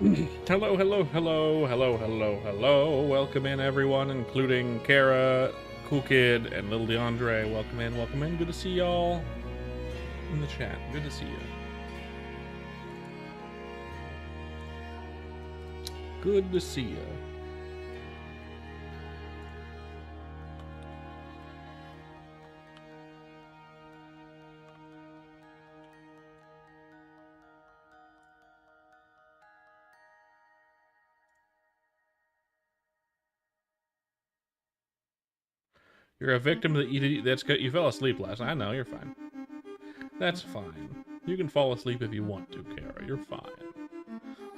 Hello, hello, hello, hello, hello, hello. Welcome in, everyone, including Kara, Cool Kid, and Little DeAndre. Welcome in, welcome in. Good to see y'all in the chat. Good to see you. Good to see you. You're a victim that you fell asleep last night. I know, you're fine. That's fine. You can fall asleep if you want to, Kara. You're fine.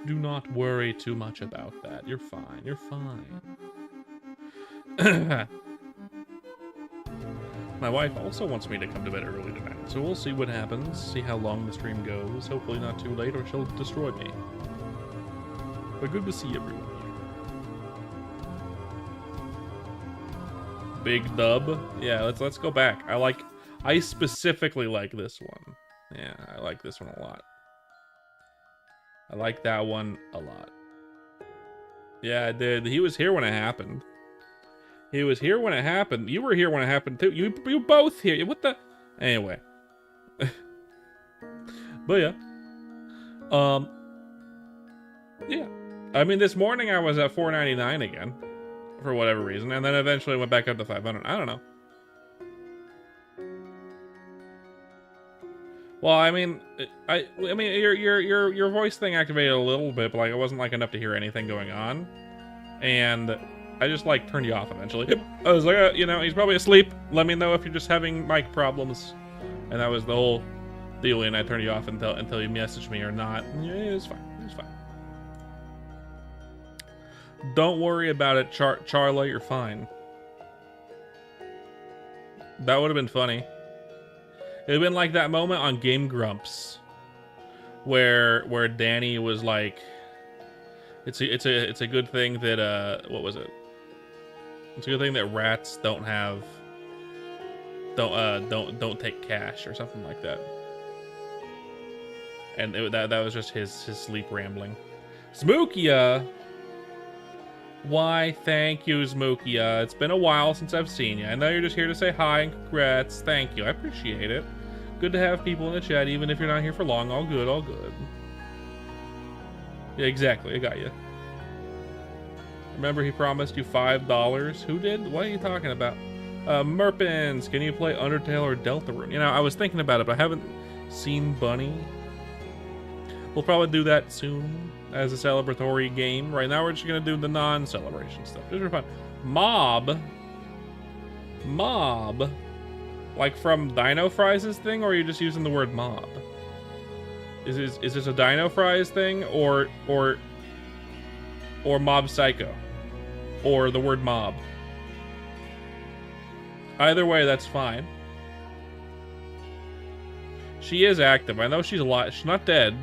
Do not worry too much about that. You're fine. You're fine. My wife also wants me to come to bed early tonight, so we'll see what happens, see how long the stream goes. Hopefully not too late or she'll destroy me. But good to see everyone here. Big dub. Yeah, let's go back. I specifically like this one. Yeah, I like this one a lot. I like that one a lot. Yeah, I did. He was here when it happened. He was here when it happened. You were here when it happened too. You both here. What the? Anyway. But yeah. Yeah. I mean, this morning I was at $4.99 again, for whatever reason, and then eventually went back up to $500. I don't know. Well, I mean, your voice thing activated a little bit, but like it wasn't like enough to hear anything going on, and I just like turned you off eventually. I was like, you know, he's probably asleep. Let me know if you're just having mic problems, and that was the whole deal. And I turned you off until you messaged me or not. Yeah, it was fine. It was fine. Don't worry about it, Charla. You're fine. That would have been funny. It'd been like that moment on Game Grumps, where Danny was like, "It's a good thing that what was it? It's a good thing that rats don't take cash or something like that." And that was just his sleep rambling. Smookia. Why, thank you, Smookia. It's been a while since I've seen you. I know you're just here to say hi and congrats. Thank you. I appreciate it. Good to have people in the chat, even if you're not here for long. All good, all good. Yeah, exactly. I got you. Remember he promised you $5? Who did? What are you talking about? Merpins, can you play Undertale or Deltarune? You know, I was thinking about it, but I haven't seen Bunny. We'll probably do that soon as a celebratory game. Right now, we're just gonna do the non-celebration stuff, just for fun. Mob, like from Dino Fries' thing, or are you just using the word mob? Is this a Dino Fries thing, or Mob Psycho, or the word mob? Either way, that's fine. She is active. I know she's alive. She's not dead.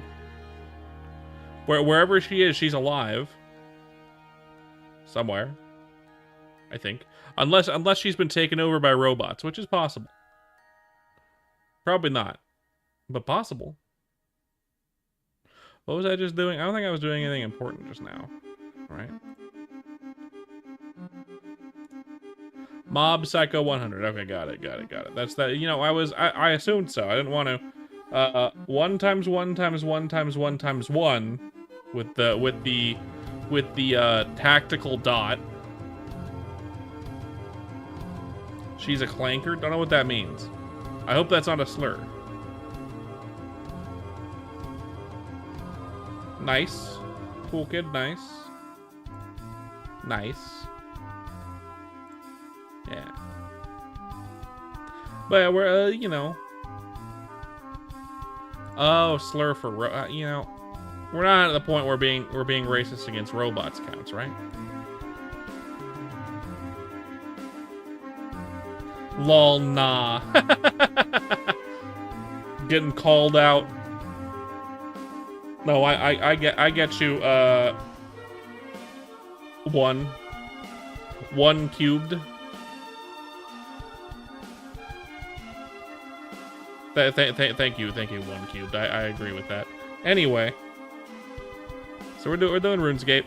Wherever she is, she's alive. Somewhere. I think. Unless she's been taken over by robots, which is possible. Probably not. But possible. What was I just doing? I don't think I was doing anything important just now. Right? Mob Psycho 100. Okay, got it. That's that. You know, I assumed so. I didn't want to. 1 times 1 times 1 times 1 times 1 with the tactical dot. She's a clanker. Don't know what that means. I hope that's not a slur. Nice. Cool kid, nice. Nice. Yeah. But we're you know. Oh, slur for you know, we're not at the point where being racist against robots counts, right? Lol, nah. Getting called out. No, I get you. 1 cubed. Thank you, 1 cubed. I agree with that. Anyway, So we're doing RuneScape.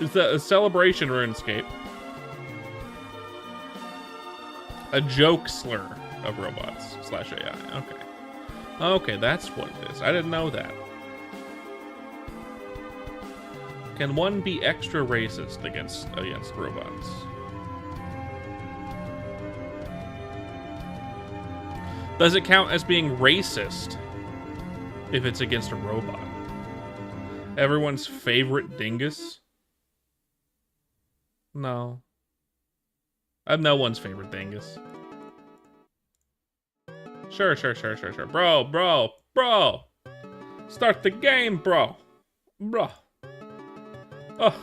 It's a celebration RuneScape. A joke slur of robots / AI. Okay. Okay, that's what it is. I didn't know that. Can one be extra racist against robots? Does it count as being racist if it's against a robot? Everyone's favorite dingus? No. I'm no one's favorite dingus. Sure. Bro. Start the game, bro. Ugh.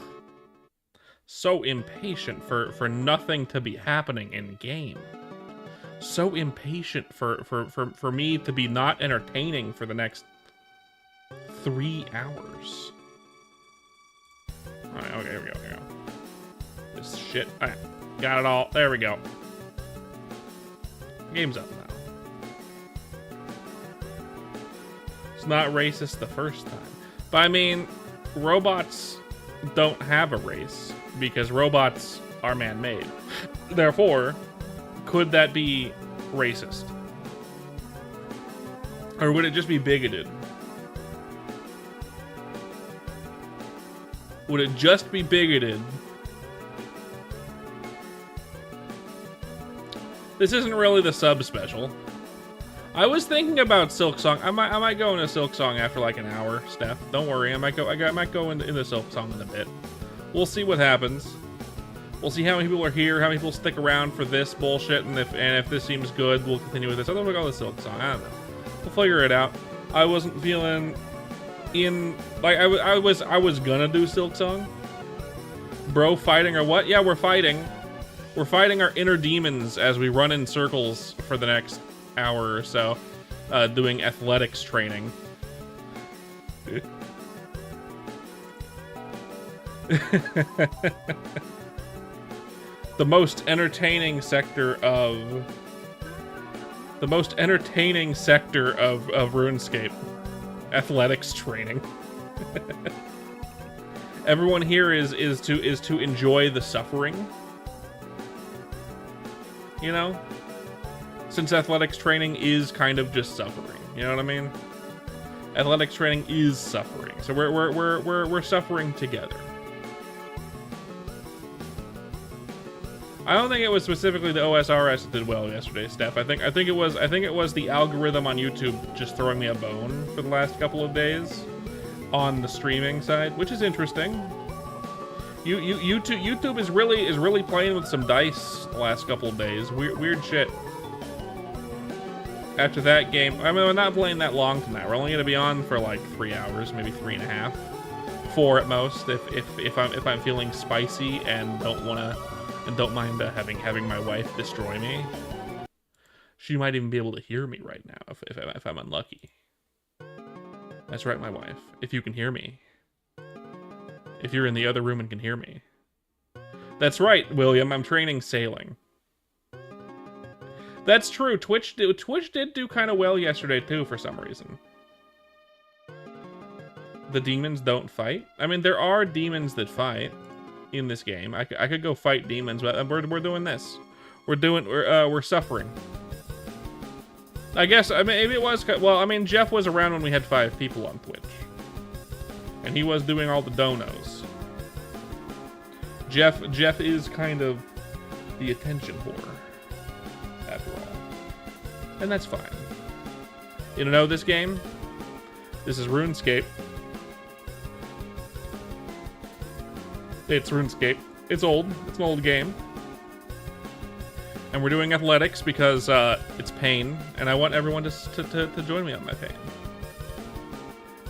So impatient for nothing to be happening in game. So impatient for me to be not entertaining for the next 3 hours. Alright, okay, here we go. This shit. Alright, got it all. There we go. Game's up now. It's not racist the first time. But I mean, robots don't have a race because robots are man-made. Therefore, could that be racist? Or would it just be bigoted? Would it just be bigoted? This isn't really the sub-special. I was thinking about silksong. I might go into silksong after like an hour, Steph. Don't worry, I might go into silksong in a bit. We'll see what happens. We'll see how many people are here, how many people stick around for this bullshit, and if this seems good, we'll continue with this. Otherwise, we'll go with silksong. I don't know. We'll figure it out. I wasn't feeling like I was gonna do silksong. Bro, fighting or what? Yeah, we're fighting. We're fighting our inner demons as we run in circles for the next hour or so, doing athletics training. The most entertaining sector of RuneScape. Athletics training. Everyone here is to enjoy the suffering. You know? Since athletics training is kind of just suffering. You know what I mean? Athletics training is suffering. So we're suffering together. I don't think it was specifically the OSRS that did well yesterday, Steph. I think it was the algorithm on YouTube just throwing me a bone for the last couple of days on the streaming side, which is interesting. YouTube is really playing with some dice the last couple of days. Weird shit. After that game, I mean, we're not playing that long tonight. We're only gonna be on for like 3 hours, maybe 3.5, 4 at most. If I'm feeling spicy and don't mind having my wife destroy me. She might even be able to hear me right now if I'm unlucky. That's right, my wife. If you can hear me. If you're in the other room and can hear me. That's right, William. I'm training sailing. That's true. Twitch did do kind of well yesterday too for some reason. The demons don't fight. I mean, there are demons that fight in this game. I could go fight demons, but we're doing this. We're suffering. I guess, I mean, maybe it was, well, I mean, Jeff was around when we had 5 people on Twitch. And he was doing all the donos. Jeff is kind of the attention whore, after all. And that's fine. You know this game? This is RuneScape. It's RuneScape. It's old. It's an old game. And we're doing athletics because it's pain, and I want everyone to join me on my pain.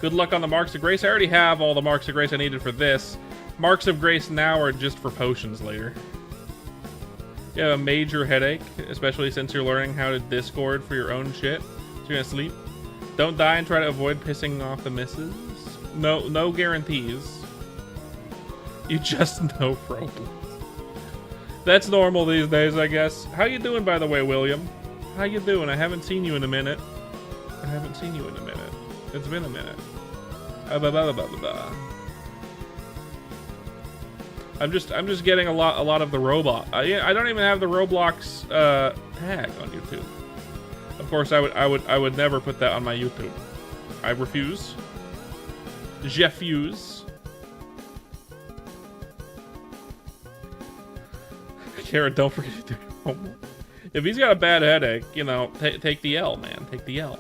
Good luck on the Marks of Grace. I already have all the Marks of Grace I needed for this. Marks of Grace now are just for potions later. You have a major headache, especially since you're learning how to Discord for your own shit. So you're gonna sleep. Don't die and try to avoid pissing off the missus. No guarantees. You just know problems. That's normal these days, I guess. How you doing, by the way, William? How you doing? I haven't seen you in a minute. It's been a minute. I'm just getting a lot of the Roblox. I don't even have the Roblox tag on YouTube. Of course, I would never put that on my YouTube. I refuse. Jeffuse. Kara, don't forget to do your homework. If he's got a bad headache, you know, take the L, man. Take the L.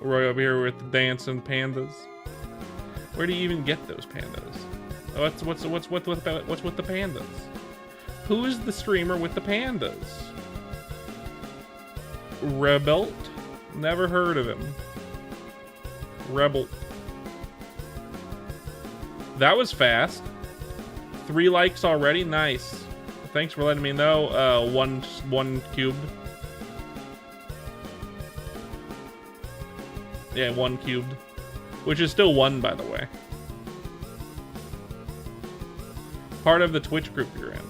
Roy over here with the dancing pandas. Where do you even get those pandas? What's with the pandas? Who's the streamer with the pandas? Rebelt? Never heard of him. Rebel. That was fast. 3 likes already. Nice. Thanks for letting me know. One cubed. Yeah, 1 cubed. Which is still 1, by the way. Part of the Twitch group you're in.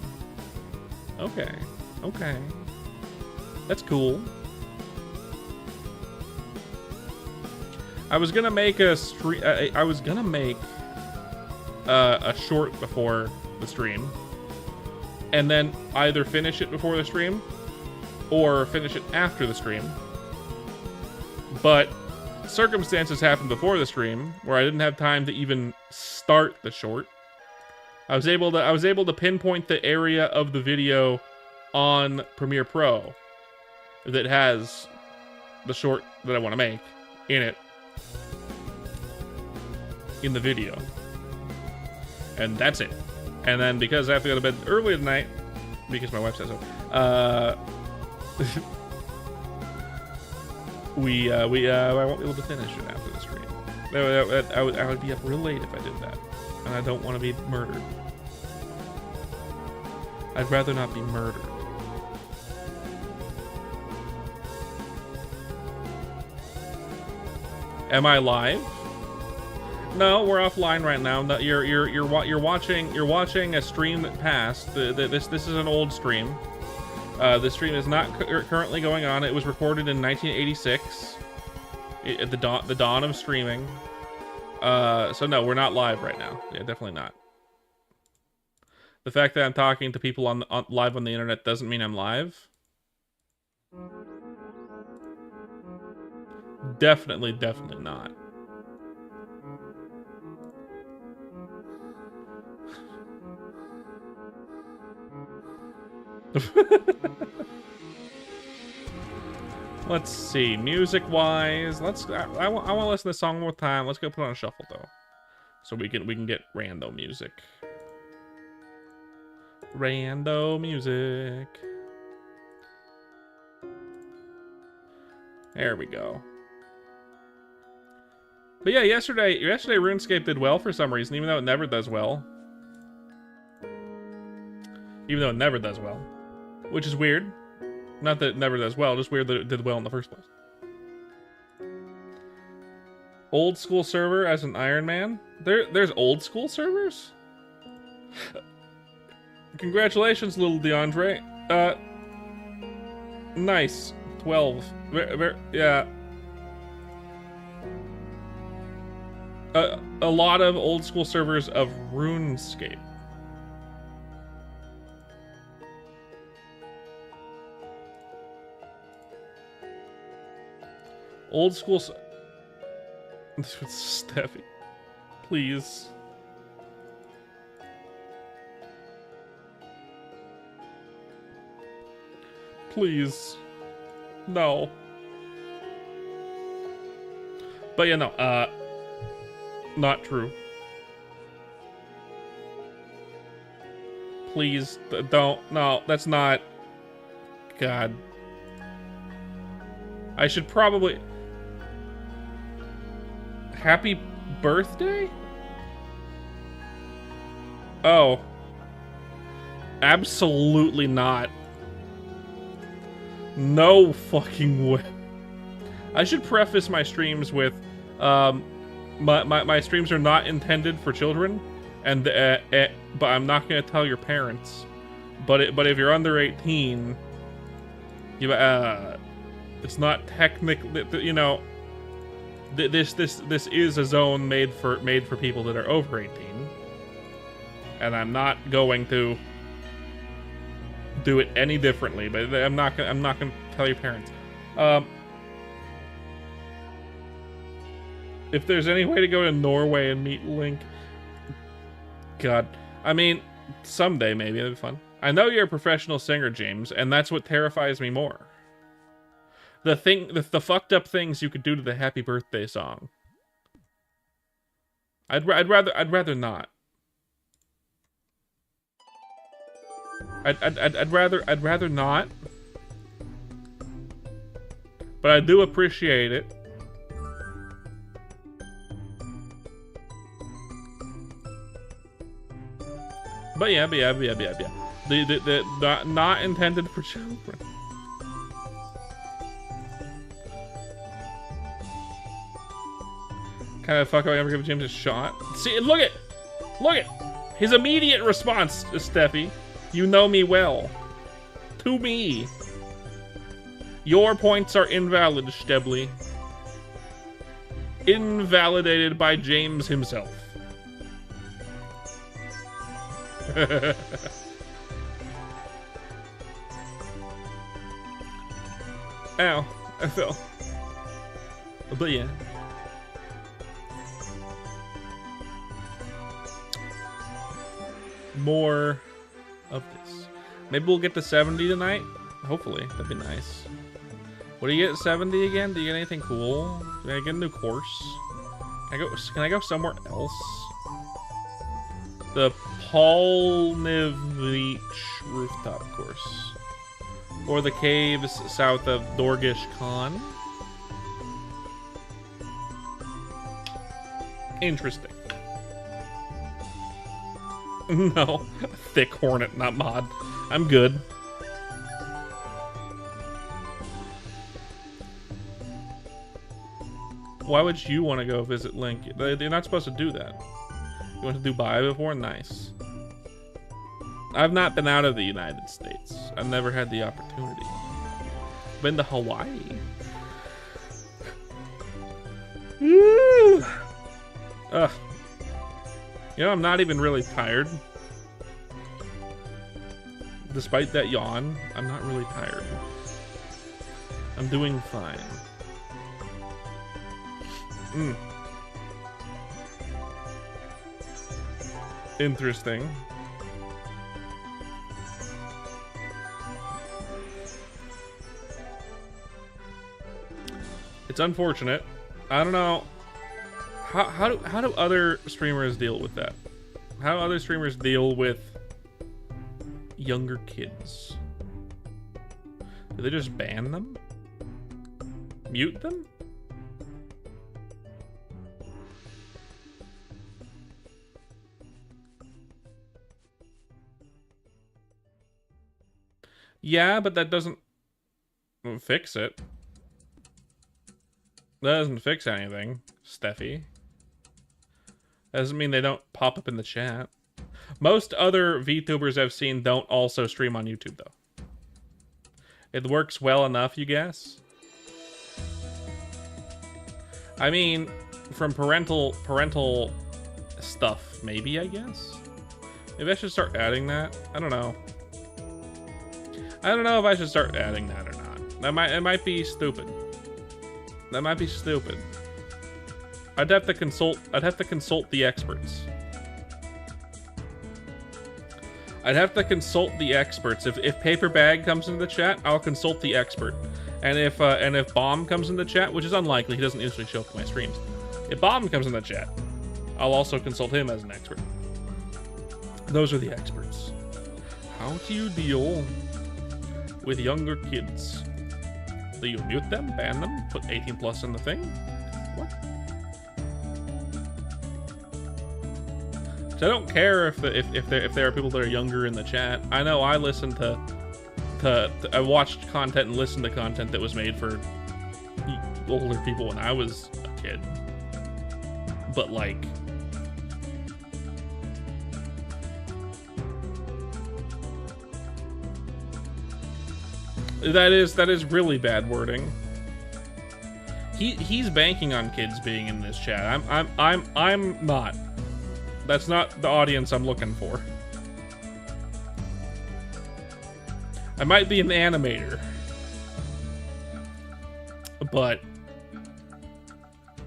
Okay. Okay. That's cool. I was gonna make a stream. I was gonna make a short before the stream, and then either finish it before the stream or finish it after the stream. But circumstances happened before the stream where I didn't have time to even start the short. I was able to pinpoint the area of the video on Premiere Pro that has the short that I want to make in it. In the video. And that's it. And then because I have to go to bed early tonight, because my wife says so, I won't be able to finish it after the stream. I would be up real late if I did that. And I don't want to be murdered. I'd rather not be murdered. Am I live? No, we're offline right now. No, you're watching a stream that passed. This is an old stream. The stream is not currently going on. It was recorded in 1986, at the dawn of streaming. So no, we're not live right now. Yeah, definitely not. The fact that I'm talking to people on live on the internet doesn't mean I'm live. Definitely not. Let's see, music-wise, I want to listen to this song one more time. Let's go put it on shuffle though, so we can get rando music. Rando music. There we go. But yeah, yesterday RuneScape did well for some reason, even though it never does well. Which is weird. Not that it never does well, just weird that it did well in the first place. Old school server as an Iron Man? There's old school servers? Congratulations, little DeAndre. Nice. 12. Yeah. A lot of old school servers of RuneScape. Old school. Steffi, please. Please. No. But yeah, no. Not true. Please don't. No, that's not. God. I should probably. Happy birthday? Oh. Absolutely not. No fucking way. I should preface my streams with, my streams are not intended for children, and but I'm not gonna tell your parents. But if you're under 18, you it's not technically, you know. This is a zone made for people that are over 18. and I'm not going to do it any differently. But I'm not gonna tell your parents. If there's any way to go to Norway and meet Link, God, I mean, someday maybe it'd be fun. I know you're a professional singer, James, and that's what terrifies me more. The fucked up things you could do to the Happy Birthday song. I'd rather not. I'd rather not. But I do appreciate it. But yeah. The not intended for children. Kind of fuck, I ever give James a shot. See, look at his immediate response, Steffi. You know me well. To me. Your points are invalid, Stebley. Invalidated by James himself. Ow, I fell. But yeah. More of this. Maybe we'll get to 70 tonight. Hopefully, that'd be nice. What do you get at 70 again? Do you get anything cool? Do I get a new course? Can I go somewhere else? The Polnivich rooftop course. Or the caves south of Dorgish Khan. Interesting. No, thick hornet, not mod. I'm good. Why would you want to go visit Link? They're not supposed to do that. You went to Dubai before? Nice. I've not been out of the United States. I've never had the opportunity. Been to Hawaii. Ugh. You know, I'm not even really tired. Despite that yawn, I'm not really tired. I'm doing fine. Interesting. It's unfortunate. I don't know. How do other streamers deal with that? How do other streamers deal with younger kids? Do they just ban them? Mute them? Yeah, but that doesn't fix it. That doesn't fix anything, Steffi. That doesn't mean they don't pop up in the chat. Most other VTubers I've seen don't also stream on YouTube, though. It works well enough, you guess? I mean, from parental stuff, maybe, I guess? Maybe I should start adding that? I don't know. I don't know if I should start adding that or not. It might be stupid. That might be stupid. I'd have to consult the experts. I'd have to consult the experts. If Paper Bag comes into the chat, I'll consult the expert. And if Bomb comes in the chat, which is unlikely, he doesn't usually show up to my streams. If Bomb comes in the chat, I'll also consult him as an expert. Those are the experts. How do you deal with younger kids? Do you mute them, ban them, put 18 plus in the thing? What? So I don't care if there are people that are younger in the chat. I know I listen to I watched content and listened to content that was made for older people when I was a kid. But like, that is really bad wording. He's banking on kids being in this chat. I'm not. That's not the audience I'm looking for. I might be an animator, but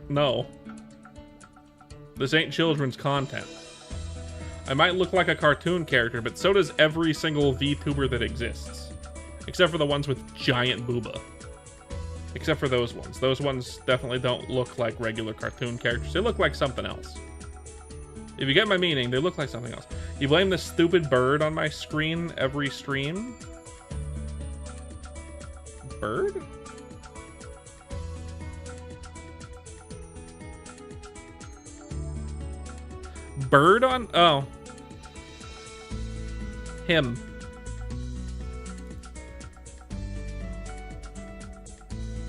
no. This ain't children's content. I might look like a cartoon character, but so does every single VTuber that exists. Except for the ones with giant booba. Except for those ones. Those ones definitely don't look like regular cartoon characters. They look like something else. If you get my meaning, they look like something else. You blame this stupid bird on my screen every stream? Bird? Bird on? Oh. Him.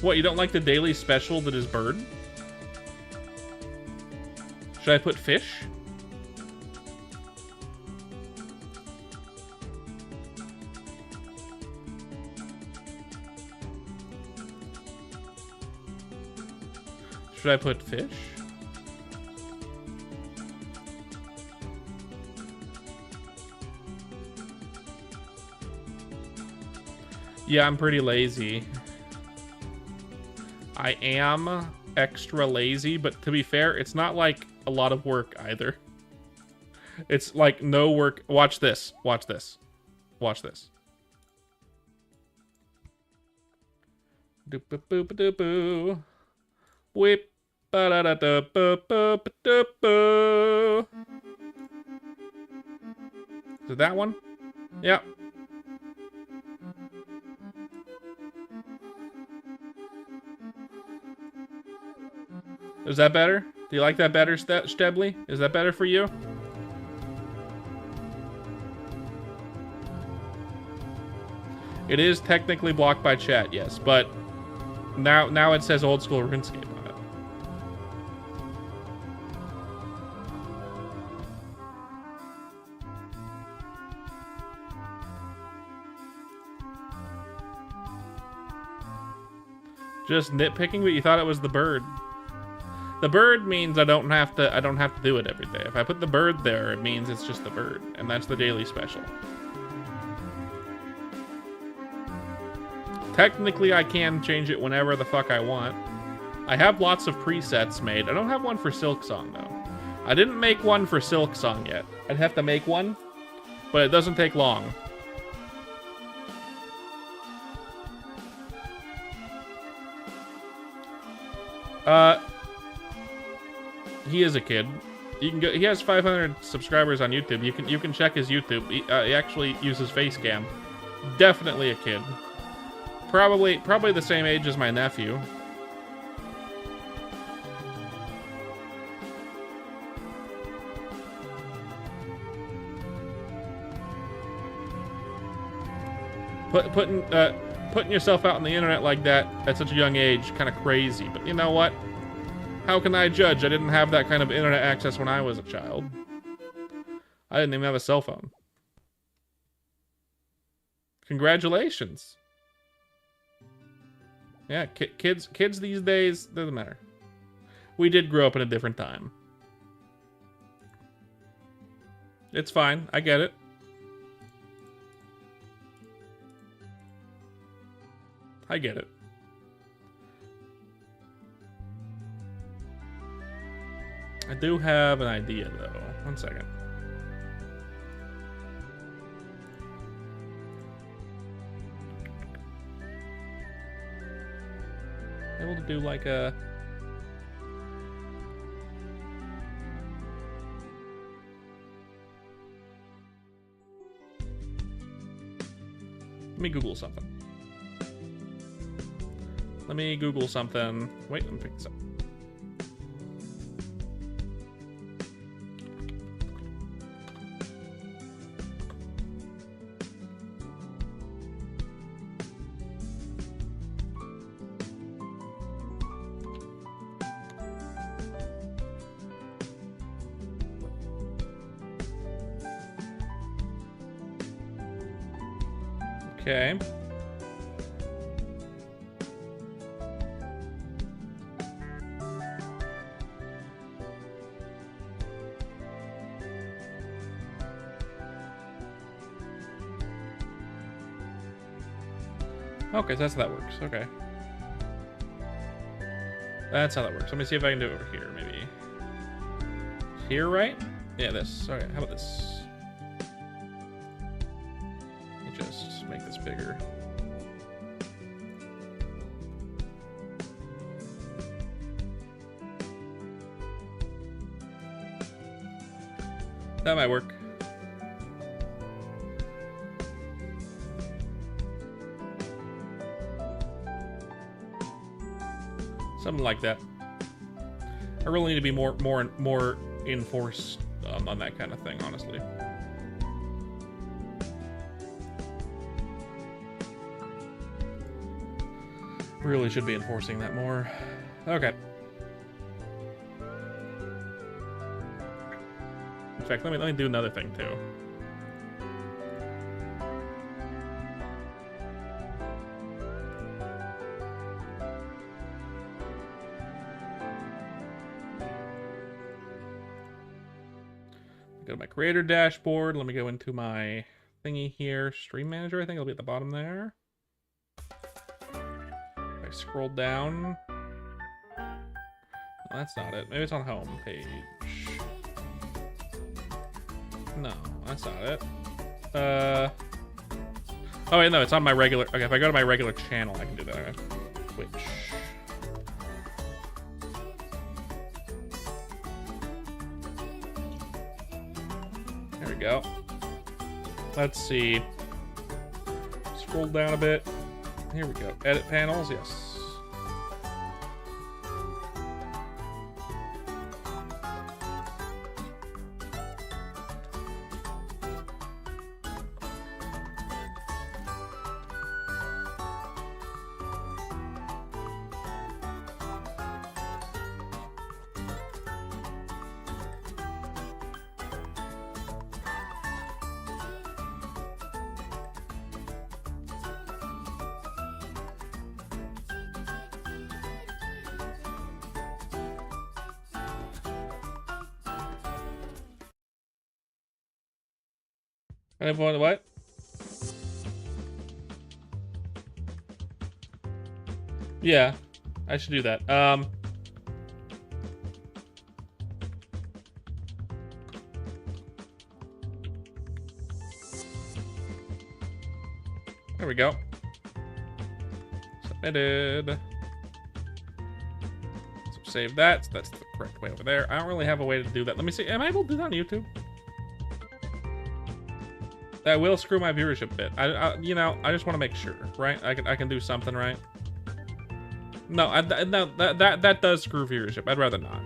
What, you don't like the daily special that is bird? Should I put fish? Should I put fish? Yeah, I'm pretty lazy. I am extra lazy, but to be fair, it's not like a lot of work either. It's like no work. Watch this. Watch this. Watch this. Doop boop boop doop boo. Whip ba da da da boop boop doop boo. Is it that one? Yep. Is that better? Do you like that better, Stebly? Is that better for you? It is technically blocked by chat, yes, but now it says old school RuneScape on it. Just nitpicking, but you thought it was the bird. The bird means I don't have to do it every day. If I put the bird there, it means it's just the bird, and that's the daily special. Technically, I can change it whenever the fuck I want. I have lots of presets made. I don't have one for silksong though. I didn't make one for silksong yet. I'd have to make one, but it doesn't take long. He is a kid. You can go. He has 500 subscribers on YouTube. You can check his YouTube. He actually uses face cam. Definitely a kid. Probably the same age as my nephew. Putting yourself out on the internet like that at such a young age, kind of crazy. But you know what? How can I judge? I didn't have that kind of internet access when I was a child. I didn't even have a cell phone. Congratulations. Yeah, kids these days, doesn't matter. We did grow up in a different time. It's fine. I get it. I get it. I do have an idea, though. One second. Able to do like a... Let me Google something. Wait, let me pick this up. Okay. Okay, so that's how that works. Okay. That's how that works. Let me see if I can do it over here, maybe. Here, right? Yeah, this. Okay, how about this? Let me just make this bigger. That might work. Something like that. I really need to be more enforced on that kind of thing, honestly. Really should be enforcing that more. Okay. In fact, let me do another thing too. Go to my creator dashboard. Let me go into my thingy here. Stream manager, I think it'll be at the bottom there. If I scroll down. No, that's not it. Maybe it's on home page. No, that's not it. Oh wait, no, it's on my regular. Okay, if I go to my regular channel, I can do that. Okay. Twitch. There we go. Let's see. Scroll down a bit. Here we go. Edit panels, yes. Everyone, what? Yeah, I should do that. There we go. Submitted. So save that. So that's the correct way over there. I don't really have a way to do that. Let me see. Am I able to do that on YouTube? That will screw my viewership bit. You know, I just want to make sure, right? I can do something, right? No, no, that does screw viewership. I'd rather not.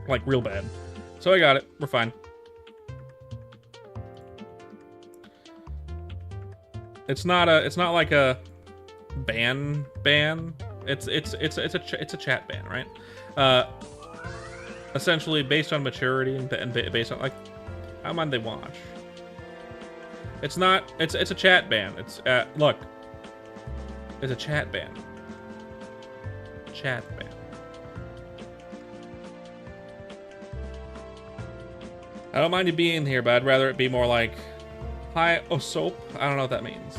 Like real bad. So I got it. We're fine. It's not like a ban. It's a chat ban, right? Essentially based on maturity and based on like how much they watch. It's a chat ban. It's look. It's a chat ban. Chat ban. I don't mind you being here, but I'd rather it be more like, hi, oh soap. I don't know what that means.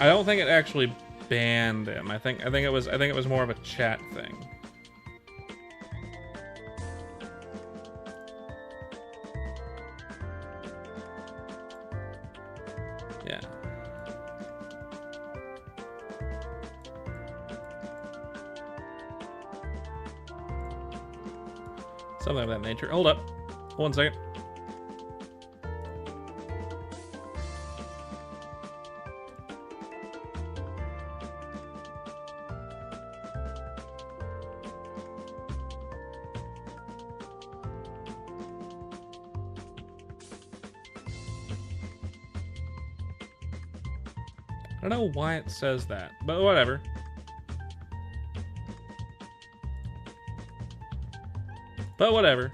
I don't think it actually banned him. I think it was more of a chat thing. Yeah. Something of that nature. Hold up. 1 second. I don't know why it says that, but whatever. But whatever.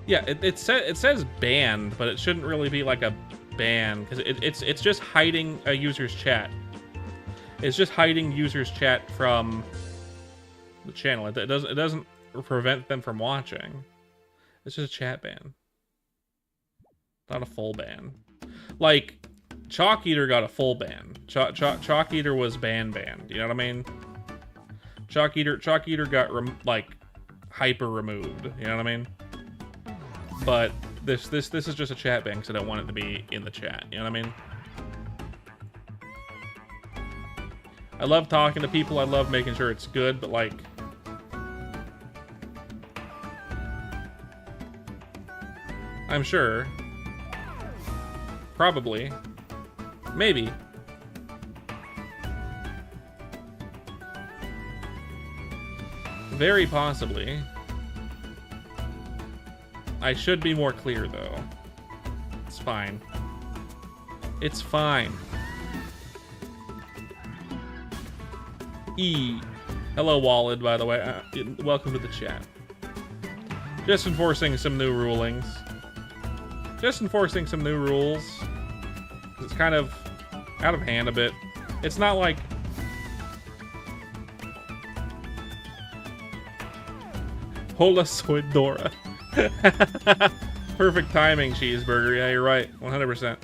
Yeah, it says banned, but it shouldn't really be like a ban because it's just hiding a user's chat. It's just hiding user's chat from the channel. It doesn't prevent them from watching. It's just a chat ban. Not a full ban. Like, Chalk Eater got a full ban. Chalk Eater was banned. You know what I mean? Chalk Eater got like hyper removed. You know what I mean? But this is just a chat ban because I don't want it to be in the chat. You know what I mean? I love talking to people. I love making sure it's good, but like, I'm sure, probably, maybe. Very possibly. I should be more clear, though. It's fine. It's fine. Hello, Walled, by the way. Welcome to the chat. Just enforcing some new rulings. Just enforcing some new rules. It's kind of out of hand a bit. It's not like... Hola soy Dora. Perfect timing, cheeseburger. Yeah, you're right. 100%.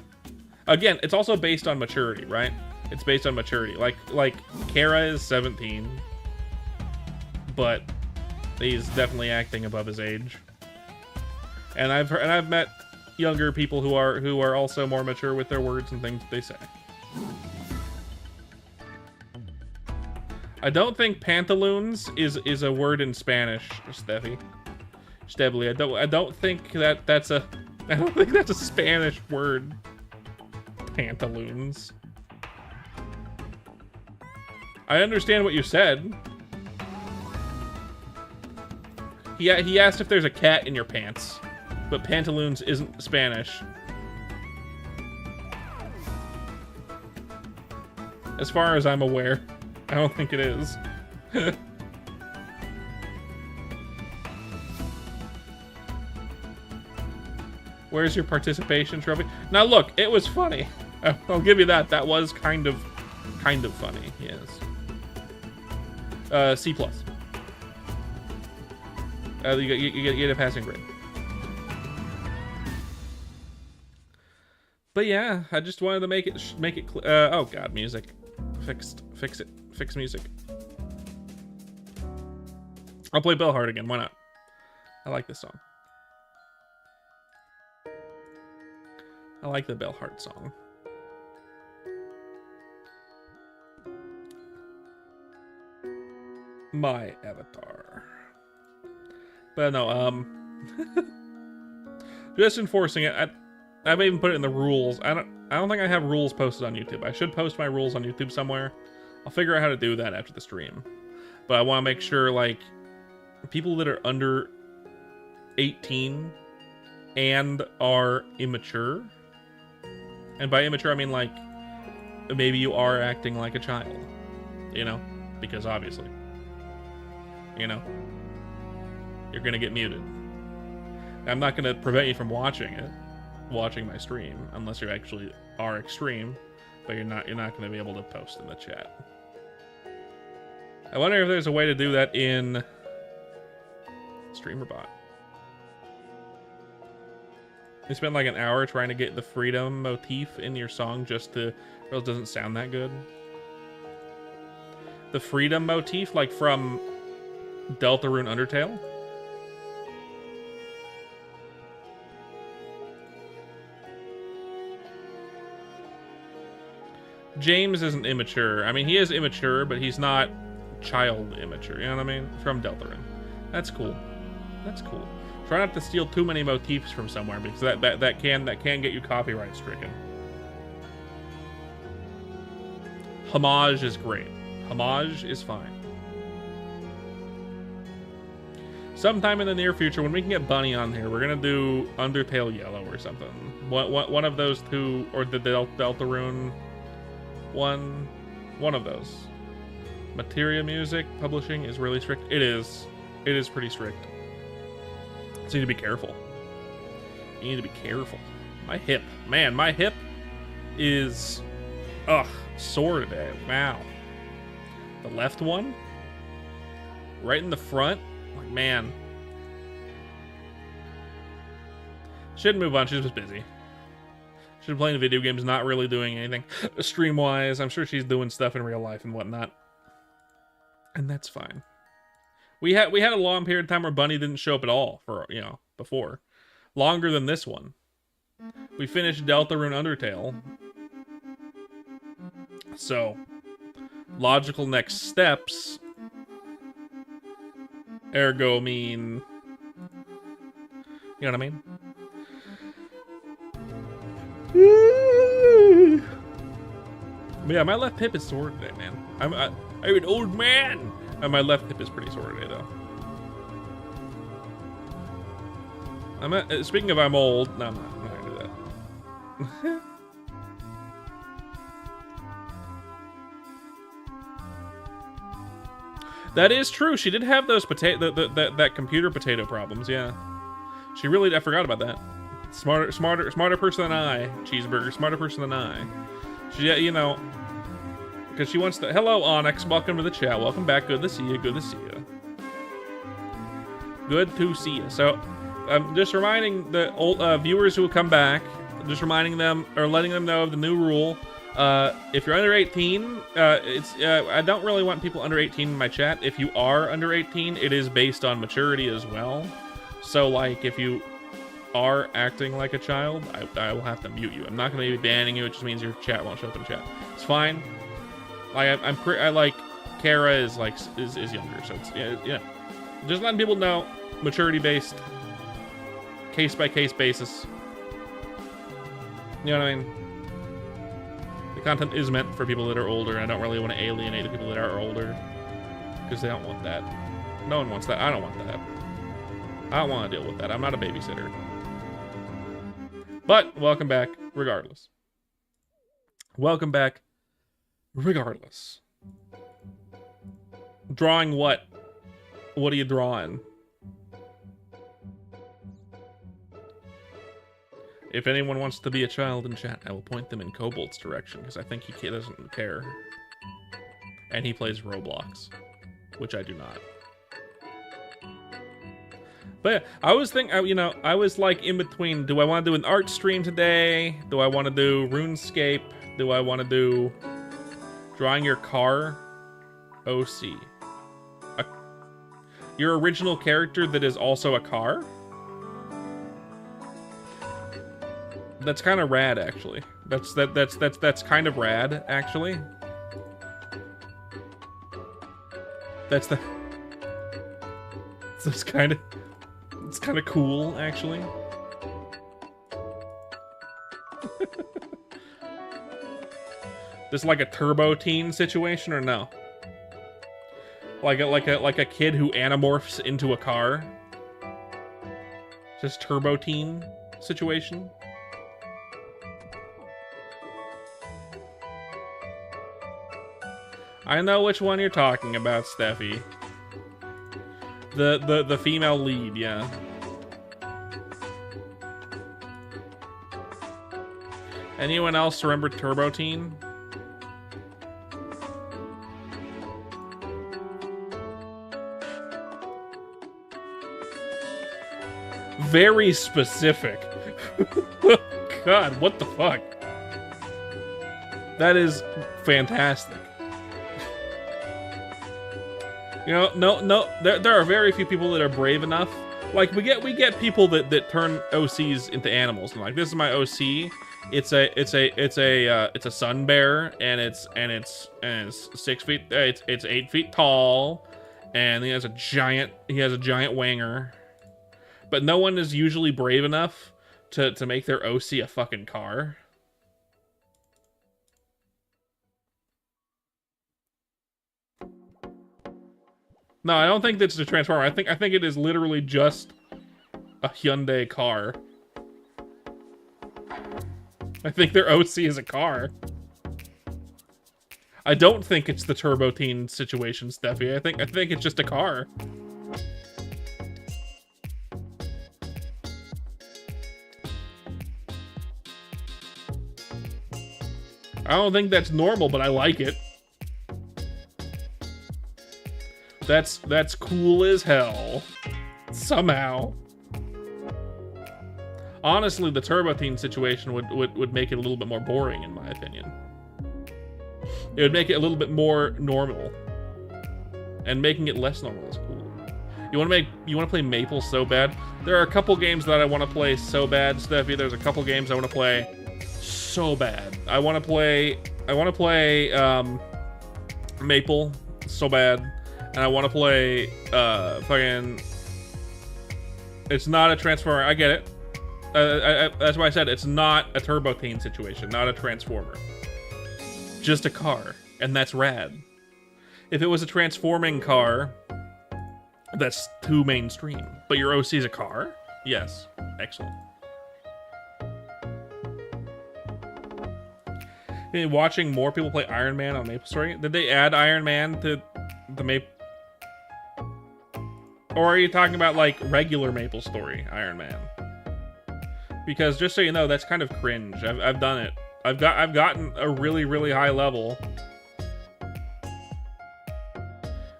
Again, it's also based on maturity, right? It's based on maturity. Like Kara is 17, but he's definitely acting above his age. And I've met younger people who are also more mature with their words and things that they say. I don't think pantaloons is a word in Spanish, Steffi. I don't think that's a Spanish word. Pantaloons. I understand what you said. He asked if there's a cat in your pants, but pantaloons isn't Spanish. As far as I'm aware, I don't think it is. Where's your participation trophy? Now look, it was funny. I'll give you that. That was kind of funny, yes. C+. You get a passing grade. But yeah, I just wanted to make it clear. Oh god, music. Fix it. Fix music. I'll play Bell Hard again. Why not? I like this song. I like the Bell Hard song. My avatar. But no, just enforcing it. I've even put it in the rules. I don't think I have rules posted on YouTube. I should post my rules on YouTube somewhere. I'll figure out how to do that after the stream. But I want to make sure, like, people that are under 18 and are immature, and by immature I mean like maybe you are acting like a child, you know, because obviously, you know, you're gonna get muted. I'm not gonna prevent you from watching my stream, unless you actually are extreme, but you're not gonna be able to post in the chat. I wonder if there's a way to do that in StreamerBot. You spent like an hour trying to get the freedom motif in your song just to, or else it doesn't sound that good. The freedom motif, like from Deltarune Undertale. James isn't immature. I mean, he is immature, but he's not child immature. You know what I mean? From Deltarune. That's cool. That's cool. Try not to steal too many motifs from somewhere, because that can get you copyright stricken. Homage is great. Homage is fine. Sometime in the near future, when we can get Bunny on here, we're gonna do Undertale Yellow or something. One of those two, or the Deltarune one of those. Materia Music publishing is really strict. It is pretty strict. So you need to be careful. You need to be careful. My hip. Man, my hip is... Ugh, sore today. Wow. The left one? right in the front. Like, man. Shouldn't move on. She's just busy. She's playing video games, not really doing anything stream-wise. I'm sure she's doing stuff in real life and whatnot. And that's fine. We had a long period of time where Bunny didn't show up at all for, you know, before. Longer than this one. We finished Deltarune Undertale. So, logical next steps, ergo mean, you know what I mean? Yeah, my left hip is sore today, man. I'm an old man, and my left hip is pretty sore today, though. Speaking of I'm old, no, I'm not gonna do that. That is true. She did have those that computer potato problems. Yeah, she really. I forgot about that. Smarter person than I. Cheeseburger. Smarter person than I. She, you know, because she wants to. Hello, Onyx. Welcome to the chat. Welcome back. Good to see you. Good to see you. Good to see you. So, I'm just reminding the old viewers who will come back. Just reminding them or letting them know of the new rule. If you're under 18, I don't really want people under 18 in my chat. If you are under 18, it is based on maturity as well. So, like, if you are acting like a child, I will have to mute you. I'm not going to be banning you. It just means your chat won't show up in chat. It's fine. Like, I like Kara is younger, so it's yeah. Just letting people know, maturity based, case by case basis. You know what I mean? The content is meant for people that are older, and I don't really want to alienate the people that are older. Because they don't want that. No one wants that. I don't want that. I don't want to deal with that. I'm not a babysitter. But, welcome back, regardless. Welcome back, regardless. Drawing what? What are you drawing? If anyone wants to be a child in chat, I will point them in Cobalt's direction, because I think he doesn't care. And he plays Roblox, which I do not. But yeah, I was thinking, you know, I was like in between, do I want to do an art stream today? Do I want to do RuneScape? Do I want to do drawing your car? OC. Your original character that is also a car? That's kind of rad, actually. That's kind of rad, actually. It's kind of cool, actually. This like a turbo teen situation or no? Like a kid who anamorphs into a car. Just turbo teen situation. I know which one you're talking about, Steffi. The female lead, yeah. Anyone else remember Turbo Teen? Very specific. God, what the fuck? That is fantastic. You know, there are very few people that are brave enough. Like we get people that turn OCs into animals. And like, this is my OC. It's a sun bear, and it's 6 feet. It's 8 feet tall, and he has a giant wanger. But no one is usually brave enough to make their OC a fucking car. No, I don't think that's the Transformer. I think it is literally just a Hyundai car. I think their OC is a car. I don't think it's the Turbo Teen situation, Steffi. I think it's just a car. I don't think that's normal, but I like it. That's cool as hell. Somehow. Honestly, the Turbo Teen situation would make it a little bit more boring, in my opinion. It would make it a little bit more normal. And making it less normal is cool. You want to play Maple so bad? There are a couple games that I want to play so bad, Steffi. There's a couple games I want to play so bad. I want to play Maple so bad, and I want to play fucking. It's not a Transformer. I get it. That's why I said it's not a Turbo Teen situation, not a Transformer. Just a car, and that's rad. If it was a transforming car, that's too mainstream. But your OC is a car? Yes. Excellent. Watching more people play Iron Man on MapleStory. Did they add Iron Man to the Maple? Or are you talking about like regular MapleStory Iron Man? Because just so you know, that's kind of cringe. I've done it. I've gotten a really, really high level.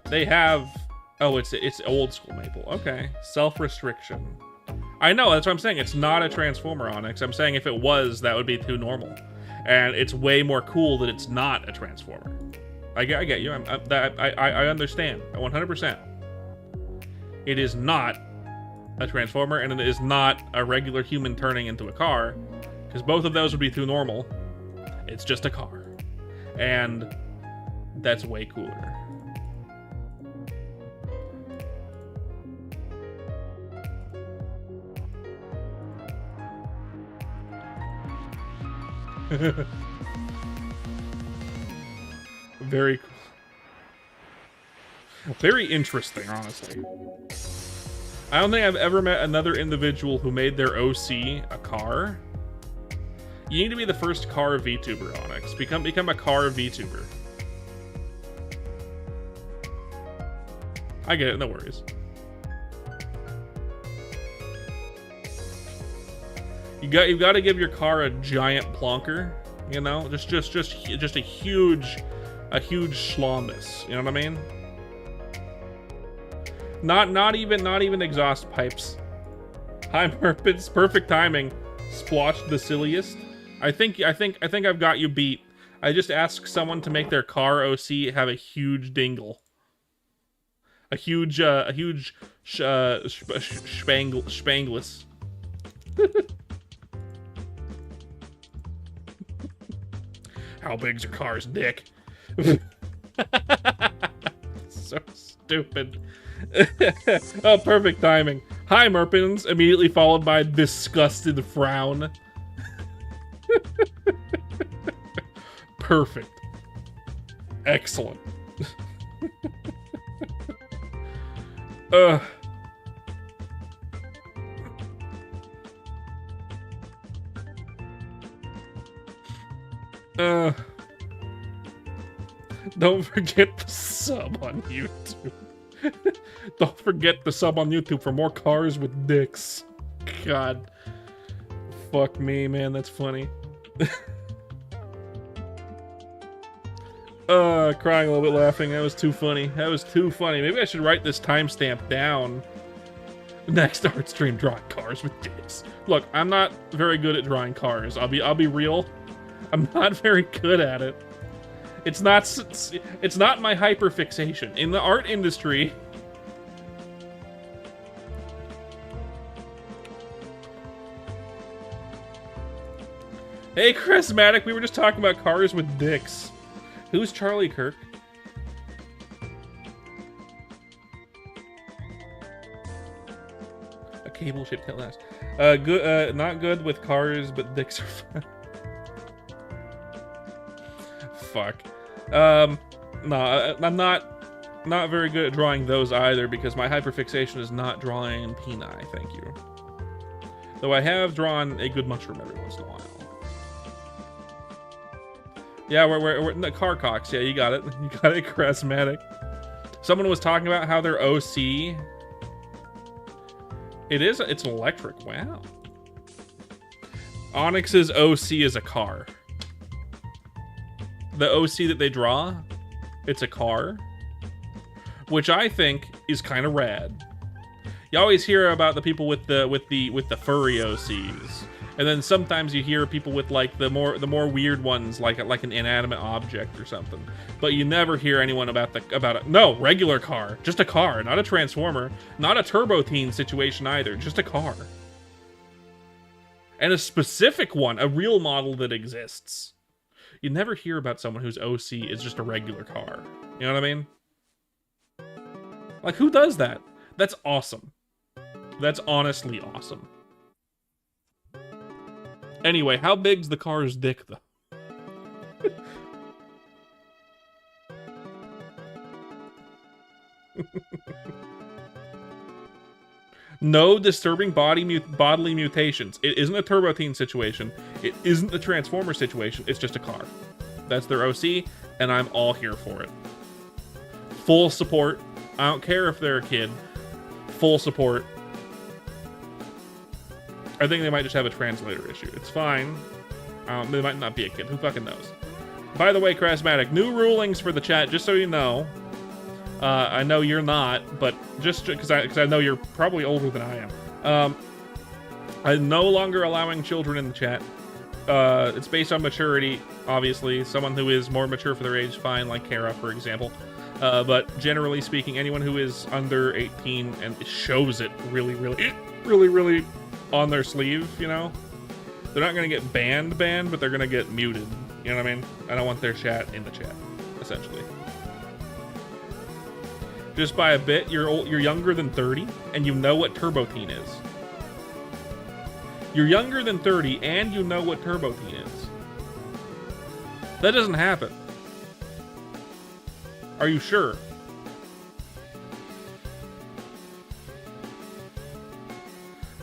They have... Oh, it's old school Maple. Okay. Self-restriction. I know, that's what I'm saying. It's not a Transformer, Onyx. I'm saying if it was, that would be too normal. And it's way more cool that it's not a Transformer. I get you. I understand. 100%. It is not a Transformer, and it is not a regular human turning into a car. Because both of those would be too normal. It's just a car. And that's way cooler. Very cool. Very interesting, honestly. I don't think I've ever met another individual who made their OC a car. You need to be the first car VTuber, Onyx. Become a car VTuber. I get it, no worries. You've got to give your car a giant plonker, you know, just a huge schlongus, you know what I mean? Not even exhaust pipes. Hi, Murpits, perfect timing. Splotched the silliest. I think I've got you beat. I just asked someone to make their car OC have a huge dingle. A huge spangless. How big's your car's dick? So stupid. Oh, perfect timing. Hi, Merpins, immediately followed by disgusted frown. Perfect. Excellent. Don't forget the sub on YouTube. Don't forget the sub on YouTube for more cars with dicks. God. Fuck me, man, that's funny. Crying a little bit laughing. That was too funny. That was too funny. Maybe I should write this timestamp down. Next art stream, drawing cars with dicks. Look, I'm not very good at drawing cars. I'll be real. I'm not very good at it. It's not my hyperfixation. In the art industry, hey, Charismatic, we were just talking about cars with dicks. Who's Charlie Kirk? A cable-shaped tail ass. Not good with cars, but dicks are fun. Fuck. No, I'm not very good at drawing those either because my hyperfixation is not drawing peni, thank you. Though I have drawn a good mushroom every once in a while. Yeah, we're in the car cocks. Yeah, you got it. You got it, Charismatic. Someone was talking about how their OC... It's electric. Wow. Onyx's OC is a car. The OC that they draw, it's a car. which I think is kind of rad. You always hear about the people with the furry OCs, and then sometimes you hear people with like the more weird ones, like an inanimate object or something. But you never hear anyone about no regular car, just a car, not a transformer, not a Turbo Teen situation either, just a car, and a specific one, a real model that exists. You never hear about someone whose OC is just a regular car. You know what I mean? Like, who does that? That's awesome. That's honestly awesome. Anyway, how big's the car's dick, though? No disturbing bodily mutations. It isn't a Turbo Teen situation. It isn't the Transformer situation. It's just a car. That's their OC, and I'm all here for it. Full support. I don't care if they're a kid. Full support. I think they might just have a translator issue. It's fine. They might not be a kid. Who fucking knows? By the way, Crasmatic, new rulings for the chat, just so you know. I know you're not, but just because I know you're probably older than I am. I'm no longer allowing children in the chat. It's based on maturity, obviously. Someone who is more mature for their age, fine, like Kara, for example. But generally speaking, anyone who is under 18 and shows it really on their sleeve, you know? They're not going to get banned, but they're going to get muted. You know what I mean? I don't want their chat in the chat, essentially. Just by a bit, you're younger than 30, and you know what Turbo Teen is. You're younger than 30, and you know what Turbo Teen is. That doesn't happen. Are you sure?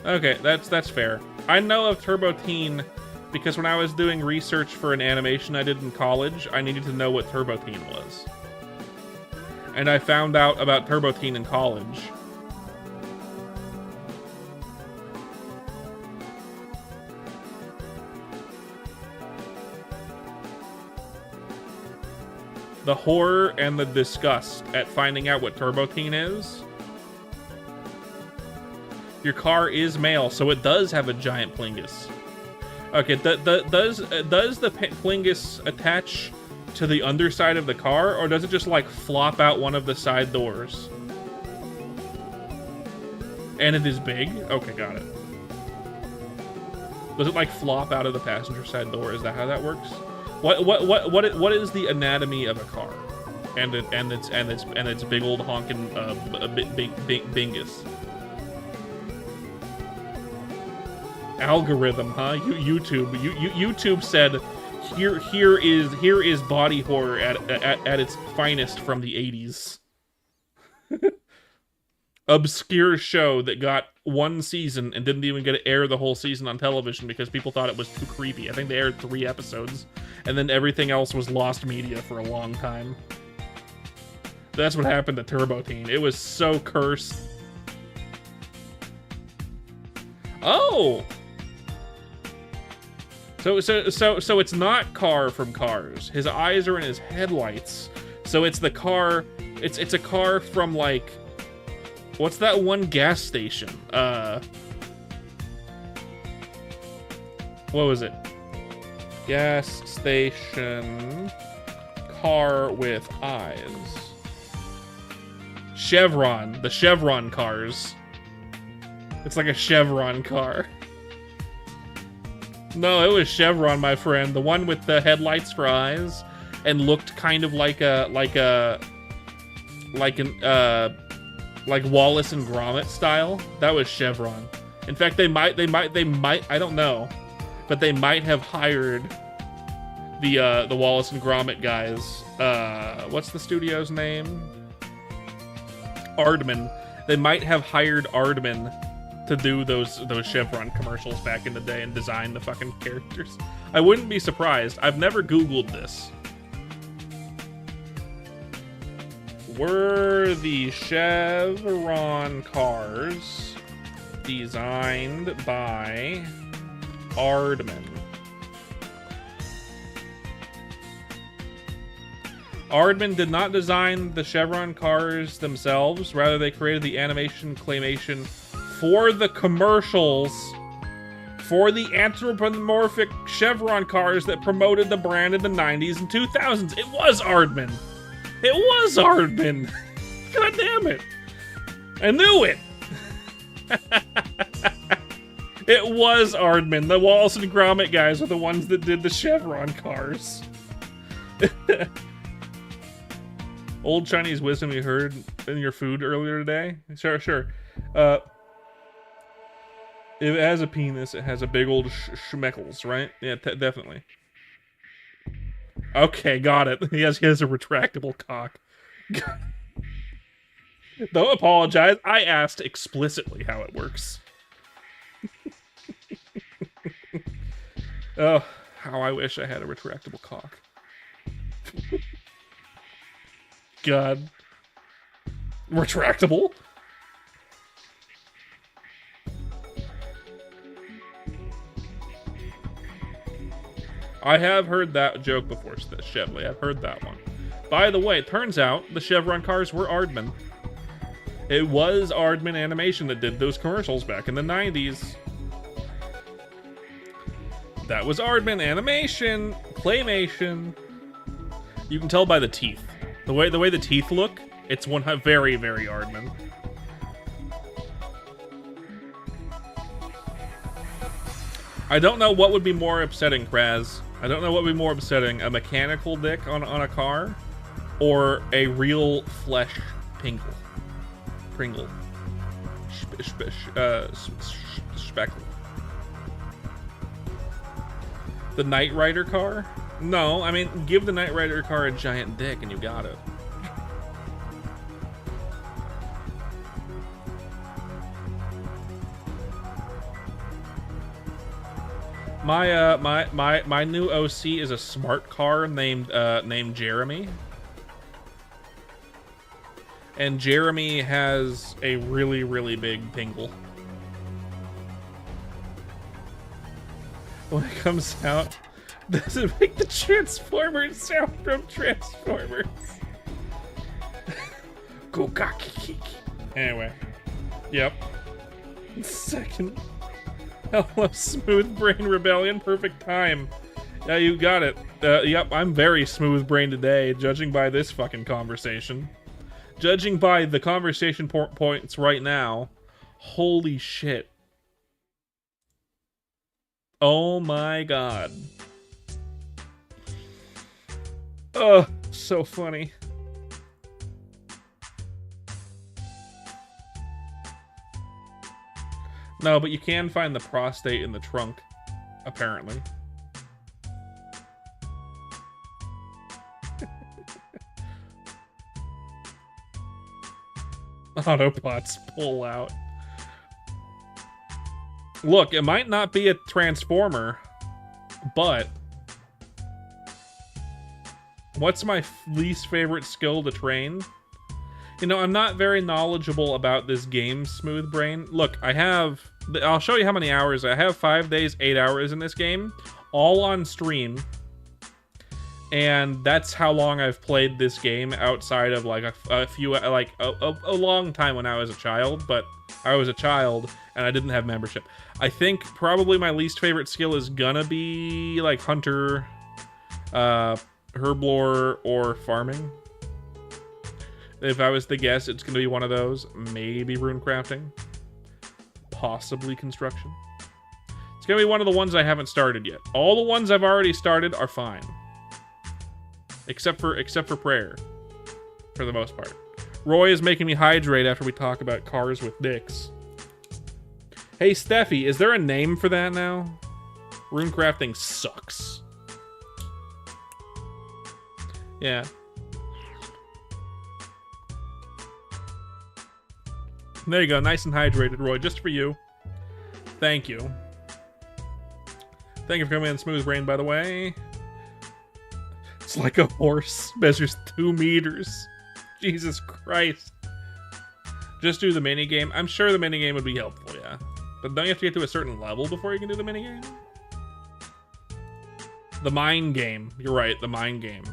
Okay, that's fair. I know of Turbo Teen because when I was doing research for an animation I did in college, I needed to know what Turbo Teen was. And I found out about Turbo Teen in college. The horror and the disgust at finding out what Turbo Teen is. Your car is male, so it does have a giant plingus. Okay, does the plingus attach to the underside of the car, or does it just like flop out one of the side doors? And it is big? Okay, got it. Does it like flop out of the passenger side door? Is that how that works? What is the anatomy of a car? And its big old honking bingus. Algorithm, huh? YouTube said here is body horror at its finest from the 80s. Obscure show that got one season and didn't even get to air the whole season on television because people thought it was too creepy. I think they aired 3 episodes, and then everything else was lost media for a long time. That's what happened to Turbo Teen. It was so cursed. Oh! So it's not Car from Cars. His eyes are in his headlights. So it's the car. It's a car from like, what's that one gas station? What was it? Gas station car with eyes. Chevron. The Chevron cars. It's like a Chevron car. No, it was Chevron, my friend. The one with the headlights for eyes and looked kind of like like Wallace and Gromit style. That was Chevron. In fact, they might, I don't know, but they might have hired the Wallace and Gromit guys. What's the studio's name? Aardman. They might have hired Aardman to do those Chevron commercials back in the day and design the fucking characters. I wouldn't be surprised. I've never Googled this. Were the Chevron cars designed by Aardman? Aardman did not design the Chevron cars themselves. Rather, they created the animation claymation for the commercials for the anthropomorphic Chevron cars that promoted the brand in the 90s and 2000s. It was Aardman. It was Aardman. God damn it. I knew it. It was Aardman. The Wallace and Gromit guys are the ones that did the Chevron cars. Old Chinese wisdom you heard in your food earlier today? Sure. If it has a penis, it has a big old schmeckles, right? Yeah, definitely. Okay, got it. He has a retractable cock. Don't apologize. I asked explicitly how it works. Oh, how I wish I had a retractable cock. God. Retractable? I have heard that joke before, Chevrolet. I've heard that one. By the way, it turns out the Chevron cars were Aardman. It was Aardman Animation that did those commercials back in the 90s. That was Aardman Animation, claymation. You can tell by the teeth. The way the teeth look, it's very, very Aardman. I don't know what would be more upsetting, Kraz. I don't know what would be more upsetting, a mechanical dick on a car, or a real flesh Pringle. Speckle. The Knight Rider car? No, I mean, give the Knight Rider car a giant dick and you got it. My new OC is a smart car named Jeremy. And Jeremy has a really, really big pingle. When it comes out, does it make the Transformers sound from Transformers? Go kaki. Anyway. Yep. Second. Hello, Smooth Brain Rebellion. Perfect time. Yeah, you got it. Yep, I'm very smooth brain today, judging by this fucking conversation. Judging by the conversation points right now, holy shit. Oh my god. Ugh, so funny. No, but you can find the prostate in the trunk, apparently. Autobots pull out. Look, it might not be a Transformer, but what's my least favorite skill to train? You know, I'm not very knowledgeable about this game, Smooth Brain. Look, I'll show you how many hours. I have 5 days, 8 hours in this game, all on stream. And that's how long I've played this game outside of like a long time when I was a child, but I was a child and I didn't have membership. I think probably my least favorite skill is gonna be like Hunter, Herblore, or Farming. If I was to guess, it's gonna be one of those. Maybe Rune Crafting. Possibly Construction. It's gonna be one of the ones I haven't started yet. All the ones I've already started are fine. Except for prayer, for the most part. Roy is making me hydrate after we talk about cars with dicks. Hey, Steffi, is there a name for that now? Rune crafting sucks. Yeah. There you go, nice and hydrated, Roy, just for you. Thank you. Thank you for coming in, Smooth Brain, by the way. It's like a horse measures 2 meters. Jesus Christ. Just do the minigame. I'm sure the minigame would be helpful, yeah. But don't you have to get to a certain level before you can do the minigame? The mind game. You're right, the mind game.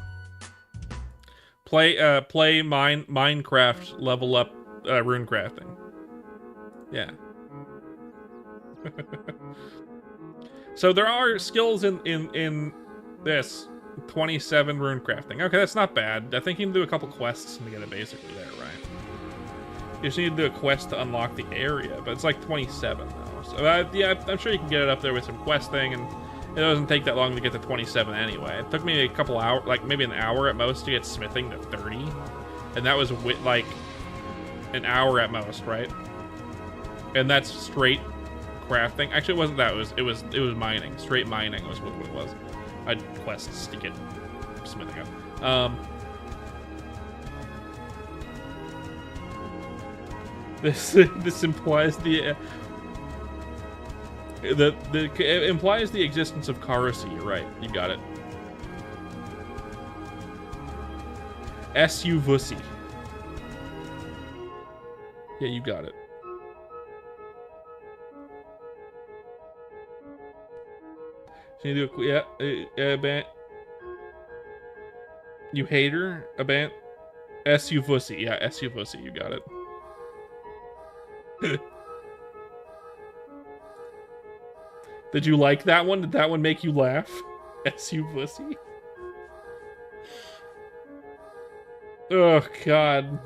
Play Minecraft level up rune crafting. Yeah. So there are skills in this 27 rune crafting. Okay, that's not bad. I think you can do a couple quests to get it basically there, right? You just need to do a quest to unlock the area, but it's like 27 though. So yeah, I'm sure you can get it up there with some questing, and it doesn't take that long to get to 27 anyway. It took me a couple hours, like maybe an hour at most, to get smithing to 30, and that was with like an hour at most, right? And that's straight crafting. Actually, it wasn't that. It was mining. Straight mining was what it was. I had quests to get smithing up. This implies it implies the existence of Karasi. You're right. You got it. S.U. Vussy. Yeah, you got it. So you do a band. You hater? A band? S.U. Vussy. Yeah, S.U. Vussy. You got it. Did you like that one? Did that one make you laugh? S.U. Vussy? Oh, God.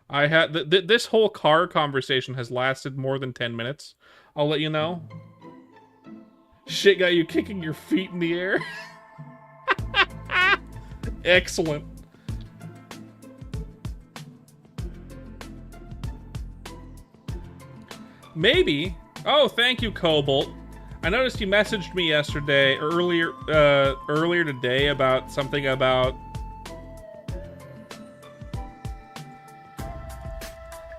I had this whole car conversation has lasted more than 10 minutes. I'll let you know. Shit got you kicking your feet in the air. Excellent. Maybe. Oh, thank you, Cobalt. I noticed you messaged me yesterday, earlier today, about something about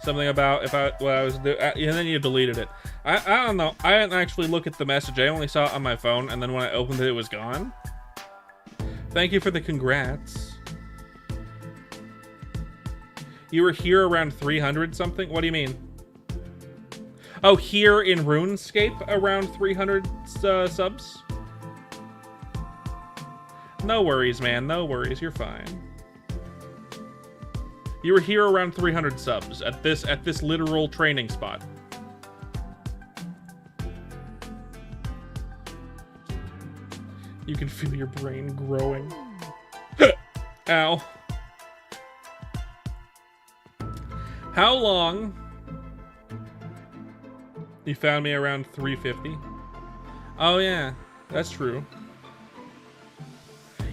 what I was doing, and then you deleted it. I don't know. I didn't actually look at the message. I only saw it on my phone, and then when I opened it, it was gone. Thank you for the congrats. You were here around 300 something? What do you mean? Oh, here in RuneScape around 300 subs? No worries, man. No worries. You're fine. You were here around 300 subs at this literal training spot. You can feel your brain growing. Ow. How long? You found me around 350. Oh yeah, that's true.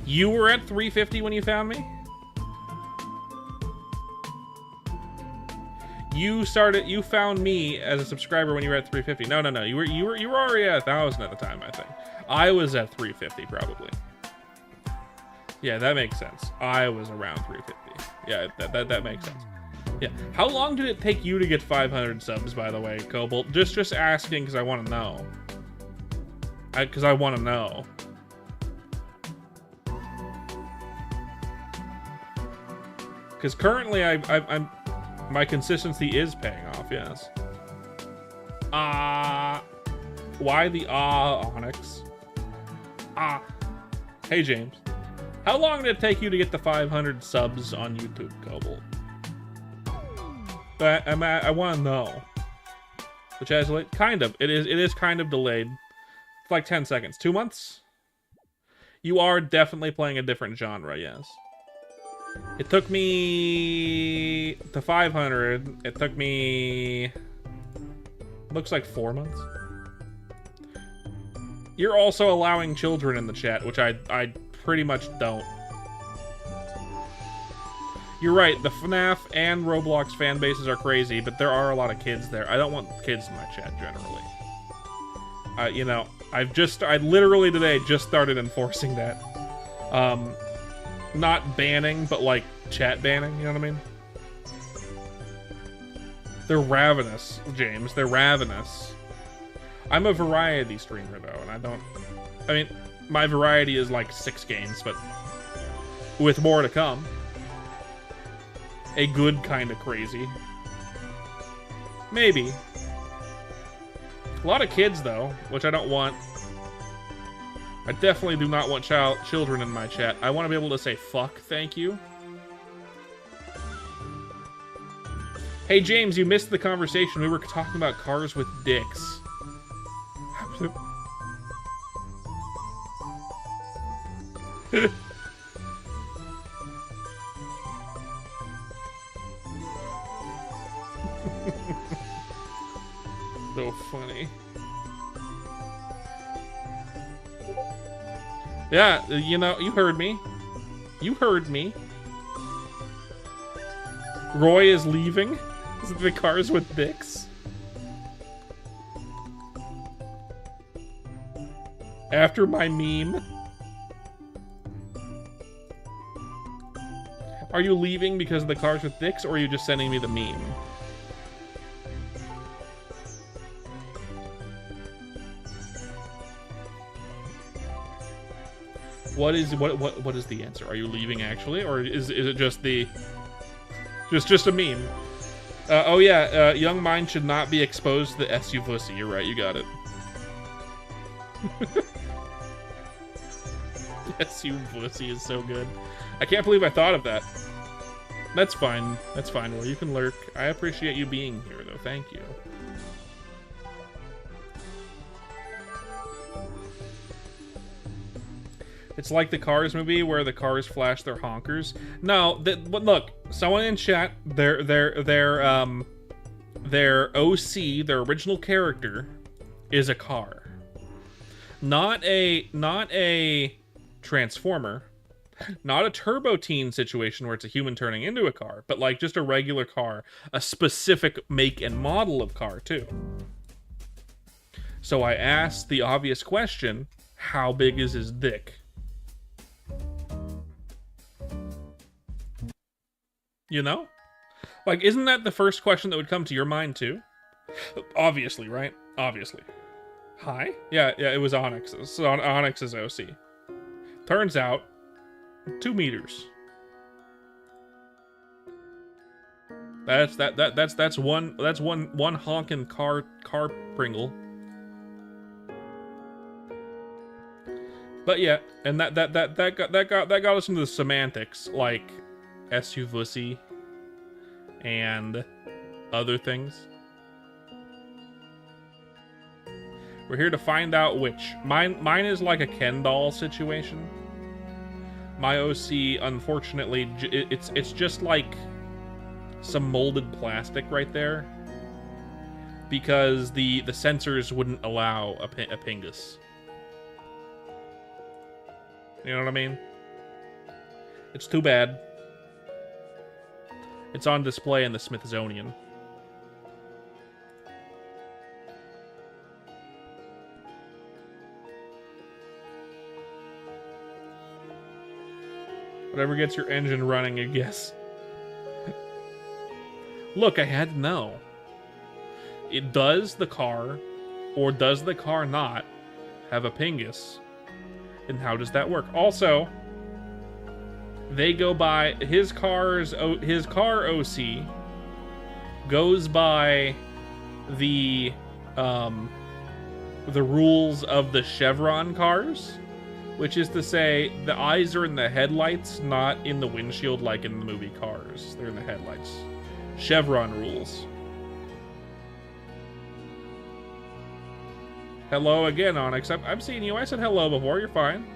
You were at 350 when you found me? You found me as a subscriber when you were at 350. No. You were already at 1,000 at the time, I think. I was at 350 probably. Yeah, that makes sense. I was around 350. Yeah, that makes sense. Yeah. How long did it take you to get 500 subs, by the way, Cobalt? Just asking because I want to know. Because I want to know. Because currently I'm my consistency is paying off, yes. Why the Onyx? Hey, James. How long did it take you to get the 500 subs on YouTube, Cobalt? I want to know. Which has like kind of. It is kind of delayed. It's like 10 seconds. 2 months? You are definitely playing a different genre, yes. It took me to 500. It took me looks like 4 months. You're also allowing children in the chat, which I pretty much don't. You're right, the FNAF and Roblox fan bases are crazy, but there are a lot of kids there. I don't want kids in my chat generally. You know, I literally today just started enforcing that. Not banning, but like chat banning, you know what I mean? They're ravenous, James. They're ravenous. I'm a variety streamer though, and I mean, my variety is like 6 games, but with more to come. A good kind of crazy. Maybe. A lot of kids, though, which I don't want. I definitely do not want children in my chat. I want to be able to say fuck, thank you. Hey, James, you missed the conversation. We were talking about cars with dicks. So funny. Yeah, you know, you heard me. You heard me. Roy is leaving the cars with dicks. After my meme. Are you leaving because of the cars with dicks, or are you just sending me the meme? What is the answer? Are you leaving actually, or is it just the just a meme? Oh yeah, young minds should not be exposed to the SU pussy. You're right, you got it. SU pussy is so good. I can't believe I thought of that. That's fine. That's fine. Well, you can lurk. I appreciate you being here, though. Thank you. It's like the Cars movie where the cars flash their honkers. No, but look, someone in chat, their OC, their original character, is a car, not a transformer, not a Turbo Teen situation where it's a human turning into a car, but like just a regular car, a specific make and model of car too. So I asked the obvious question: how big is his dick? You know? Like, isn't that the first question that would come to your mind, too? Obviously, right? Obviously. Hi? Yeah, it was Onyx. So Onyx's OC. Turns out, 2 meters. That's one honkin' car Pringle. But yeah, and that got us into the semantics, like SU Vussy and other things. We're here to find out which. Mine is like a Ken doll situation. My OC, unfortunately, it's just like some molded plastic right there, because the sensors wouldn't allow a Pingus. You know what I mean? It's too bad. It's on display in the Smithsonian. Whatever gets your engine running, I guess. Look, I had to know. It does the car, or does the car not, have a Pingus? And how does that work? Also, they go by his car OC goes by the rules of the Chevron cars, which is to say the eyes are in the headlights, not in the windshield like in the movie Cars. They're in the headlights. Chevron rules. Hello again, Onyx. I'm seeing you. I said hello before. You're fine.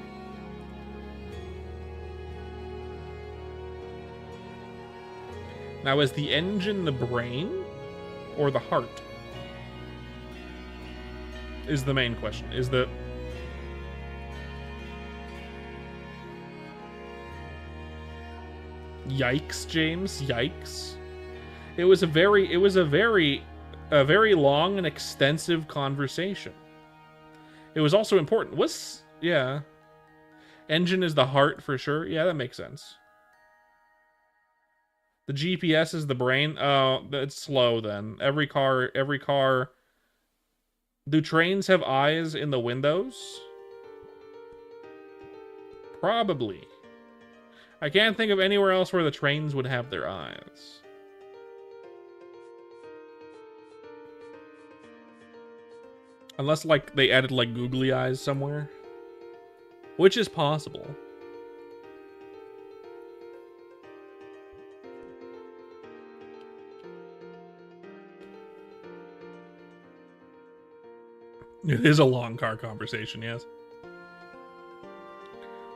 Now, is the engine the brain or the heart? Is the main question. Is the... Yikes, James. Yikes. It was a very long and extensive conversation. It was also important. Yeah. Engine is the heart for sure. Yeah, that makes sense. The GPS is the brain. Oh, that's slow then. Every car. Do trains have eyes in the windows? Probably. I can't think of anywhere else where the trains would have their eyes. Unless, like, they added, like, googly eyes somewhere. Which is possible. It is a long car conversation, yes.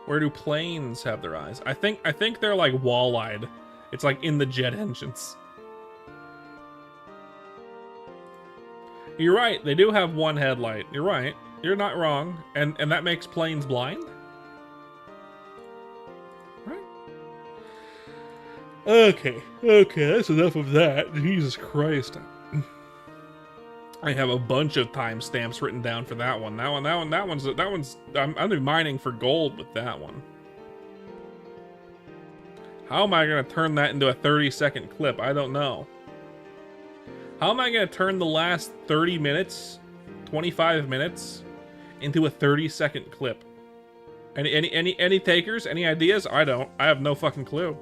Where do planes have their eyes? I think they're like wall-eyed. It's like in the jet engines. You're right, they do have one headlight. You're right. You're not wrong. And that makes planes blind? Right? Okay, that's enough of that. Jesus Christ. I have a bunch of timestamps written down for that one. That one's. I'm gonna be mining for gold with that one. How am I gonna turn that into a 30-second clip? I don't know. How am I gonna turn the last 30 minutes, 25 minutes, into a 30-second clip? Any takers? Any ideas? I don't. I have no fucking clue.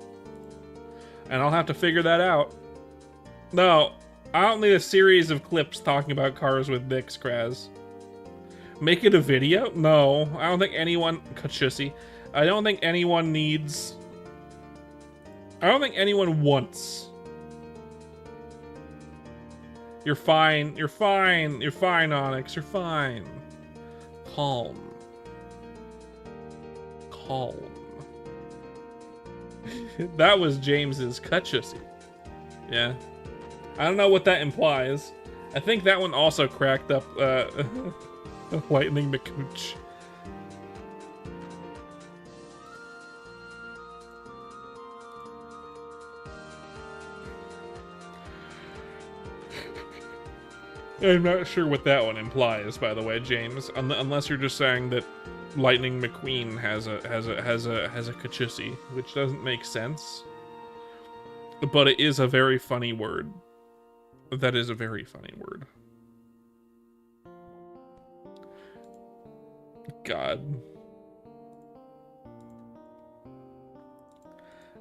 And I'll have to figure that out. No. I don't need a series of clips talking about cars with dicks, Kraz. Make it a video? No. I don't think anyone... Kachusi. I don't think anyone needs... I don't think anyone wants... You're fine. You're fine. You're fine, Onyx. You're fine. Calm. Calm. That was James's Kachusi. Yeah. I don't know what that implies. I think that one also cracked up Lightning McCooch. I'm not sure what that one implies, by the way, James. Unless you're just saying that Lightning McQueen has a Kachusi, which doesn't make sense. But it is a very funny word. That is a very funny word. God.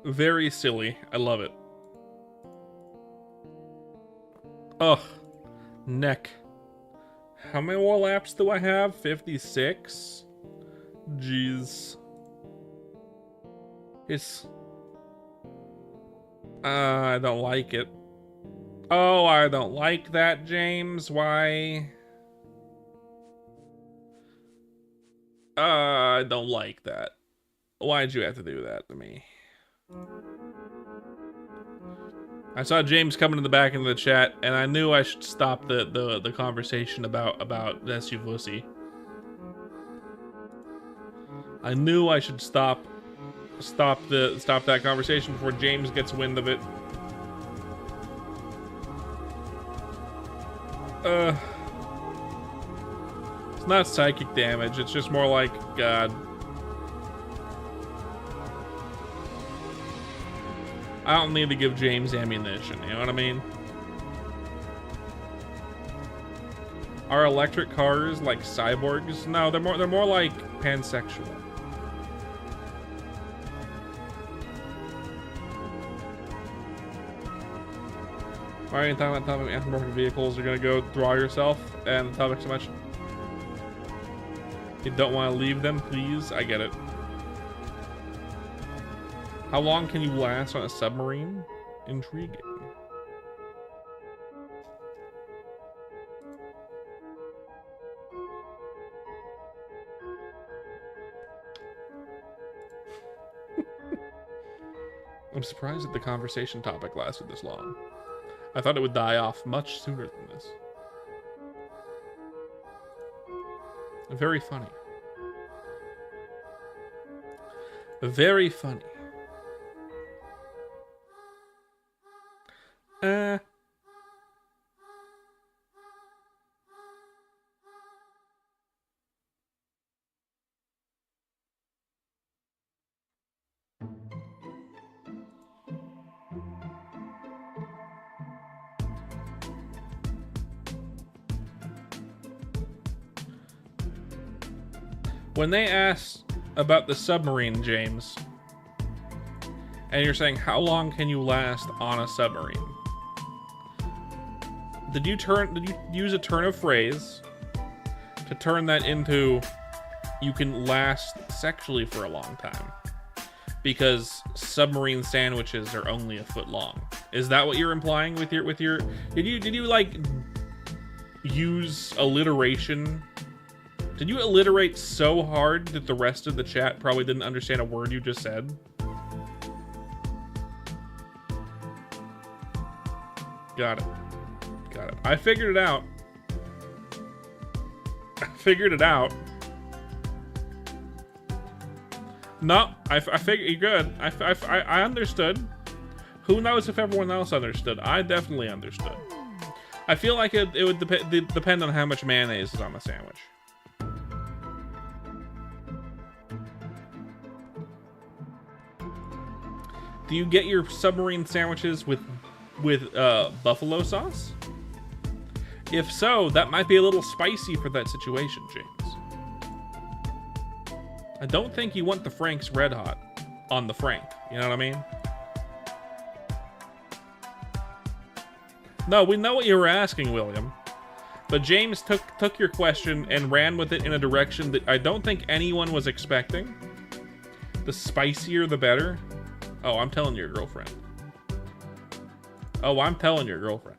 Very silly. I love it. Ugh. Neck. How many more laps do I have? 56? Jeez. It's... I don't like it. Oh, I don't like that, James. Why? I don't like that. Why'd you have to do that to me? I saw James coming in the back into the chat, and I knew I should stop the conversation about Vussy. I knew I should stop that conversation before James gets wind of it. It's not psychic damage, it's just more like, God. I don't need to give James ammunition, you know what I mean? Are electric cars like cyborgs? No, they're more like pansexual. Why are you talking about topic anthropomorphic vehicles? You're gonna go draw yourself and the topic so much. You don't want to leave them, please? I get it. How long can you last on a submarine? Intriguing. I'm surprised that the conversation topic lasted this long. I thought it would die off much sooner than this. Very funny. Very funny. When they asked about the submarine, James, and you're saying, how long can you last on a submarine? Did you use a turn of phrase to turn that into you can last sexually for a long time. Because submarine sandwiches are only a foot long. Is that what you're implying with your did you like use alliteration? Did you alliterate so hard that the rest of the chat probably didn't understand a word you just said? Got it. Got it. I figured it out. I figured it out. No, I figured you're good. I understood. Who knows if everyone else understood? I definitely understood. I feel like it would depend on how much mayonnaise is on the sandwich. Do you get your submarine sandwiches with buffalo sauce? If so, that might be a little spicy for that situation, James. I don't think you want the Frank's Red Hot on the Frank. You know what I mean? No, we know what you were asking, William. But James took your question and ran with it in a direction that I don't think anyone was expecting. The spicier, the better. Oh, I'm telling your girlfriend. Oh, I'm telling your girlfriend.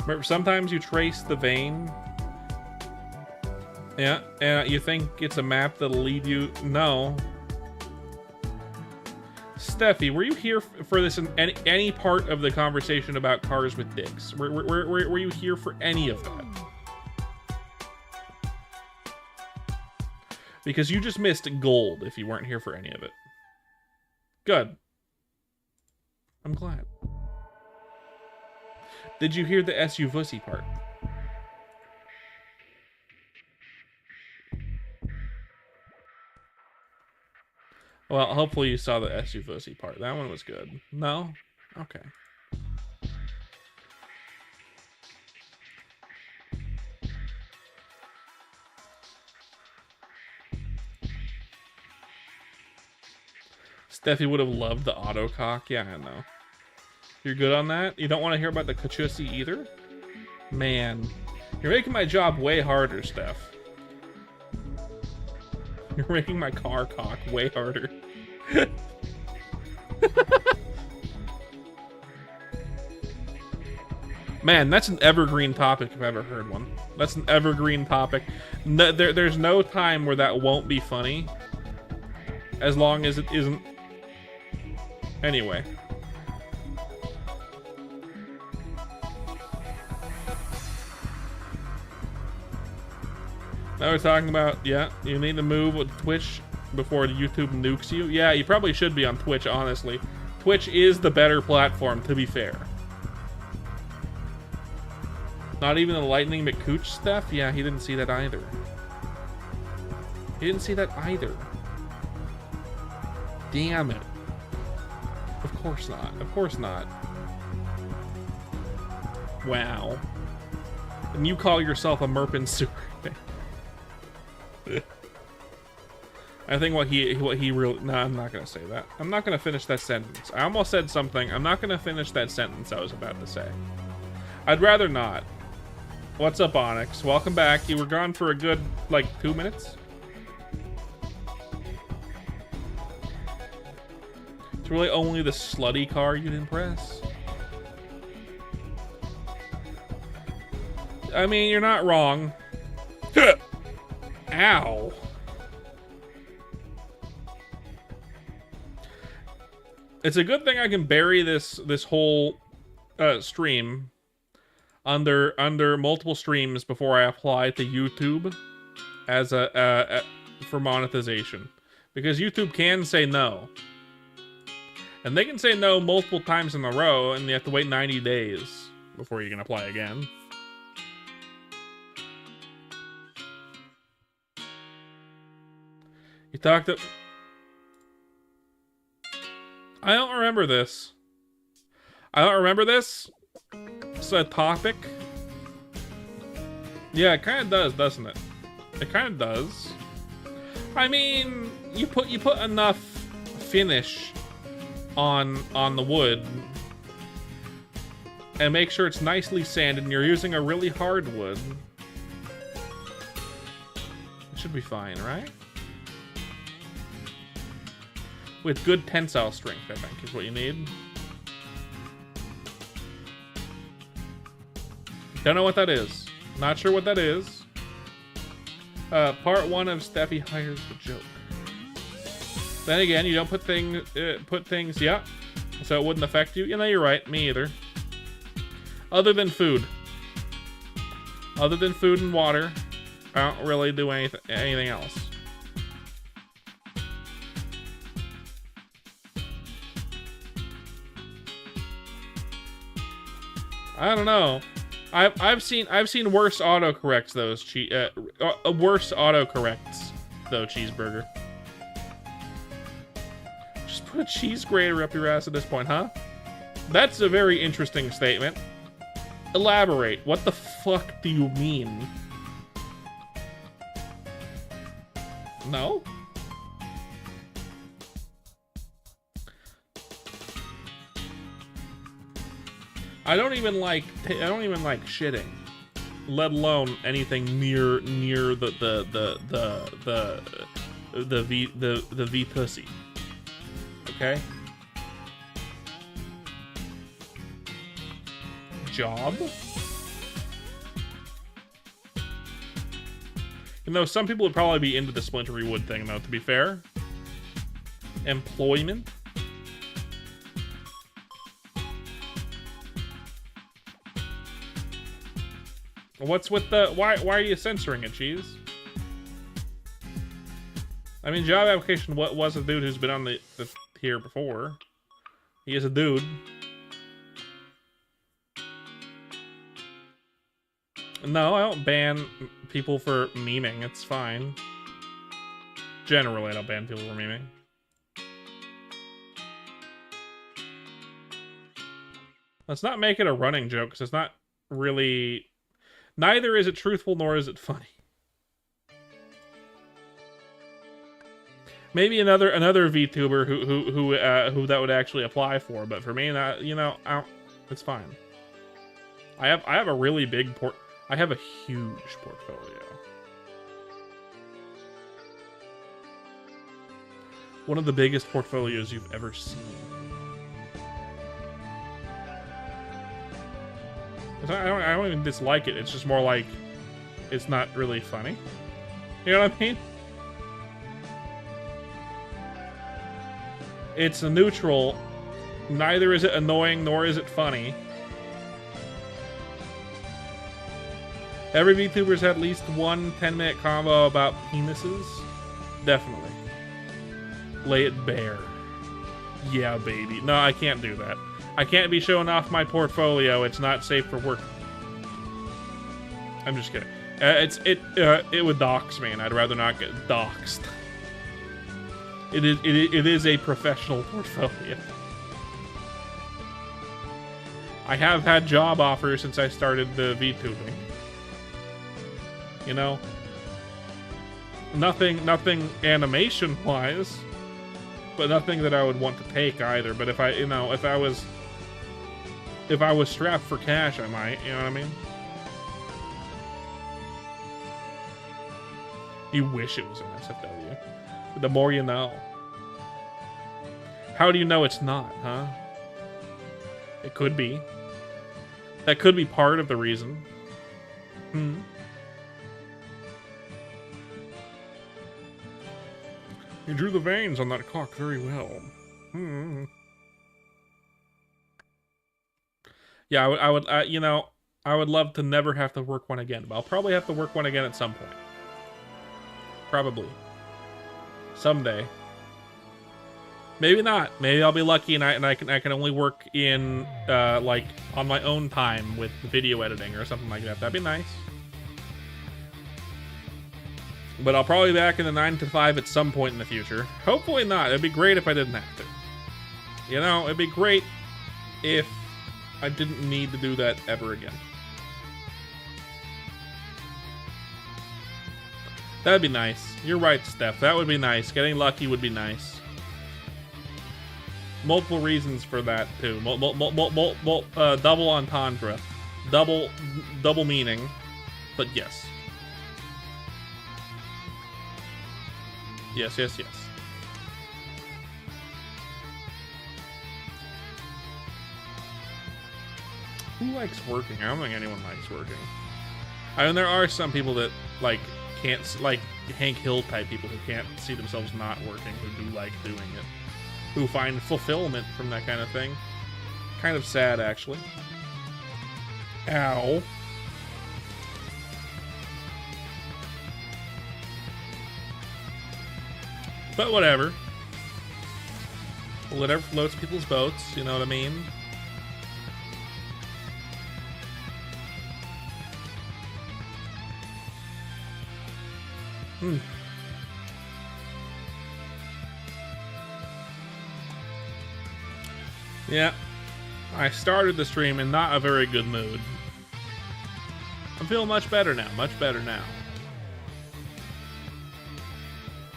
Remember, sometimes you trace the vein. Yeah, and you think it's a map that'll lead you. No. Steffi, were you here for this in any part of the conversation about cars with dicks? Were you here for any of that? Because you just missed gold if you weren't here for any of it. Good. I'm glad. Did you hear the SU Vussy part? Well, hopefully you saw the SU Vussy part. That one was good. No? Okay. Steffi would have loved the autocock. Yeah, I know. You're good on that? You don't want to hear about the Kachusi either? Man. You're making my job way harder, Steph. You're making my car cock way harder. Man, that's an evergreen topic if I've ever heard one. That's an evergreen topic. No, there's no time where that won't be funny. As long as it isn't... Anyway. Now we're talking about, yeah, you need to move with Twitch before YouTube nukes you. Yeah, you probably should be on Twitch, honestly. Twitch is the better platform, to be fair. Not even the Lightning McCooch stuff? Yeah, he didn't see that either. He didn't see that either. Damn it. Of course not. Of course not. Wow. And you call yourself a Merpin Sewer. I think what he really... No, I'm not going to say that. I'm not going to finish that sentence. I almost said something. I'm not going to finish that sentence I was about to say. I'd rather not. What's up, Onyx? Welcome back. You were gone for a good, like, 2 minutes? It's really only the slutty car you'd impress. I mean, you're not wrong. Ow. It's a good thing I can bury this whole stream under multiple streams before I apply to YouTube as for monetization, because YouTube can say no, and they can say no multiple times in a row, and you have to wait 90 days before you can apply again. You talked to... I don't remember this. I don't remember this. It's a topic. Yeah, it kind of does, doesn't it? It kind of does. I mean, you put enough finish on the wood, And make sure it's nicely sanded and you're using a really hard wood. It should be fine, right? With good tensile strength, I think, is what you need. Don't know what that is. Not sure what that is. Part 1 of Steffi Hires the Joke. Then again, you don't put things, yeah. So it wouldn't affect you. You know, you're right. Me either. Other than food. Other than food and water, I don't really do anything else. I don't know. I've seen worse autocorrects worse autocorrects though, cheeseburger. Just put a cheese grater up your ass at this point, huh? That's a very interesting statement. Elaborate. What the fuck do you mean? No? I don't even like shitting, let alone anything near the V pussy. Okay? Job? You know, some people would probably be into the splintery wood thing, though, to be fair. Employment? What's with the... Why are you censoring it, Cheese? I mean, job application was a dude who's been on the here before. He is a dude. No, I don't ban people for memeing. It's fine. Generally, I don't ban people for memeing. Let's not make it a running joke, because it's not really... Neither is it truthful, nor is it funny. Maybe another VTuber who that would actually apply for, but for me, that, you know, it's fine. I have a really big I have a huge portfolio. One of the biggest portfolios you've ever seen. I don't even dislike it. It's just more like it's not really funny. You know what I mean? It's a neutral. Neither is it annoying nor is it funny. Every VTuber's had at least one 10-minute combo about penises. Definitely. Lay it bare. Yeah, baby. No, I can't do that. I can't be showing off my portfolio. It's not safe for work. I'm just kidding. It would dox me, and I'd rather not get doxed. It is a professional portfolio. I have had job offers since I started the VTubing. You know, nothing animation-wise, but nothing that I would want to take either. But if I was strapped for cash, I might. You know what I mean? You wish it was an SFW. The more you know. How do you know it's not, huh? It could be. That could be part of the reason. You drew the veins on that cock very well. Yeah, I would, you know, I would love to never have to work one again, but I'll probably have to work one again at some point. Probably. Someday. Maybe not. Maybe I'll be lucky and I can only work in like on my own time with video editing or something like that. That'd be nice. But I'll probably be back in the 9 to 5 at some point in the future. Hopefully not. It'd be great if I didn't have to. You know, it'd be great if I didn't need to do that ever again. That'd be nice. You're right, Steph. That would be nice. Getting lucky would be nice. multiple reasons for that too. Double entendre, double meaning, but yes. Yes, yes, yes. Who likes working? I don't think anyone likes working. I mean, there are some people that like can't, like Hank Hill type people who can't see themselves not working, who do like doing it, who find fulfillment from that kind of thing. Kind of sad, actually. Ow. But whatever. Whatever floats people's boats, you know what I mean? Yeah, I started the stream in not a very good mood. I'm feeling much better now,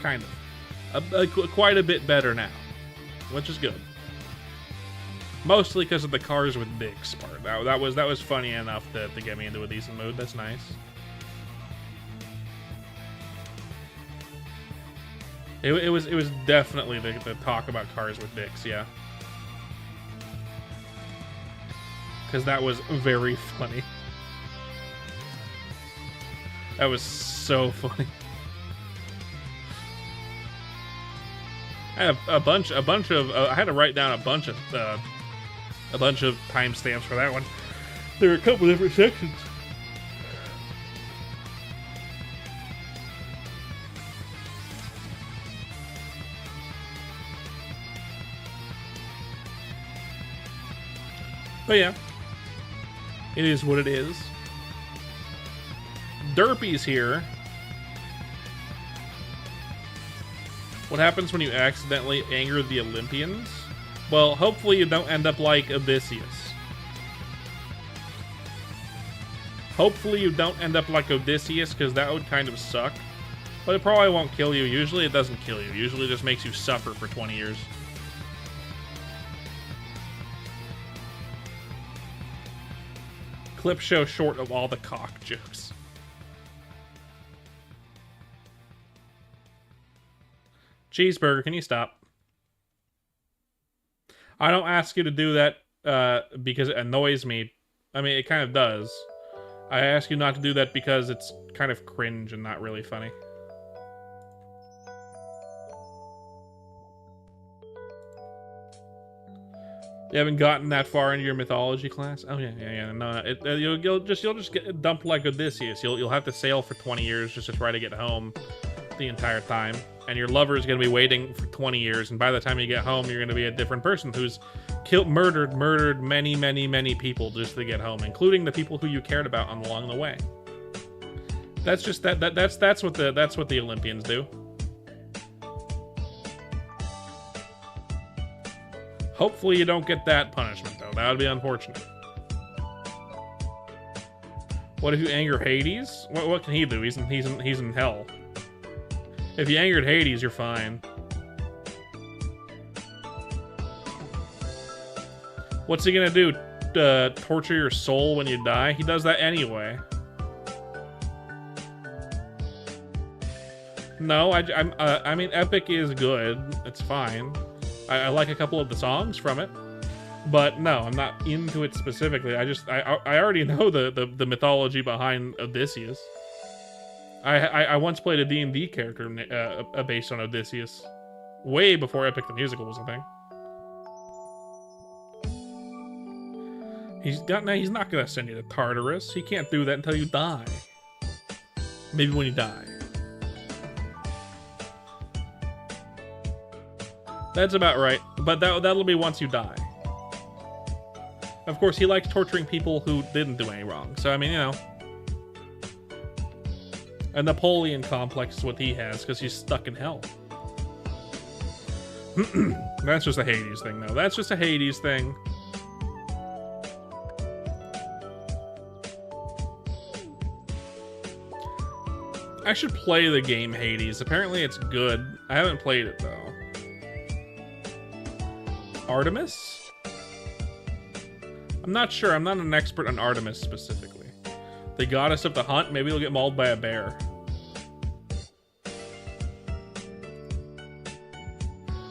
Kind of. Quite a bit better now, which is good. Mostly because of the cars with dicks part. That was funny enough to get me into a decent mood. That's nice. It was definitely the talk about cars with dicks, yeah. Because that was very funny. That was so funny. I have a bunch of I had to write down a bunch of timestamps for that one. There were a couple different sections. But yeah, it is what it is. Derpy's here. What happens when you accidentally anger the Olympians? Well, hopefully you don't end up like Odysseus. Hopefully you don't end up like Odysseus, because that would kind of suck. But it probably won't kill you. Usually it doesn't kill you. Usually it just makes you suffer for 20 years. Clip show short of all the cock jokes. Cheeseburger, can you stop? I don't ask you to do that because it annoys me. I mean, it kind of does. I ask you not to do that because it's kind of cringe and not really funny. You haven't gotten that far into your mythology class? Oh yeah. No, you'll just get dumped like Odysseus. You'll have to sail for 20 years just to try to get home the entire time, and your lover is going to be waiting for 20 years. And by the time you get home, you're going to be a different person who's murdered many people just to get home, including the people who you cared about along the way. That's just that's what the Olympians do. Hopefully you don't get that punishment, though. That would be unfortunate. What if you anger Hades? What can he do? He's in hell. If you angered Hades, you're fine. What's he gonna do? Torture your soul when you die? He does that anyway. No, I mean, Epic is good. It's fine. I like a couple of the songs from it, but no, I'm not into it specifically. I already know the mythology behind Odysseus. I once played a D&D character based on Odysseus, way before Epic the Musical was a thing. He's not gonna send you to Tartarus. He can't do that until you die. Maybe when you die. That's about right, but that'll be once you die. Of course, he likes torturing people who didn't do any wrong. So, I mean, you know. A Napoleon complex is what he has, because he's stuck in hell. That's just a Hades thing, though. That's just a Hades thing. I should play the game Hades. Apparently it's good. I haven't played it, though. Artemis? I'm not sure. I'm not an expert on Artemis specifically. The goddess of the hunt? Maybe he'll get mauled by a bear.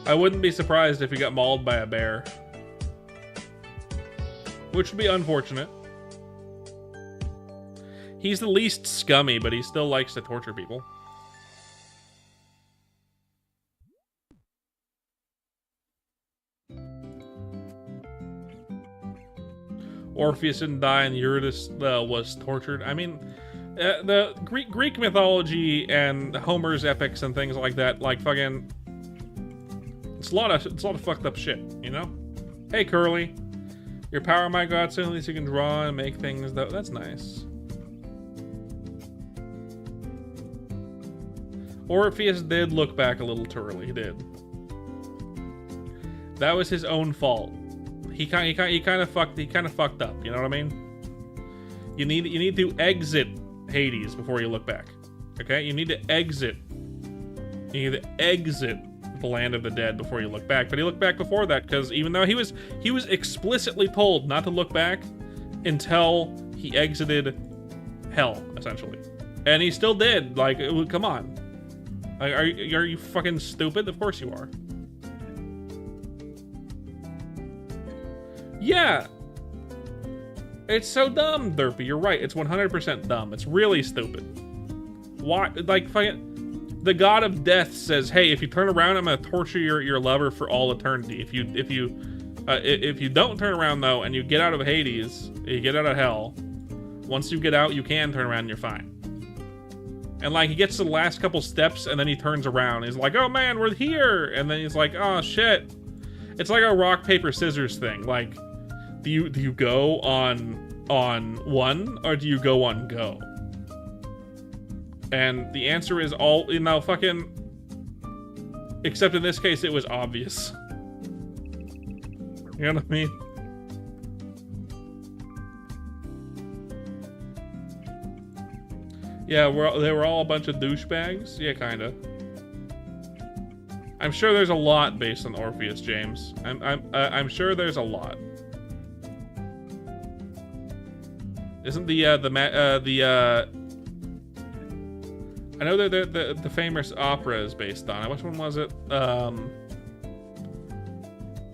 I wouldn't be surprised if he got mauled by a bear. Which would be unfortunate. He's the least scummy, but he still likes to torture people. Orpheus didn't die and Eurydice was tortured. I mean, the Greek mythology and Homer's epics and things like that, like fucking, it's a lot of fucked up shit, you know? Hey, Curly, your power, my god, so at least you can draw and make things. That's nice. Orpheus did look back a little too early. He did. That was his own fault. He kind of fucked up. You know what I mean? You need to exit Hades before you look back. Okay? You need to exit. You need to exit the land of the dead before you look back. But he looked back before that because even though he was explicitly told not to look back until he exited hell, essentially, and he still did. Like, come on. Like, are you fucking stupid? Of course you are. Yeah. It's so dumb, Derpy. You're right. It's 100% dumb. It's really stupid. Why? Like, fucking, the god of death says, "Hey, if you turn around, I'm gonna torture your lover for all eternity. If you don't turn around though, and you get out of Hades, you get out of hell. Once you get out, you can turn around and you're fine." And like, he gets to the last couple steps, and then he turns around. He's like, "Oh man, we're here!" And then he's like, "Oh shit!" It's like a rock paper scissors thing. Like, do you go on one or do you go on go? And the answer is all, you know, fucking. Except in this case, it was obvious. You know what I mean? Yeah, they were all a bunch of douchebags. Yeah, kinda. I'm sure there's a lot based on Orpheus, James. I'm sure there's a lot. Isn't I know the famous opera is based on it. Which one was it? The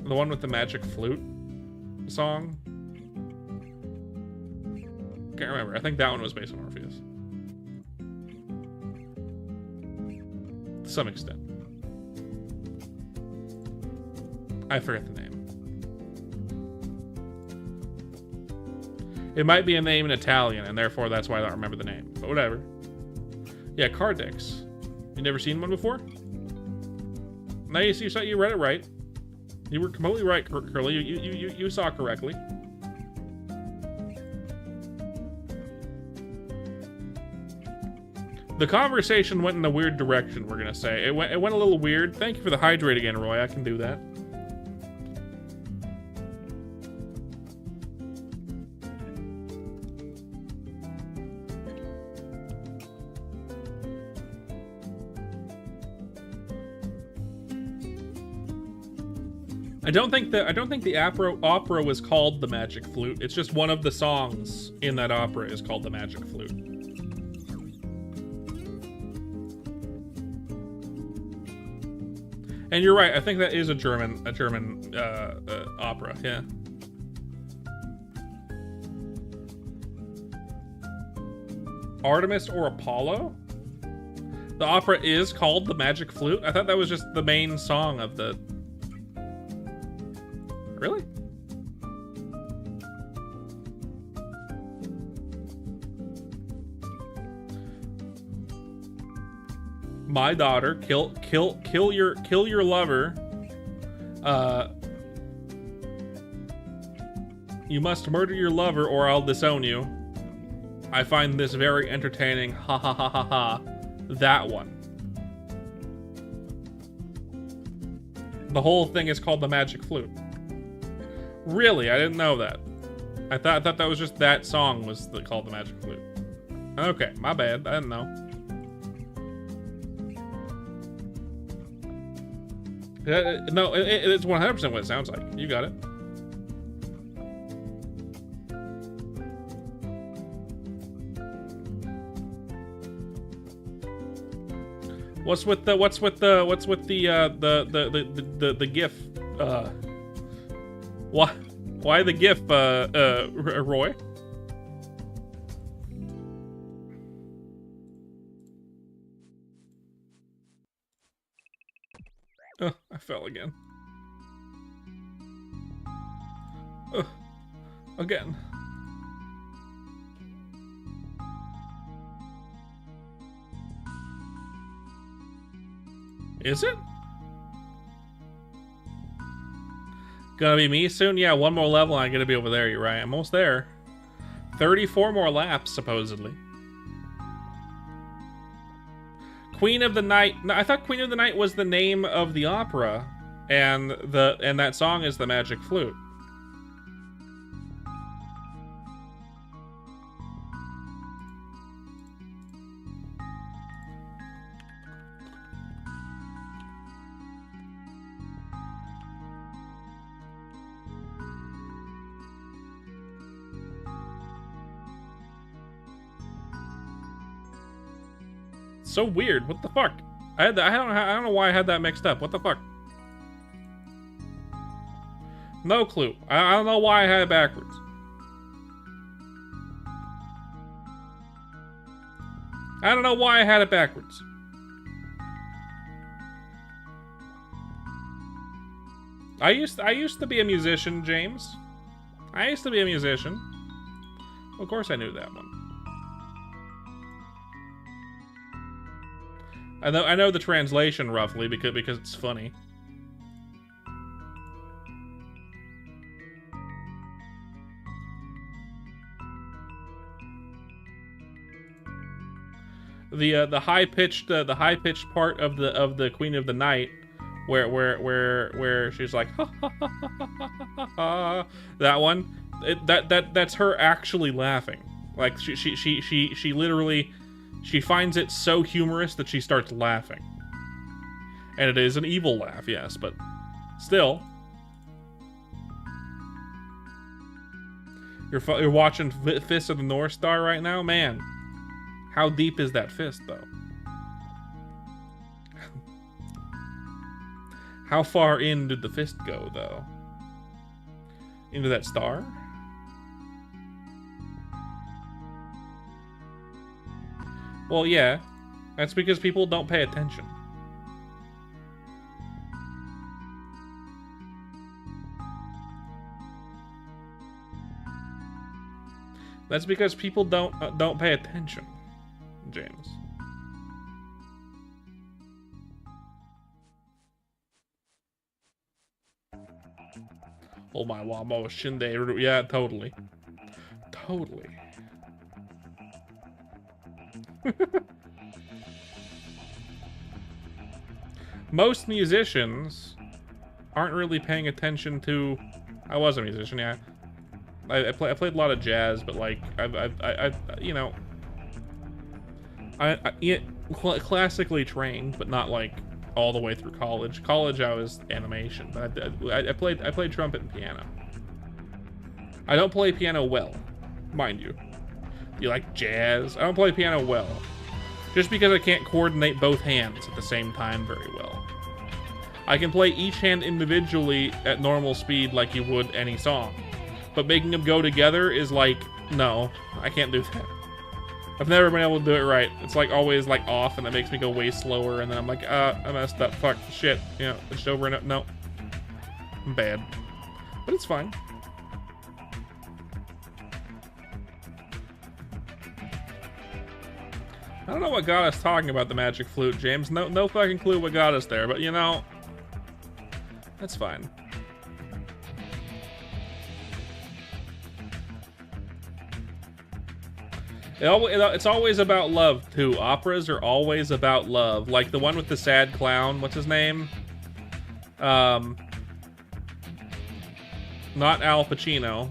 one with the magic flute song? Can't remember. I think that one was based on Orpheus. To some extent. I forget the name. It might be a name in Italian, and therefore that's why I don't remember the name. But whatever. Yeah, card decks. You never seen one before? No, you read it right. You were completely right, Curly. You saw correctly. The conversation went in a weird direction, we're gonna say. It went a little weird. Thank you for the hydrate again, Roy. I can do that. I don't think the opera was called The Magic Flute. It's just one of the songs in that opera is called The Magic Flute. And you're right. I think that is a German opera. Yeah. Artemis or Apollo? The opera is called The Magic Flute? I thought that was just the main song of the... Really? My daughter, kill your lover. You must murder your lover or I'll disown you. I find this very entertaining. Ha ha ha ha ha. That one. The whole thing is called The Magic Flute. Really? I didn't know that. I thought that was just that song was called The Magic Flute. Okay, my bad. I didn't know. No, it's 100% what it sounds like. You got it. What's with the GIF? Why the GIF? Roy? Oh, I fell again. Again. Is it? Gonna be me soon? Yeah, one more level and I'm gonna be over there, you're right. I'm almost there. 34 more laps, supposedly. Queen of the Night. No, I thought Queen of the Night was the name of the opera, and that song is the Magic Flute. So weird. What the fuck? I had that. I don't know why I had that mixed up. What the fuck? No clue. I don't know why I had it backwards. I don't know why I had it backwards. I used to be a musician, James. I used to be a musician. Of course I knew that one. I know the translation roughly because it's funny. The high pitched part of the Queen of the Night, where she's like ha, ha, ha, ha, ha, ha, that one, that's her actually laughing. Like she literally. She finds it so humorous that she starts laughing. And it is an evil laugh, yes, but still. You're watching Fist of the North Star right now? Man, how deep is that fist, though? How far in did the fist go, though? Into that star? Well, yeah. That's because people don't pay attention. That's because people don't pay attention, James. Oh my wamo shinde. Yeah, totally. Totally. Most musicians aren't really paying attention to. I was a musician, yeah. I played a lot of jazz, but like I've you know, classically trained, but not like all the way through college. College, I was animation, but I played trumpet and piano. I don't play piano well, mind you. You like jazz? I don't play piano well. Just because I can't coordinate both hands at the same time very well. I can play each hand individually at normal speed like you would any song. But making them go together is like, no, I can't do that. I've never been able to do it right. It's like always like off and it makes me go way slower and then I'm like, I messed up, fuck, shit. You know, it's over and no. I'm bad. But it's fine. I don't know what got us talking about the Magic Flute, James. No fucking clue what got us there, but you know, that's fine. It's always about love, too. Operas are always about love. Like the one with the sad clown. What's his name? Not Al Pacino.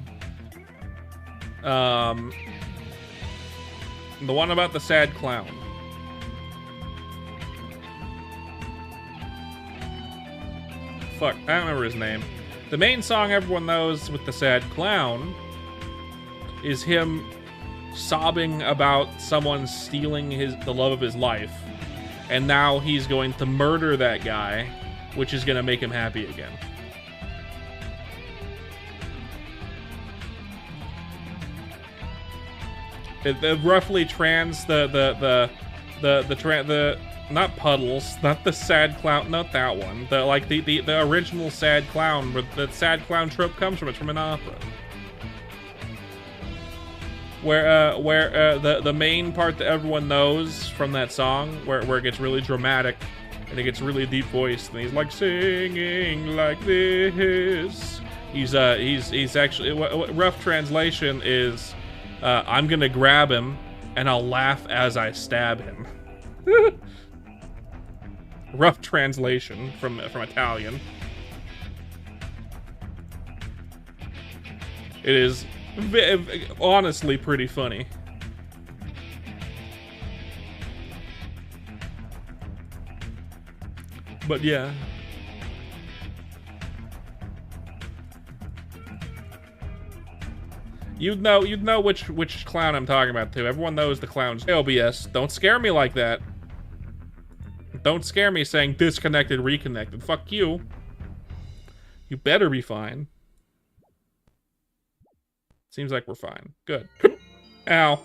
The one about the sad clown. fuck, I don't remember his name. The main song everyone knows with the sad clown is him sobbing about someone stealing the love of his life. And now he's going to murder that guy, which is going to make him happy again. It roughly not Puddles, not the sad clown, not that one. The original sad clown, where the sad clown trope comes from. It's from an opera. Where the main part that everyone knows from that song, where it gets really dramatic and it gets really deep voiced, and he's like singing like this. He's actually, rough translation is, I'm gonna grab him and I'll laugh as I stab him. Rough translation from Italian. It is honestly pretty funny. But yeah. You'd know which clown I'm talking about too. Everyone knows the clowns. OBS, don't scare me like that. Don't scare me saying disconnected, reconnected. Fuck you. You better be fine. Seems like we're fine. Good. Ow.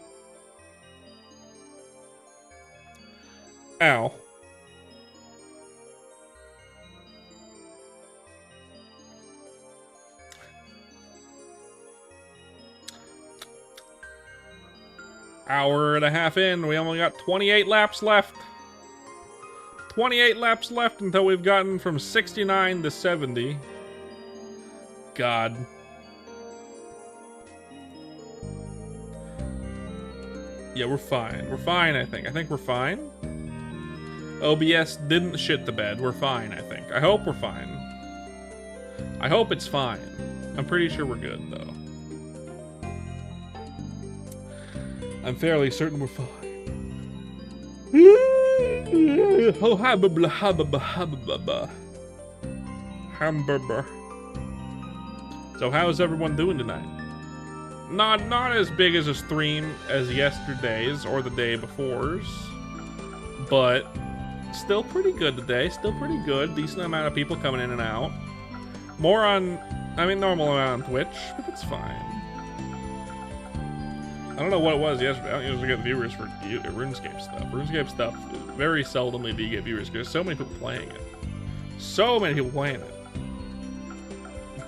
Ow. Hour and a half in, we only got 28 laps left. 28 laps left until we've gotten from 69 to 70. God. Yeah, we're fine. We're fine, I think. I think we're fine. OBS didn't shit the bed. We're fine, I think. I hope we're fine. I hope it's fine. I'm pretty sure we're good, though. I'm fairly certain we're fine. Oh, habba habba habba. Hamburger. So how's everyone doing tonight? Not as big as a stream as yesterday's or the day before's, but still pretty good today. Still pretty good. Decent amount of people coming in and out. More on, normal amount on Twitch, but it's fine. I don't know what it was yesterday. I don't usually get viewers for RuneScape stuff. RuneScape stuff, very seldomly do you get viewers because there's so many people playing it. So many people playing it.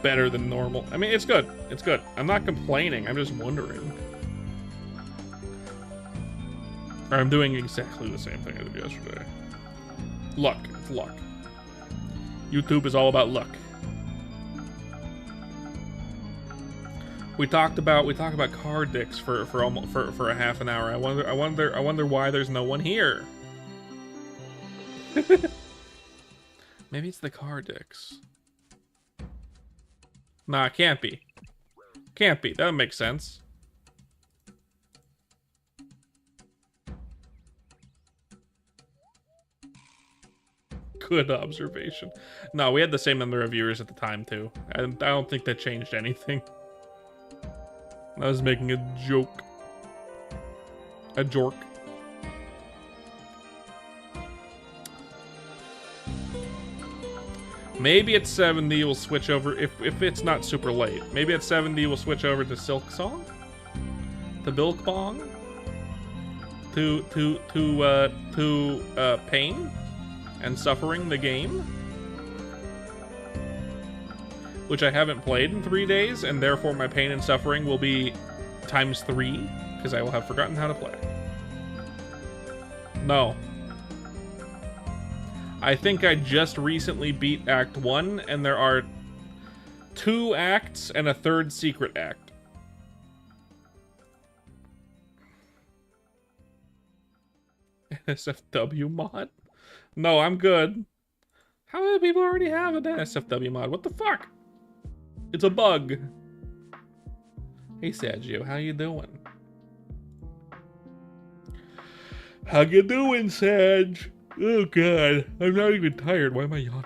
Better than normal. I mean, it's good. It's good. I'm not complaining. I'm just wondering. Or I'm doing exactly the same thing I did yesterday. Luck. It's luck. YouTube is all about luck. We talked about card dicks for a half an hour. I wonder why there's no one here. Maybe it's the card dicks. Nah, it can't be. Can't be. That would make sense. Good observation. No, we had the same number of viewers at the time too. I don't think that changed anything. I was making a joke. A jork. Maybe at 70 we'll switch over, if it's not super late. Maybe at 70 we'll switch over to silksong? To bilkbong? To pain and suffering, the game? Which I haven't played in 3 days, and therefore my pain and suffering will be ×3, because I will have forgotten how to play. No. I think I just recently beat Act 1, and there are 2 acts and a 3rd secret act. NSFW mod? No, I'm good. How many people already have an NSFW mod? What the fuck? It's a bug. Hey, Sergio, how you doing? How you doing, Sag? Oh, God. I'm not even tired. Why am I yawning?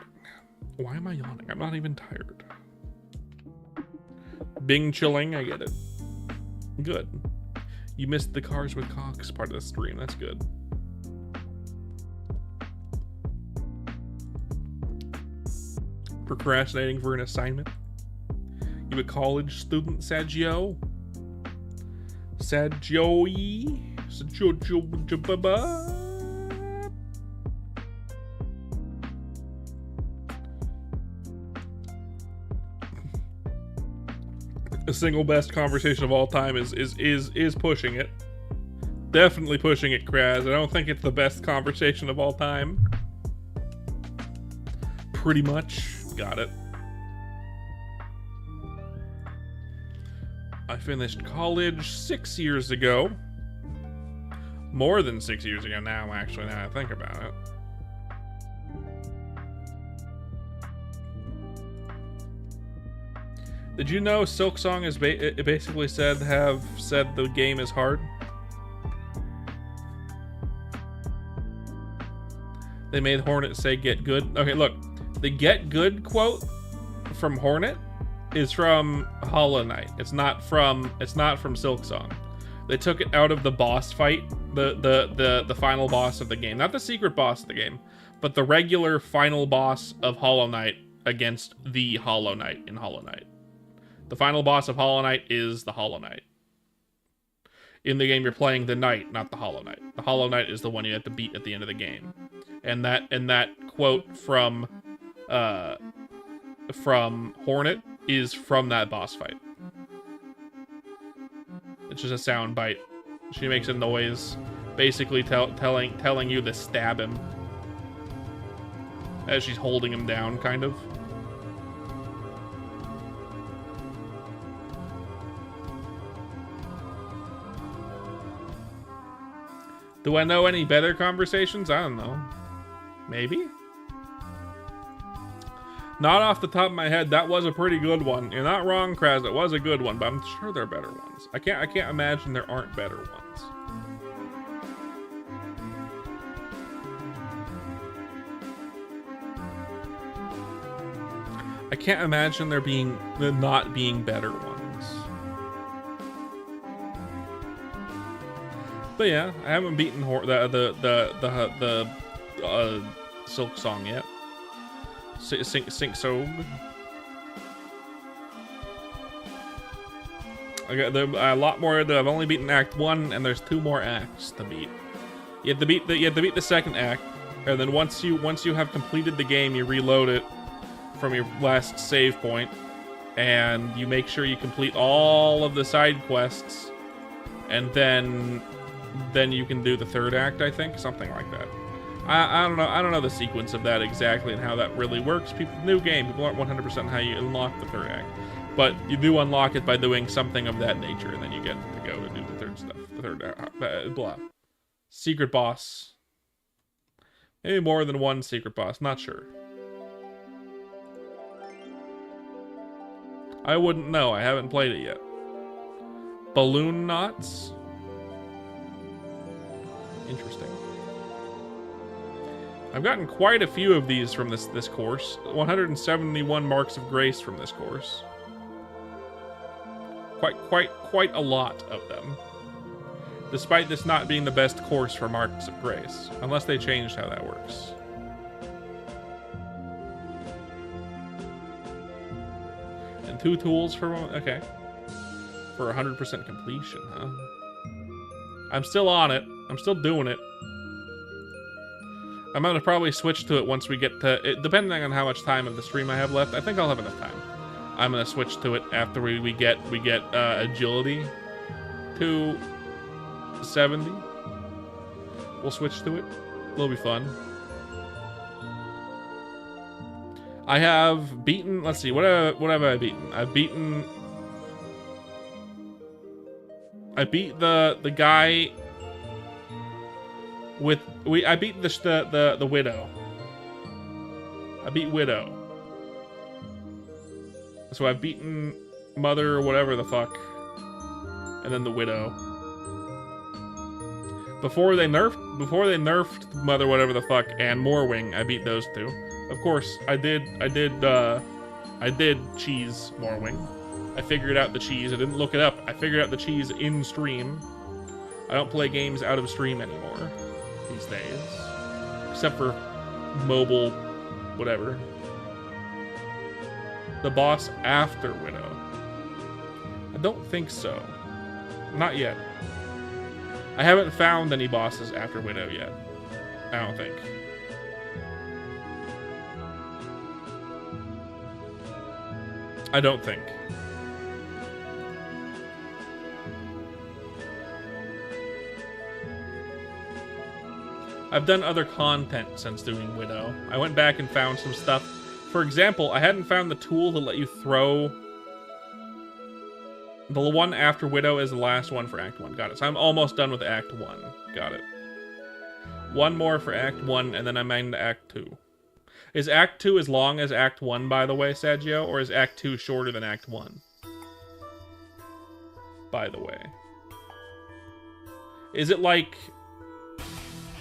Why am I yawning? I'm not even tired. Bing chilling, I get it. Good. You missed the Cars with Cox part of the stream. That's good. Procrastinating for an assignment. You a college student, Saggio? Saggioi? The single best conversation of all time is pushing it. Definitely pushing it, Kraz. I don't think it's the best conversation of all time. Pretty much. Got it. I finished college 6 years ago. More than 6 years ago now, actually, now I think about it. Did you know Silksong is it basically said the game is hard? They made Hornet say get good. Okay, look. The get good quote from Hornet is from Hollow Knight. It's not from Silksong. They took it out of the boss fight, the final boss of the game. Not the secret boss of the game, but the regular final boss of Hollow Knight against the Hollow Knight in Hollow Knight. The final boss of Hollow Knight is the Hollow Knight. In the game, you're playing the Knight, not the Hollow Knight. The Hollow Knight is the one you have to beat at the end of the game. And that quote from Hornet is from that boss fight. It's just a sound bite. She makes a noise, basically telling you to stab him as she's holding him down, kind of. Do I know any better conversations? I don't know. Maybe? Not off the top of my head. That was a pretty good one. You're not wrong, Kraz. It was a good one, but I'm sure there are better ones. I can't imagine there aren't better ones. I can't imagine there not being better ones. But yeah, I haven't beaten the Silksong yet. Silksong. I got a lot more. I've only beaten Act 1, and there's 2 more acts to beat. You have to beat the second act, and then once you have completed the game, you reload it from your last save point, and you make sure you complete all of the side quests, and then you can do the third act, I think, something like that. I don't know the sequence of that exactly and how that really works. New game, people aren't 100% how you unlock the third act, but you do unlock it by doing something of that nature, and then you get to go to do the third stuff. The third blah. Secret boss. Maybe more than one secret boss, not sure. I wouldn't know. I haven't played it yet. Balloon knots. Interesting. I've gotten quite a few of these from this course. 171 marks of grace from this course. Quite a lot of them. Despite this not being the best course for marks of grace, unless they changed how that works. And 2 tools for one. Okay. For 100% completion, huh? I'm still on it. I'm still doing it. I'm gonna probably switch to it once we get to it, depending on how much time of the stream I have left. I think I'll have enough time. I'm gonna switch to it after we get agility to 70. We'll switch to it. It'll be fun. I have beaten. Let's see. What have I beaten? I beat the guy with I beat the widow. I beat Widow. So I've beaten Mother, whatever the fuck, and then the Widow. Before they nerfed Mother, whatever the fuck, and Morwing, I beat those 2. Of course, I did cheese Morwing. I figured out the cheese. I didn't look it up. I figured out the cheese in stream. I don't play games out of stream anymore these days. Except for mobile, whatever. The boss after Widow. I don't think so. Not yet. I haven't found any bosses after Widow yet. I don't think. I don't think. I've done other content since doing Widow. I went back and found some stuff. For example, I hadn't found the tool to let you throw... The one after Widow is the last one for Act 1. Got it. So I'm almost done with Act 1. Got it. One more for Act 1, and then I'm into Act 2. Is Act 2 as long as Act 1, by the way, Saggio? Or is Act 2 shorter than Act 1? By the way. Is it like...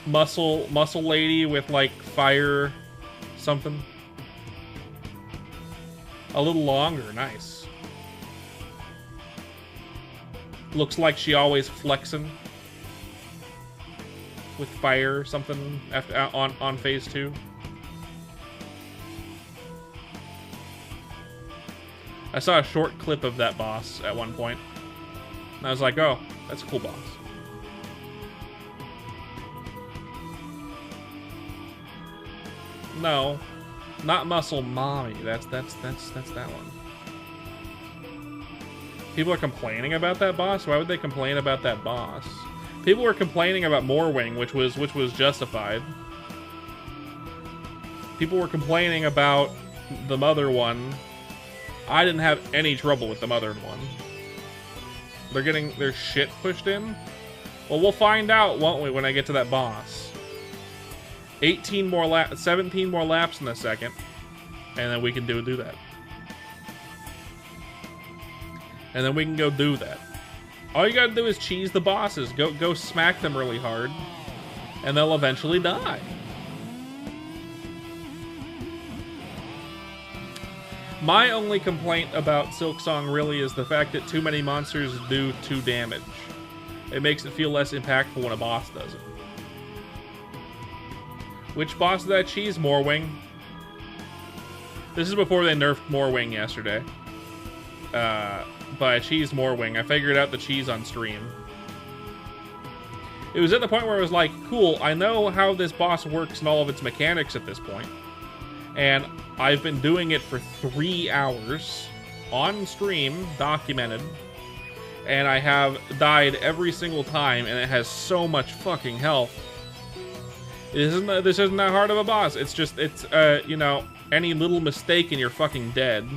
Muscle lady with like fire something? A little longer, nice. Looks like she always flexing with fire or something after on phase 2. I saw a short clip of that boss at one point, and I was like, oh, that's a cool boss. No, not Muscle Mommy. That's that one. People are complaining about that boss. Why would they complain about that boss? People were complaining about Morwing, which was justified. People were complaining about the Mother one. I didn't have any trouble with the Mother one. They're getting their shit pushed in. Well, we'll find out, won't we, when I get to that boss. 17 more laps in a second, and then we can do that. And then we can go do that. All you gotta do is cheese the bosses. Go smack them really hard, and they'll eventually die. My only complaint about Silksong really is the fact that too many monsters do 2 damage. It makes it feel less impactful when a boss does it. Which boss did I cheese? Morwing. This is before they nerfed Morwing yesterday. But I cheesed Morwing. I figured out the cheese on stream. It was at the point where I was like, cool, I know how this boss works and all of its mechanics at this point. And I've been doing it for 3 hours on stream, documented. And I have died every single time, and it has so much fucking health. This isn't that hard of a boss. It's just, you know, any little mistake and you're fucking dead.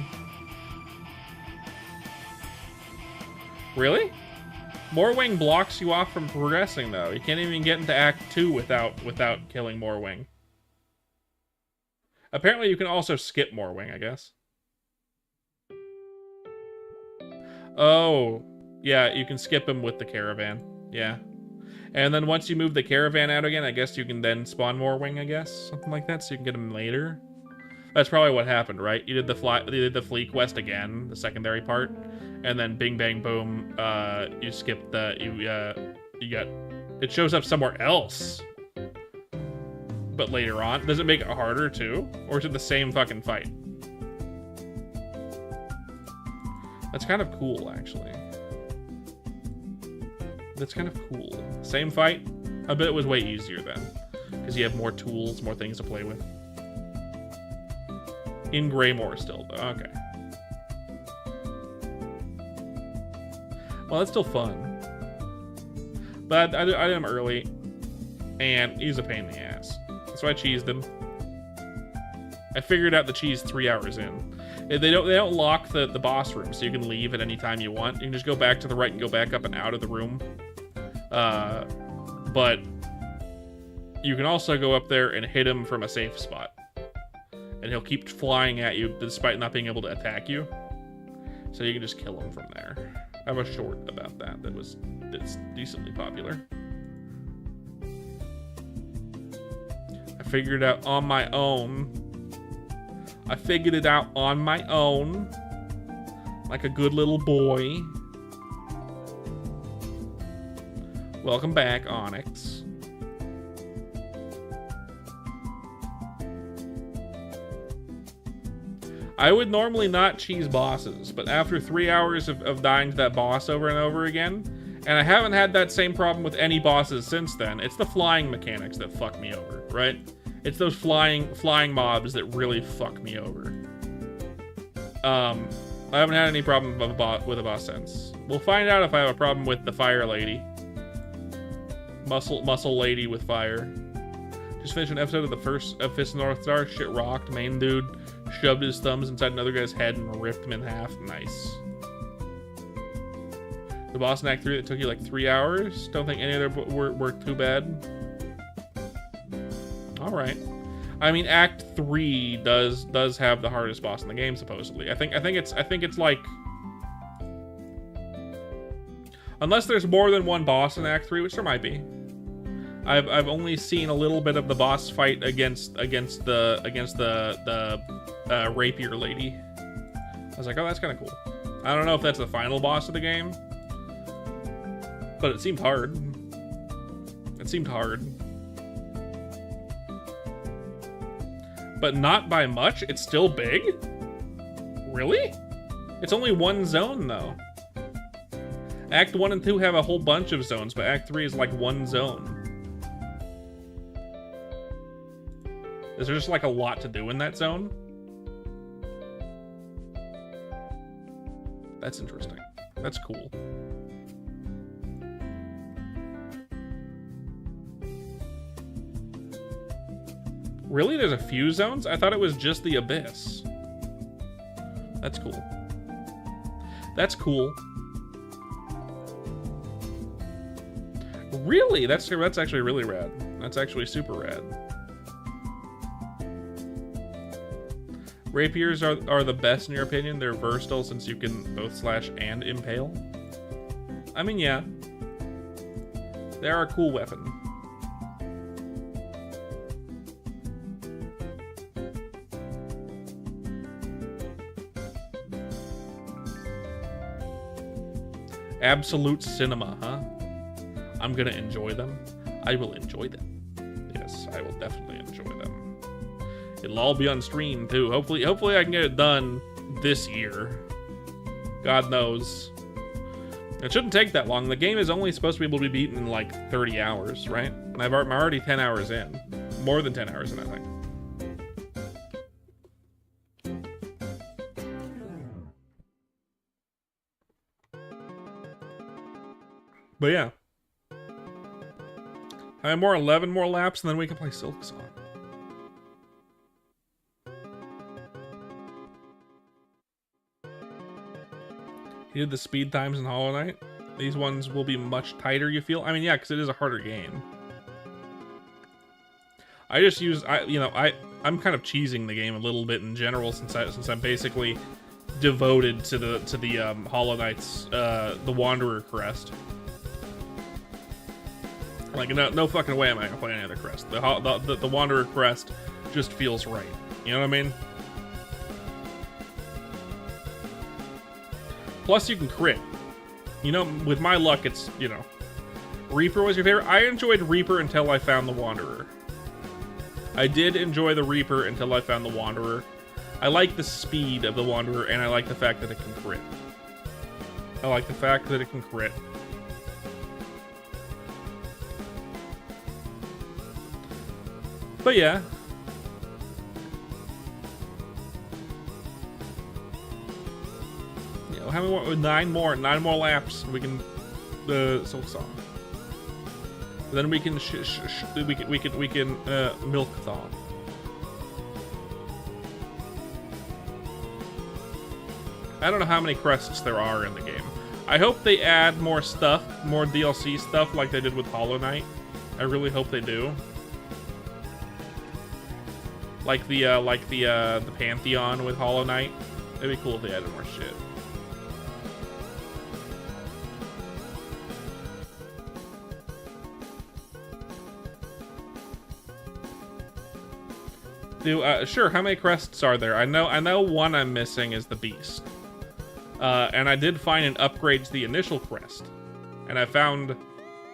Really? Morwing blocks you off from progressing, though. You can't even get into Act 2 without killing Morwing. Apparently you can also skip Morwing, I guess. Oh, yeah, you can skip him with the caravan. Yeah. And then once you move the caravan out again, I guess you can then spawn Morwing, I guess. Something like that, so you can get him later. That's probably what happened, right? You did the flea quest again, the secondary part, and then bing bang boom, you skipped the you got it shows up somewhere else. But later on, does it make it harder too? Or is it the same fucking fight? That's kind of cool, actually. That's kind of cool. Same fight? I bet it was way easier then. Because you have more tools, more things to play with. In Greymore still, though. Okay. Well, that's still fun. But I did him early. And he's a pain in the ass. So I cheesed him. I figured out the cheese 3 hours in. They don't lock the boss room, so you can leave at any time you want. You can just go back to the right and go back up and out of the room. But you can also go up there and hit him from a safe spot. And he'll keep flying at you despite not being able to attack you. So you can just kill him from there. I have a short about that that's decently popular. I figured out on my own I figured it out on my own. Like a good little boy. Welcome back, Onyx. I would normally not cheese bosses, but after 3 hours of dying to that boss over and over again, and I haven't had that same problem with any bosses since then, it's the flying mechanics that fuck me over, right? It's those flying mobs that really fuck me over. I haven't had any problem with a boss since. We'll find out if I have a problem with the fire lady. Muscle lady with fire. Just finished an episode of the first of Fist of North Star. Shit rocked. Main dude shoved his thumbs inside another guy's head and ripped him in half. Nice. The boss in Act 3 that took you like 3 hours. Don't think any other were too bad. All right. I mean, Act 3 does have the hardest boss in the game, supposedly. I think it's like, unless there's more than one boss in Act 3, which there might be. I've only seen a little bit of the boss fight against the rapier lady. I was like, oh, that's kind of cool. I don't know if that's the final boss of the game, but it seemed hard. It seemed hard. But not by much. It's still big? Really? It's only one zone, though. Act 1 and 2 have a whole bunch of zones, but Act 3 is like one zone. Is there just like a lot to do in that zone? That's interesting. That's cool. Really? There's a few zones? I thought it was just the Abyss. That's cool. That's cool. Really? That's actually really rad. That's actually super rad. Rapiers are the best in your opinion. They're versatile since you can both slash and impale. I mean, yeah. They are a cool weapon. Absolute cinema, huh? I'm gonna enjoy them. I will enjoy them. Yes, I will definitely enjoy them. It'll all be on stream too. Hopefully I can get it done this year. God knows. It shouldn't take that long. The game is only supposed to be able to be beaten in like 30 hours, right? And I'm already 10 hours in. More than 10 hours in, I think. But yeah. I have more 11 more laps and then we can play Silksong. You did the speed times in Hollow Knight. These ones will be much tighter, you feel? I mean, yeah, because it is a harder game. I just use, I'm kind of cheesing the game a little bit in general since I'm basically devoted to the Hollow Knight's the Wanderer crest. Like, no fucking way am I gonna play any other crest. The Wanderer crest just feels right. You know what I mean? Plus, you can crit. You know, with my luck, it's, Reaper was your favorite? I enjoyed Reaper until I found the Wanderer. I did enjoy the Reaper until I found the Wanderer. I like the speed of the Wanderer, and I like the fact that it can crit. I like the fact that it can crit. But yeah. How many more? Nine more laps. We can Silksong. Then we can milk thaw. I don't know how many crests there are in the game. I hope they add more stuff, more DLC stuff like they did with Hollow Knight. I really hope they do. Like the Pantheon with Hollow Knight. It'd be cool if they added more shit. Sure, how many crests are there? I know one I'm missing is the beast. And I did find an upgrade to the initial crest. And I found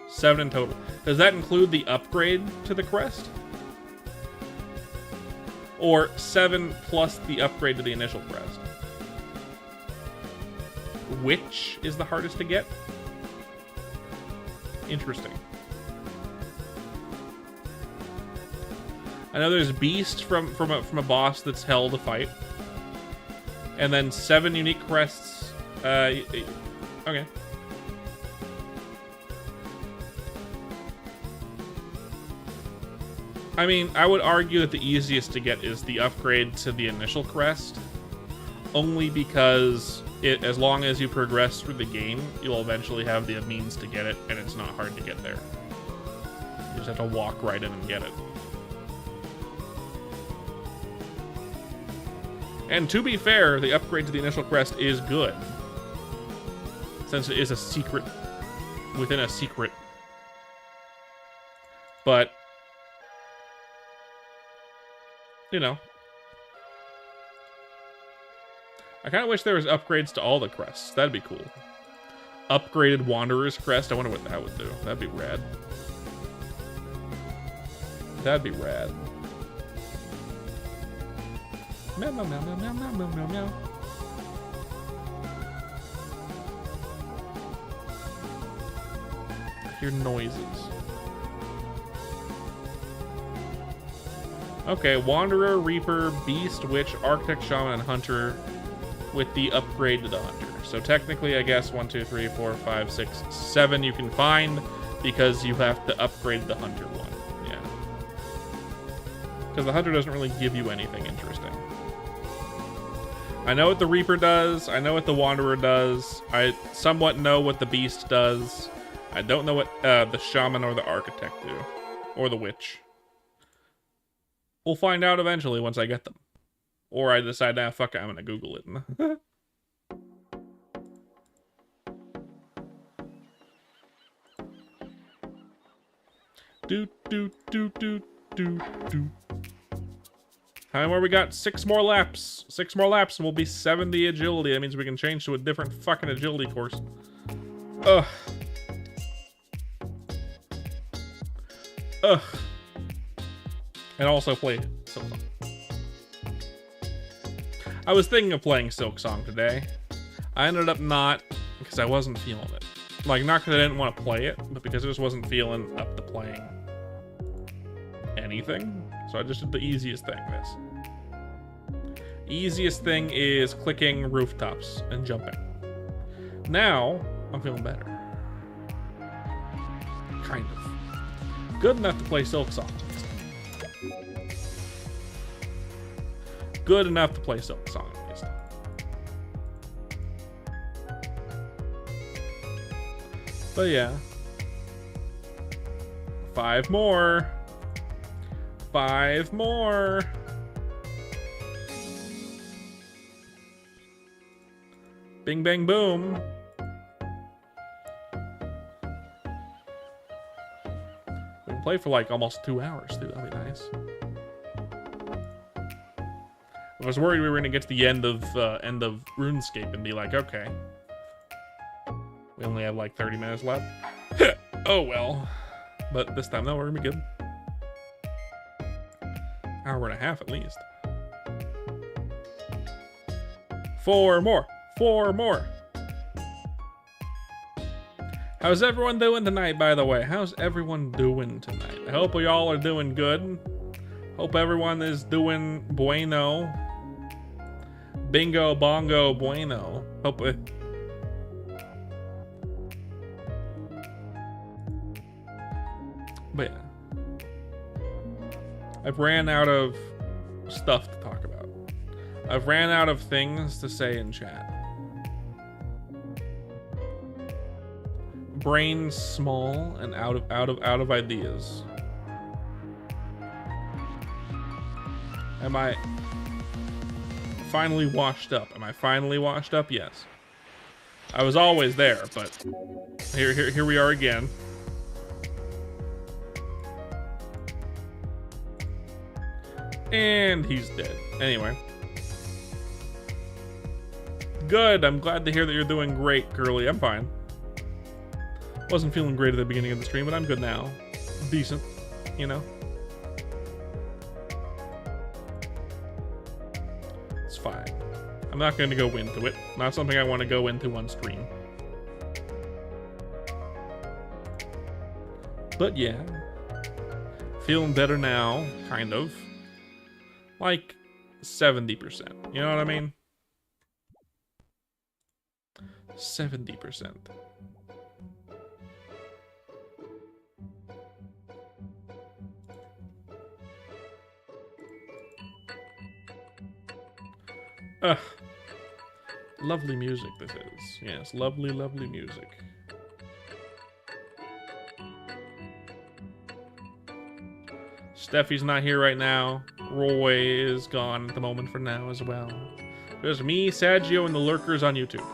7 in total. Does that include the upgrade to the crest? Or 7 plus the upgrade to the initial crest? Which is the hardest to get? Interesting. I know there's Beast from a boss that's hell to fight. And then 7 unique crests. Okay. I mean, I would argue that the easiest to get is the upgrade to the initial crest. Only because as long as you progress through the game, you'll eventually have the means to get it, and it's not hard to get there. You just have to walk right in and get it. And to be fair, the upgrade to the initial crest is good. Since it is a secret within a secret. But, you know. I kind of wish there was upgrades to all the crests. That'd be cool. Upgraded Wanderer's Crest. I wonder what that would do. That'd be rad. That'd be rad. Meow, meow, meow, meow, meow, meow, meow, meow. Hear noises. Okay, Wanderer, Reaper, Beast, Witch, Architect, Shaman, and Hunter with the upgrade to the Hunter. So technically, I guess 1, 2, 3, 4, 5, 6, 7 you can find because you have to upgrade the Hunter one. Yeah. Because the Hunter doesn't really give you anything interesting. I know what the Reaper does. I know what the Wanderer does. I somewhat know what the Beast does. I don't know what the Shaman or the Architect do. Or the Witch. We'll find out eventually once I get them. Or I decide, fuck it, I'm gonna Google it. do, do, do, do, do, do. How many more we got? 6 more laps. 6 more laps and we'll be 70 agility. That means we can change to a different fucking agility course. Ugh. Ugh. And also play Silksong. I was thinking of playing Silksong today. I ended up not, because I wasn't feeling it. Like, not because I didn't want to play it, but because I just wasn't feeling up to playing anything. So I just did the easiest thing, this. Easiest thing is clicking rooftops and jumping. Now, I'm feeling better. Kind of. Good enough to play Silksong. Good enough to play Silksong at least. But yeah. 5 more. 5 more. Bing, bang, boom. We can play for like almost 2 hours too. That'd be nice. I was worried we were gonna get to the end of RuneScape and be like, okay, we only have like 30 minutes left. Oh well. But this time, no, we're gonna be good. Hour and a half at least. 4 more. 4 more. How's everyone doing tonight, by the way? How's everyone doing tonight? I hope we all are doing good. Hope everyone is doing bueno. Bingo, bongo, bueno. Hope it... But yeah. I've ran out of stuff to talk about. I've ran out of things to say in chat. Brain small and out of ideas. Am I finally washed up? Am I finally washed up? Yes. I was always there, but here we are again. And he's dead. Anyway. Good. I'm glad to hear that you're doing great, Curly. I'm fine. Wasn't feeling great at the beginning of the stream, but I'm good now. Decent, you know? It's fine. I'm not going to go into it. Not something I want to go into on stream. But yeah. Feeling better now, kind of. Like 70%. You know what I mean? 70%. Lovely music this is. Yes, lovely, lovely music. Steffi's not here right now. Roy is gone at the moment for now as well. There's me, Saggio, and the lurkers on YouTube.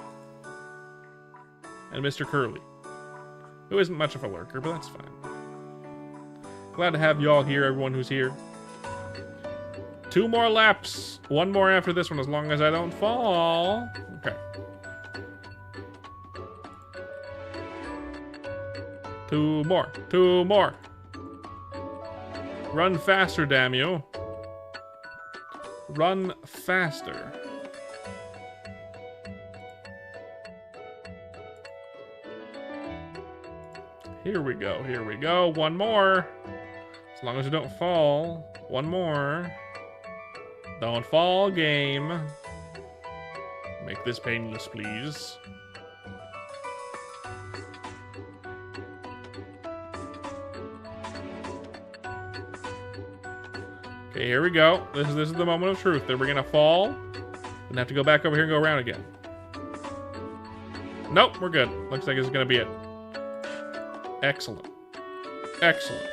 And Mr. Curly, who isn't much of a lurker, but that's fine. Glad to have y'all here, everyone who's here. 2 more laps. 1 more after this one, as long as I don't fall. Okay. 2 more. 2 more. Run faster, damn you. Run faster. Here we go. Here we go. 1 more. As long as you don't fall. 1 more. Don't fall, game. Make this painless, please. Okay, here we go. This is the moment of truth. Then we're gonna fall. And have to go back over here and go around again. Nope, we're good. Looks like it's gonna be it. Excellent. Excellent.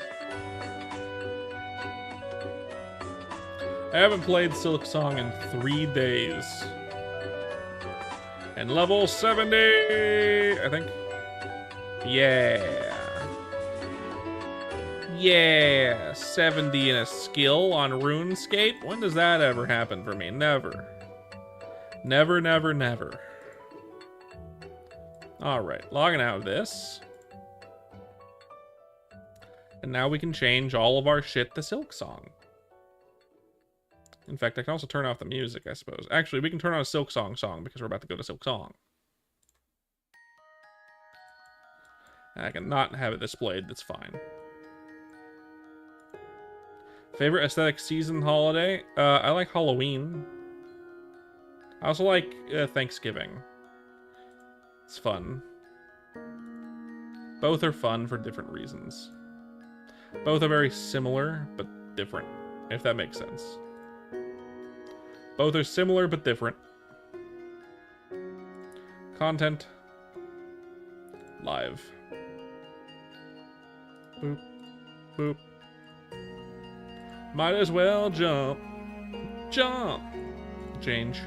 I haven't played Silksong in 3 days. And level 70, I think. Yeah. Yeah. 70 in a skill on RuneScape? When does that ever happen for me? Never. Never, never, never. Alright, logging out of this. And now we can change all of our shit to Silksong. In fact, I can also turn off the music, I suppose. Actually, we can turn on a Silksong song because we're about to go to Silksong. I can not have it displayed, that's fine. Favorite aesthetic season holiday? I like Halloween. I also like Thanksgiving. It's fun. Both are fun for different reasons. Both are very similar, but different, if that makes sense. Both are similar, but different. Content. Live. Boop. Boop. Might as well jump. Jump! Change.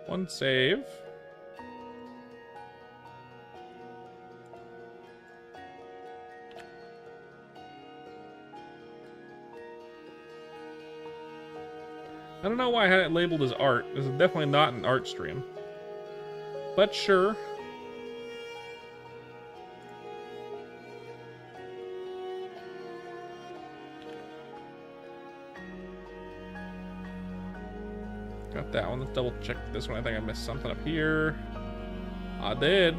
One save. I don't know why I had it labeled as art. This is definitely not an art stream. But sure. Got that one. Let's double check this one. I think I missed something up here. I did.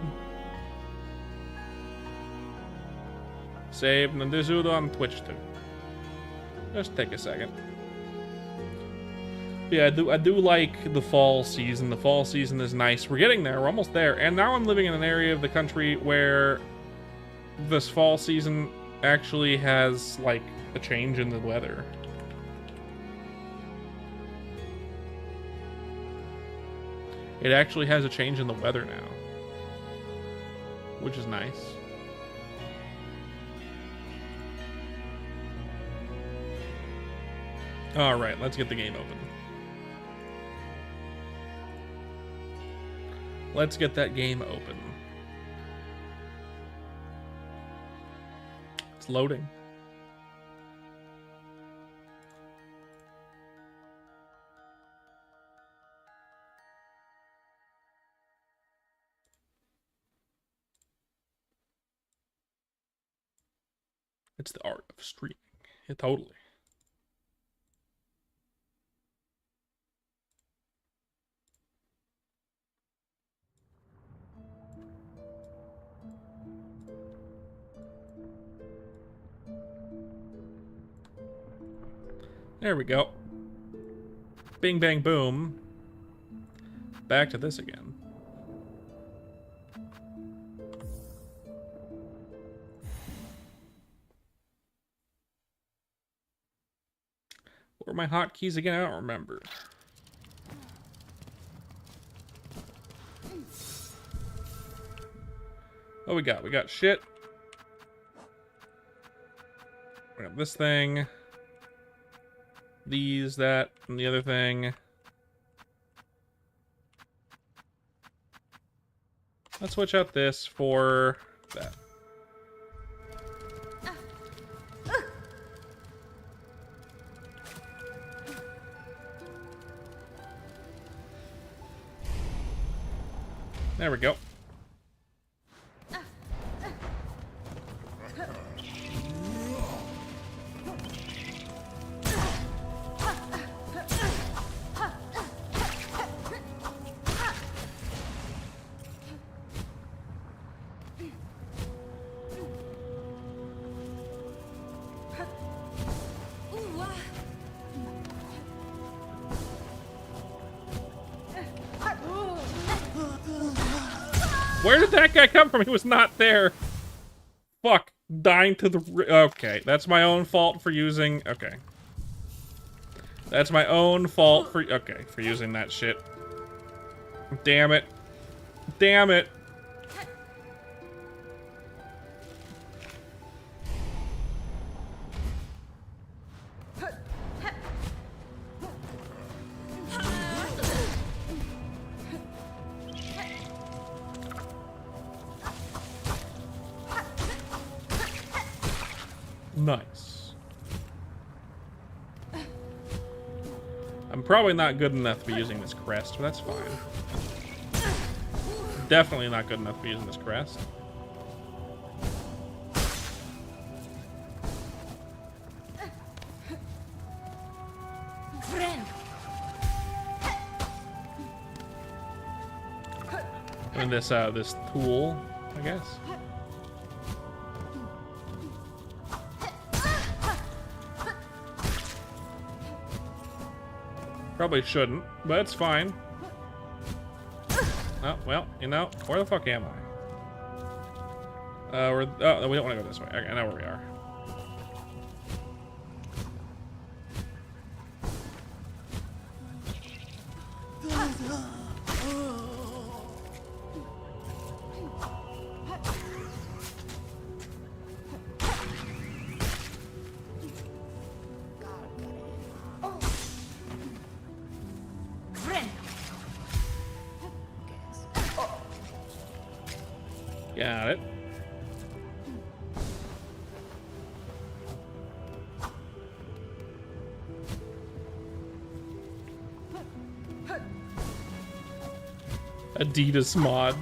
Save Nandizudo on Twitch too. Just take a second. Yeah, I do like the fall season. The fall season is nice. We're getting there. We're almost there. And now I'm living in an area of the country where this fall season actually has, like, a change in the weather. It actually has a change in the weather now, which is nice. All right, let's get the game open. Let's get that game open. It's loading. It's the art of streaming. Yeah, totally. There we go. Bing, bang, boom. Back to this again. What were my hotkeys again? I don't remember. What we got? We got shit. We got this thing. These, that, and the other thing. Let's switch out this for that. There we go. Where did that guy come from? He was not there. Fuck. Dying to the... Okay, that's my own fault for using... Okay. That's my own fault for... Okay, for using that shit. Damn it. Damn it. Nice. I'm probably not good enough to be using this crest, but that's fine. Definitely not good enough to be using this crest. And this this tool, I guess. Probably shouldn't, but it's fine. Oh, well, you know, where the fuck am I? Oh, we don't want to go this way. Okay, I know where we are. Got it. Adidas mod.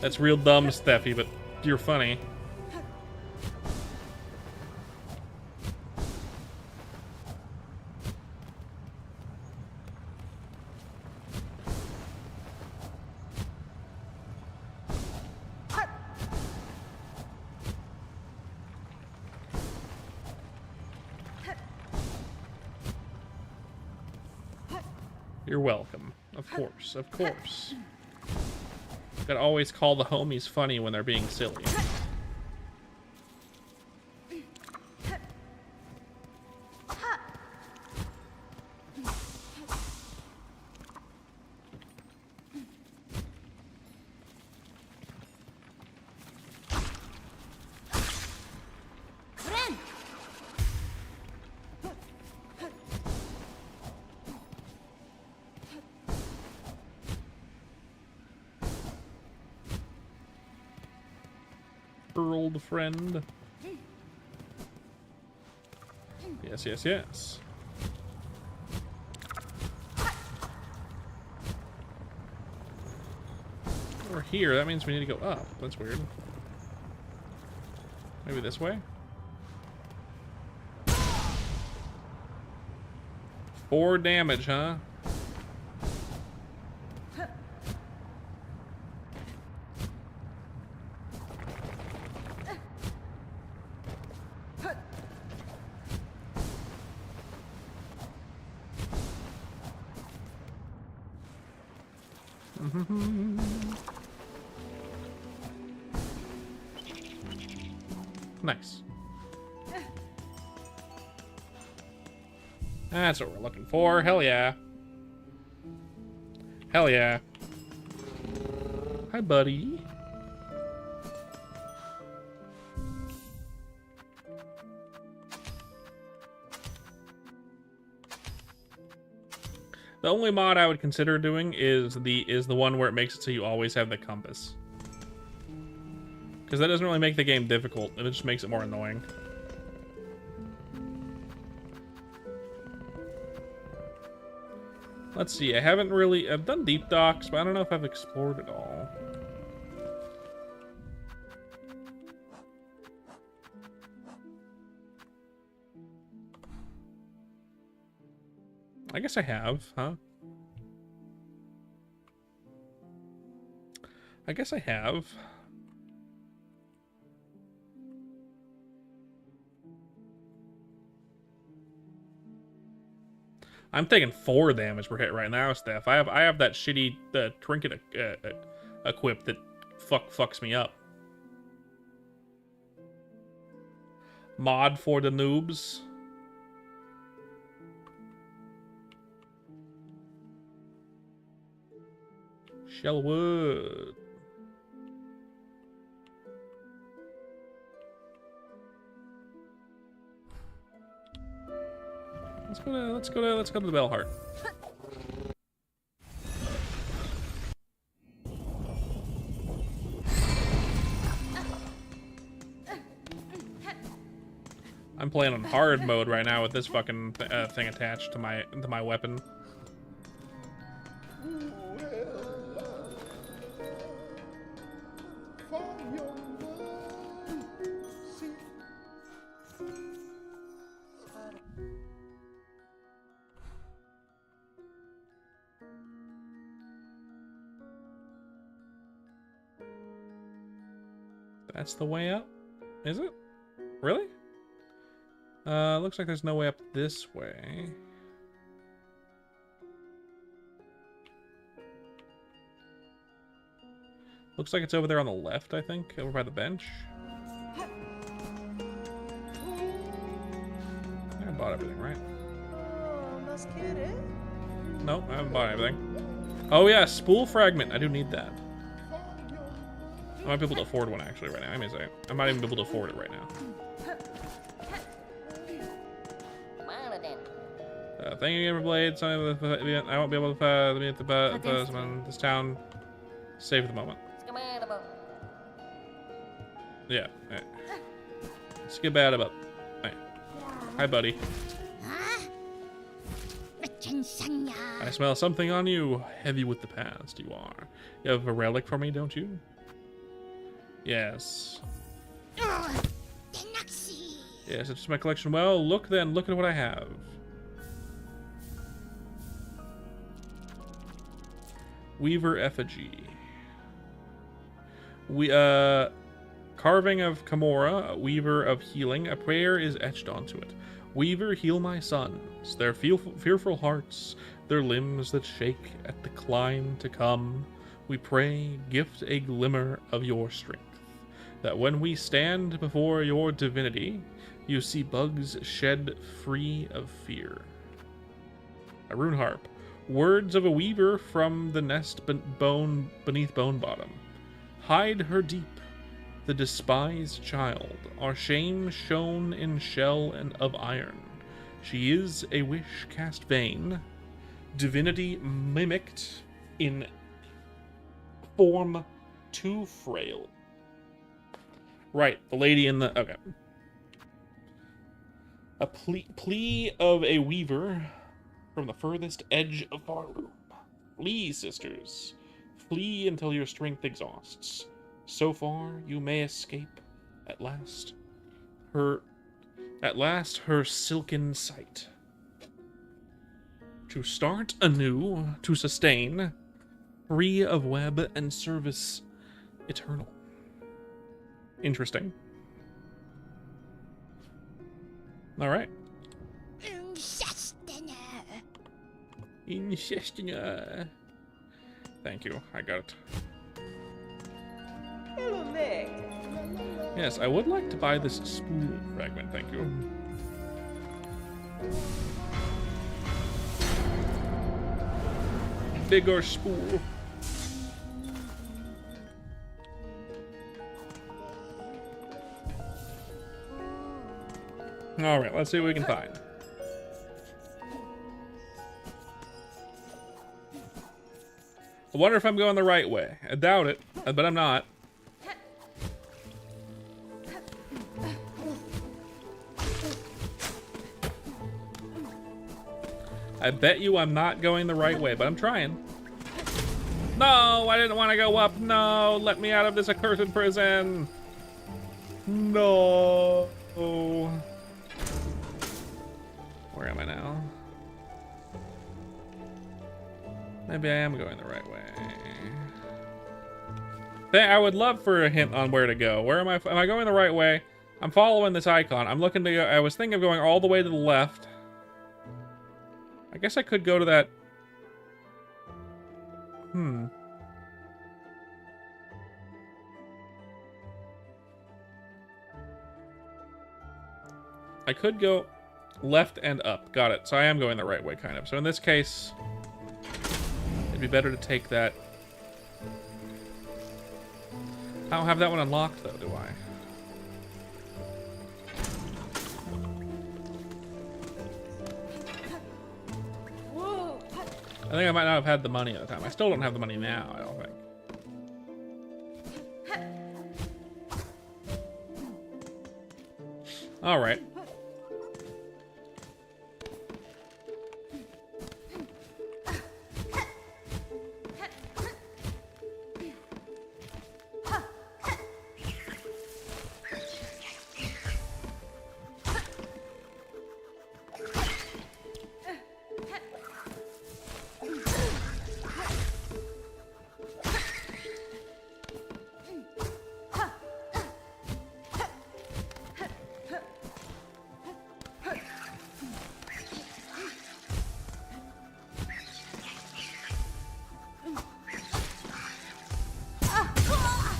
That's real dumb, Steffi, but you're funny. You're welcome. Of course, of course. Gotta always call the homies funny when they're being silly. curled friend. Yes, yes, yes. We're here. That means we need to go up. That's weird. Maybe this way? 4 damage, huh? Nice. That's what we're looking for. Hell yeah. Hell yeah. Hi, buddy. The only mod I would consider doing is the one where it makes it so you always have the compass. Because that doesn't really make the game difficult, it just makes it more annoying. Let's see, I've done deep docks, but I don't know if I've explored it all. I guess I have, huh? I guess I have. I'm taking 4 damage per hit right now, Steph. I have that shitty trinket equipped that fucks me up. Mod for the noobs. Shellwood. Let's go to the Bellheart. I'm playing on hard mode right now with this fucking thing attached to my weapon. That's the way up? Is it? Really? Looks like there's no way up this way. Looks like it's over there on the left, I think, over by the bench. I bought everything, right? Nope, I haven't bought everything. Oh yeah, spool fragment. I do need that. I might be able to afford one actually right now. I mean, I might even be able to afford it right now. Thank you, Gamerblade. I won't be able to meet this town. Save the moment. Yeah. Right. Skip bad about. Right. Hi, buddy. I smell something on you. Heavy with the past, you are. You have a relic for me, don't you? Yes. Yes, it's my collection. Well, look then. Look at what I have. Weaver effigy. Carving of Kimura, Weaver of healing. A prayer is etched onto it. Weaver, heal my sons, their fearful hearts, their limbs that shake at the climb to come. We pray, gift a glimmer of your strength, that when we stand before your divinity, you see bugs shed free of fear. A rune harp. Words of a weaver from the nest beneath bone bottom. Hide her deep, the despised child, our shame shown in shell and of iron. She is a wish cast vain, divinity mimicked in form too frail. Right, the lady in the... Okay. A plea of a weaver from the furthest edge of our room. Flee, sisters. Flee until your strength exhausts. So far, you may escape. At last, her silken sight. To start anew, to sustain, free of web and service eternal. Interesting. All right. Incestina. Thank you. I got it. Yes, I would like to buy this spool fragment. Thank you. Bigger spool. All right, let's see what we can find. I wonder if I'm going the right way. I doubt it, but I'm not. I bet you I'm not going the right way, but I'm trying. No, I didn't want to go up. No, let me out of this accursed prison. No. Where am I now? Maybe I am going the right way. I would love for a hint on where to go. Where am I? Am I going the right way? I'm following this icon. I'm looking to go. I was thinking of going all the way to the left. I guess I could go to that. I could go left and up. Got it. So I am going the right way, kind of. So in this case, it'd be better to take that. I don't have that one unlocked, though, do I? I think I might not have had the money at the time. I still don't have the money now, I don't think. All right.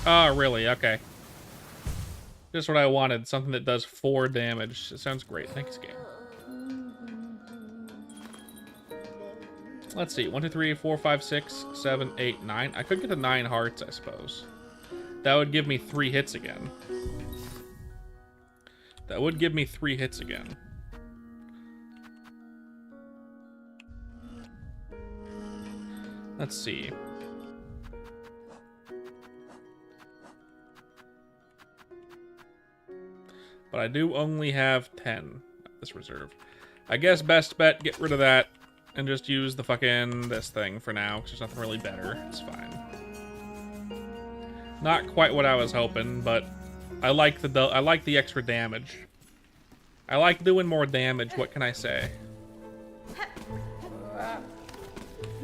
Oh, really? Okay. Just what I wanted. Something that does 4 damage. It sounds great. Thanks, game. Let's see. 1, 2, 3, 4, 5, 6, 7, 8, 9. I could get the 9 hearts, I suppose. That would give me 3 hits again. That would give me 3 hits again. Let's see. But I do only have 10 at this reserve. I guess best bet, get rid of that and just use the fucking this thing for now, because there's nothing really better. It's fine. Not quite what I was hoping, but I like the extra damage. I like doing more damage, what can I say?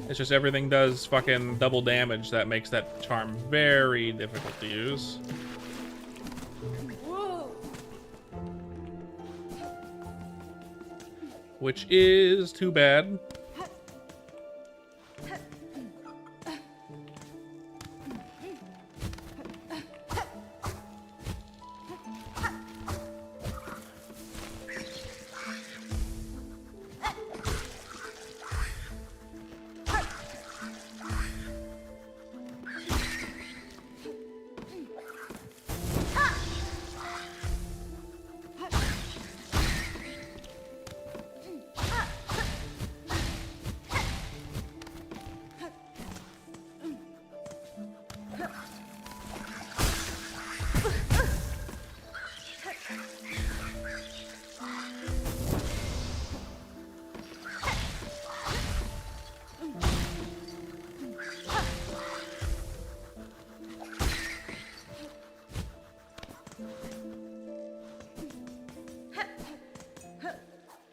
It's just everything does fucking double damage. That makes that charm very difficult to use. Which is too bad.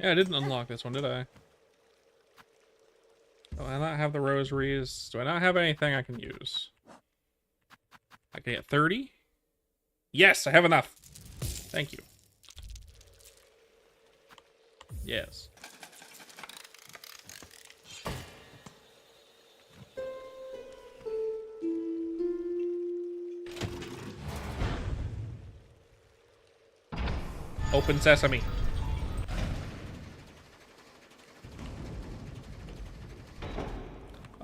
Yeah, I didn't unlock this one, did I? Do I not have the rosaries? Do I not have anything I can use? I can get 30? Yes, I have enough. Thank you. Yes. Open sesame.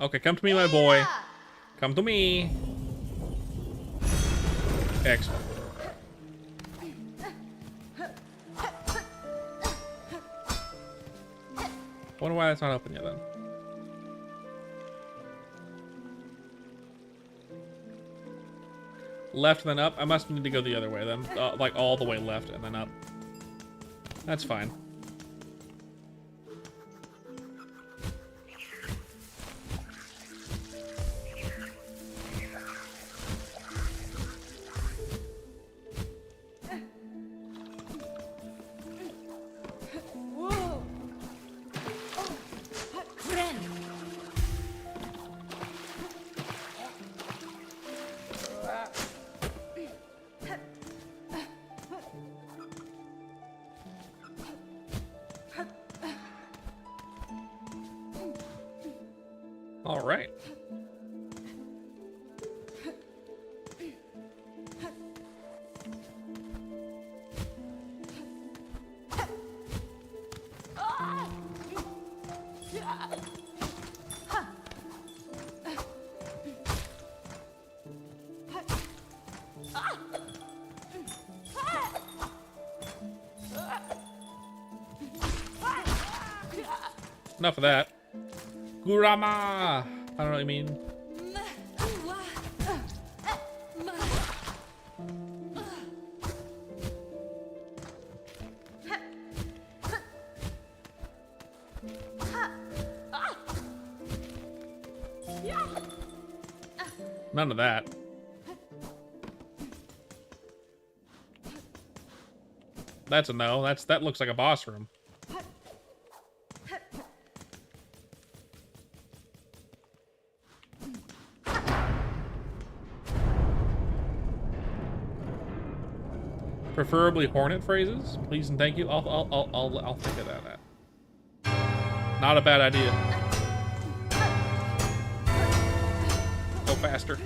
Okay, come to me, my boy. Come to me. Excellent. Wonder why that's not open yet then. Left then up. I must need to go the other way then. Like all the way left and then up. That's fine. All right. Enough of that. Gurama! I don't know what you mean. None of that. That's a no. That looks like a boss room. Preferably hornet phrases, please and thank you. I'll think of that. Not a bad idea. Go faster.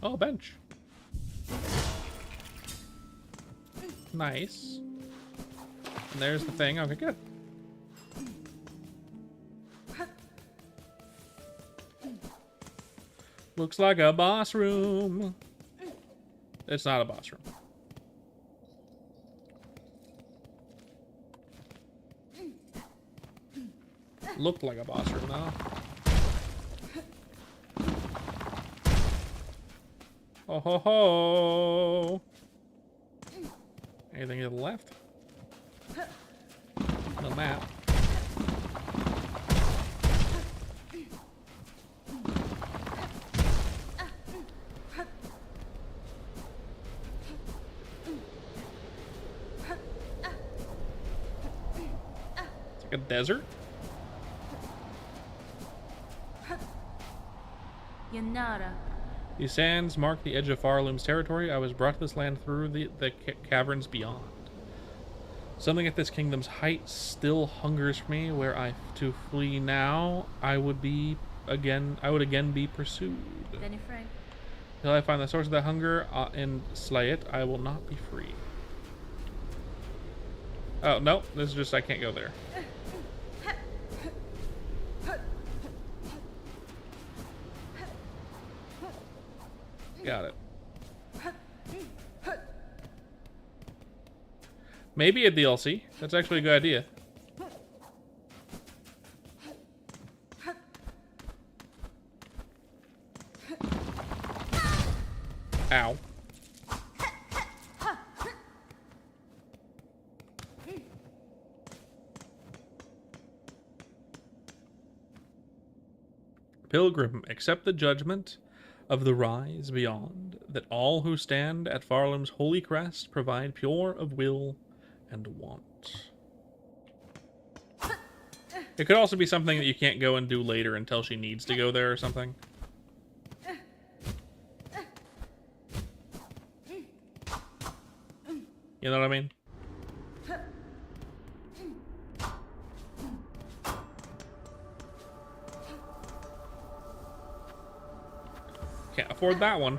Oh, bench. Nice. And there's the thing. Okay, good. Looks like a boss room. It's not a boss room. Looked like a boss room, though. Ho ho ho! Anything to the left? No map. It's like a desert. Yanara. These sands mark the edge of Farloom's territory. I was brought to this land through the caverns beyond. Something at this kingdom's height still hungers for me. Where I to flee now, I would again be pursued. Danny Frank. Till I find the source of that hunger and slay it, I will not be free. Oh no, this is just I can't go there. Got it. Maybe a DLC. That's actually a good idea. Ow. Pilgrim, accept the judgment of the rise beyond, that all who stand at Farlam's holy crest provide pure of will and want. It could also be something that you can't go and do later until she needs to go there or something. You know what I mean? Can't afford that one.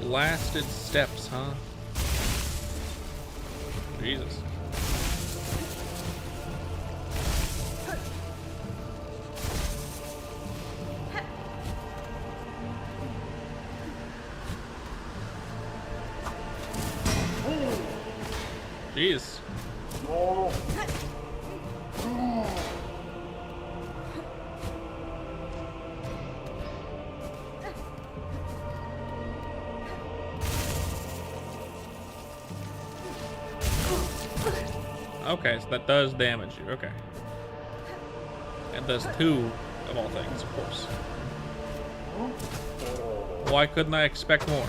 Blasted steps, huh? Jesus. Jeez. Okay, so that does damage you. Okay. It does 2 of all things, of course. Why couldn't I expect more?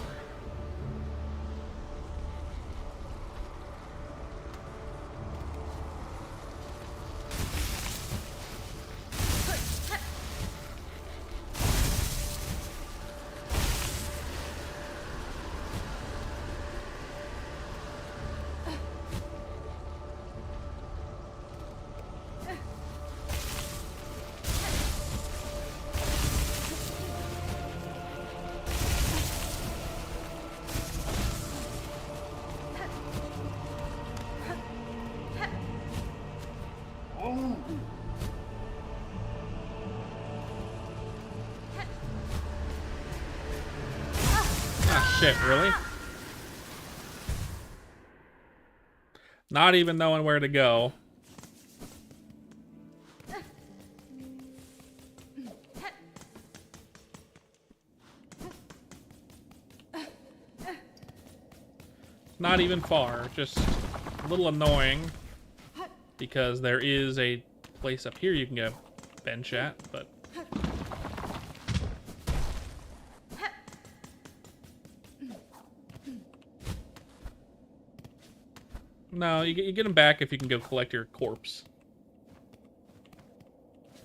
Ah, shit, really? Not even knowing where to go. Not even far, just a little annoying because there is a place up here you can go bench at, but no, you get him back if you can go collect your corpse.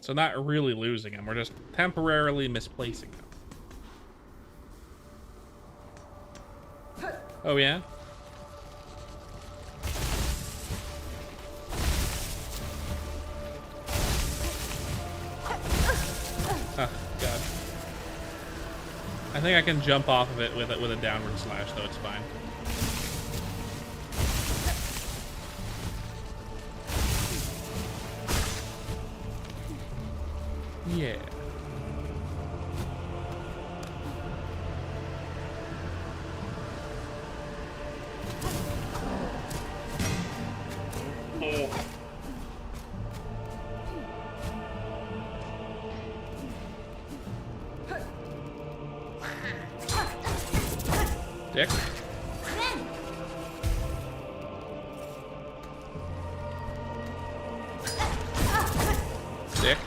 So not really losing him, we're just temporarily misplacing him. Oh yeah? Oh, God. I think I can jump off of it with a downward slash, though it's fine. Yeah. Dick. Dick.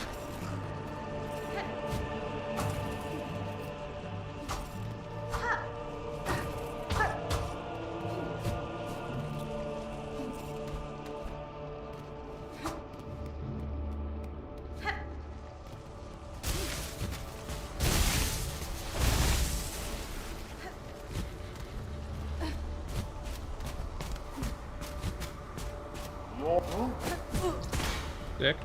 Dick.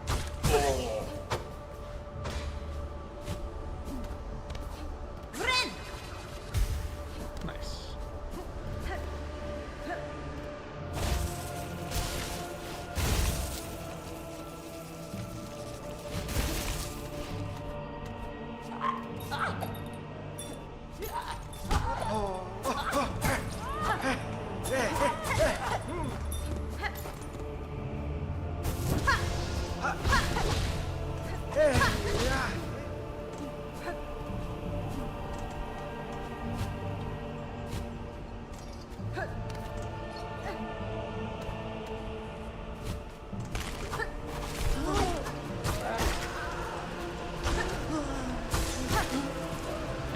Nice.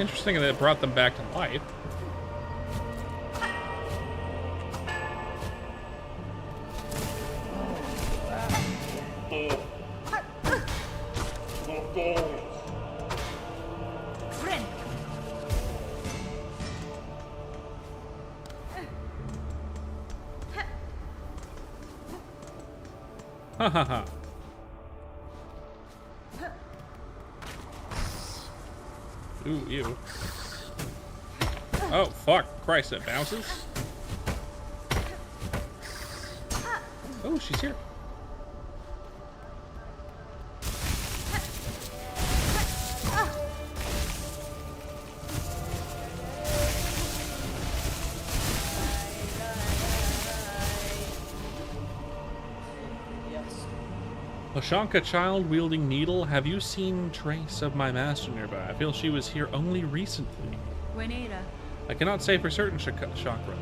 Interesting that it brought them back to life. Friend. Ha ha ha. Ooh, ew. Oh, fuck. Christ, it bounces. Oh, she's here. Lashanka child-wielding needle, have you seen trace of my master nearby? I feel she was here only recently. Juanita. I cannot say for certain, Chakra.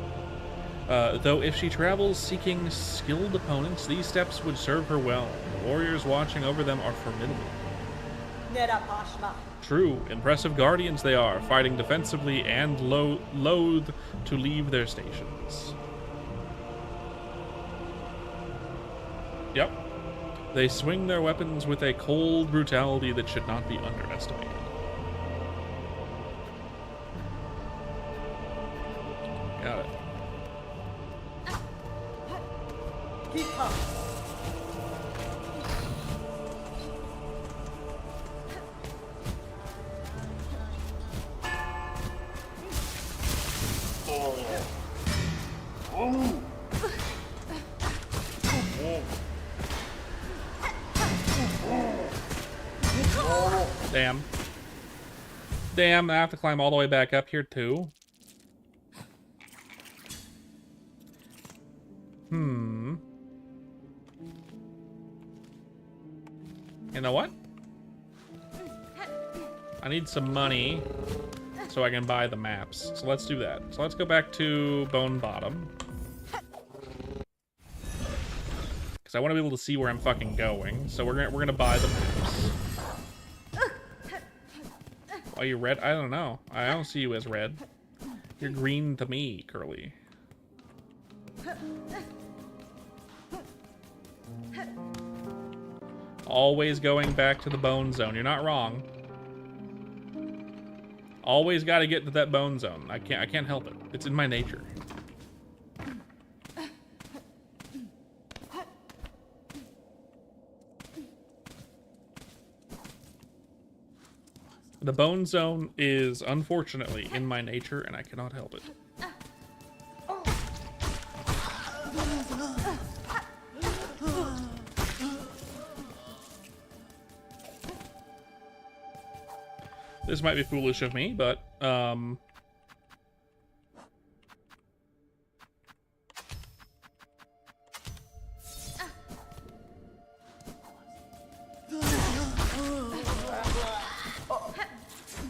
Though if she travels seeking skilled opponents, these steps would serve her well. The warriors watching over them are formidable. True, impressive guardians they are, fighting defensively and loath to leave their stations. Yep. They swing their weapons with a cold brutality that should not be underestimated. Got it. Damn. Damn, I have to climb all the way back up here too. You know what? I need some money so I can buy the maps. So let's do that. So let's go back to Bone Bottom. Because I want to be able to see where I'm fucking going. So we're gonna buy the maps. Are you red? I don't know. I don't see you as red. You're green to me, Curly. Always going back to the bone zone. You're not wrong. Always got to get to that bone zone. I can't help it. It's in my nature. The bone zone is unfortunately in my nature, and I cannot help it. This might be foolish of me, but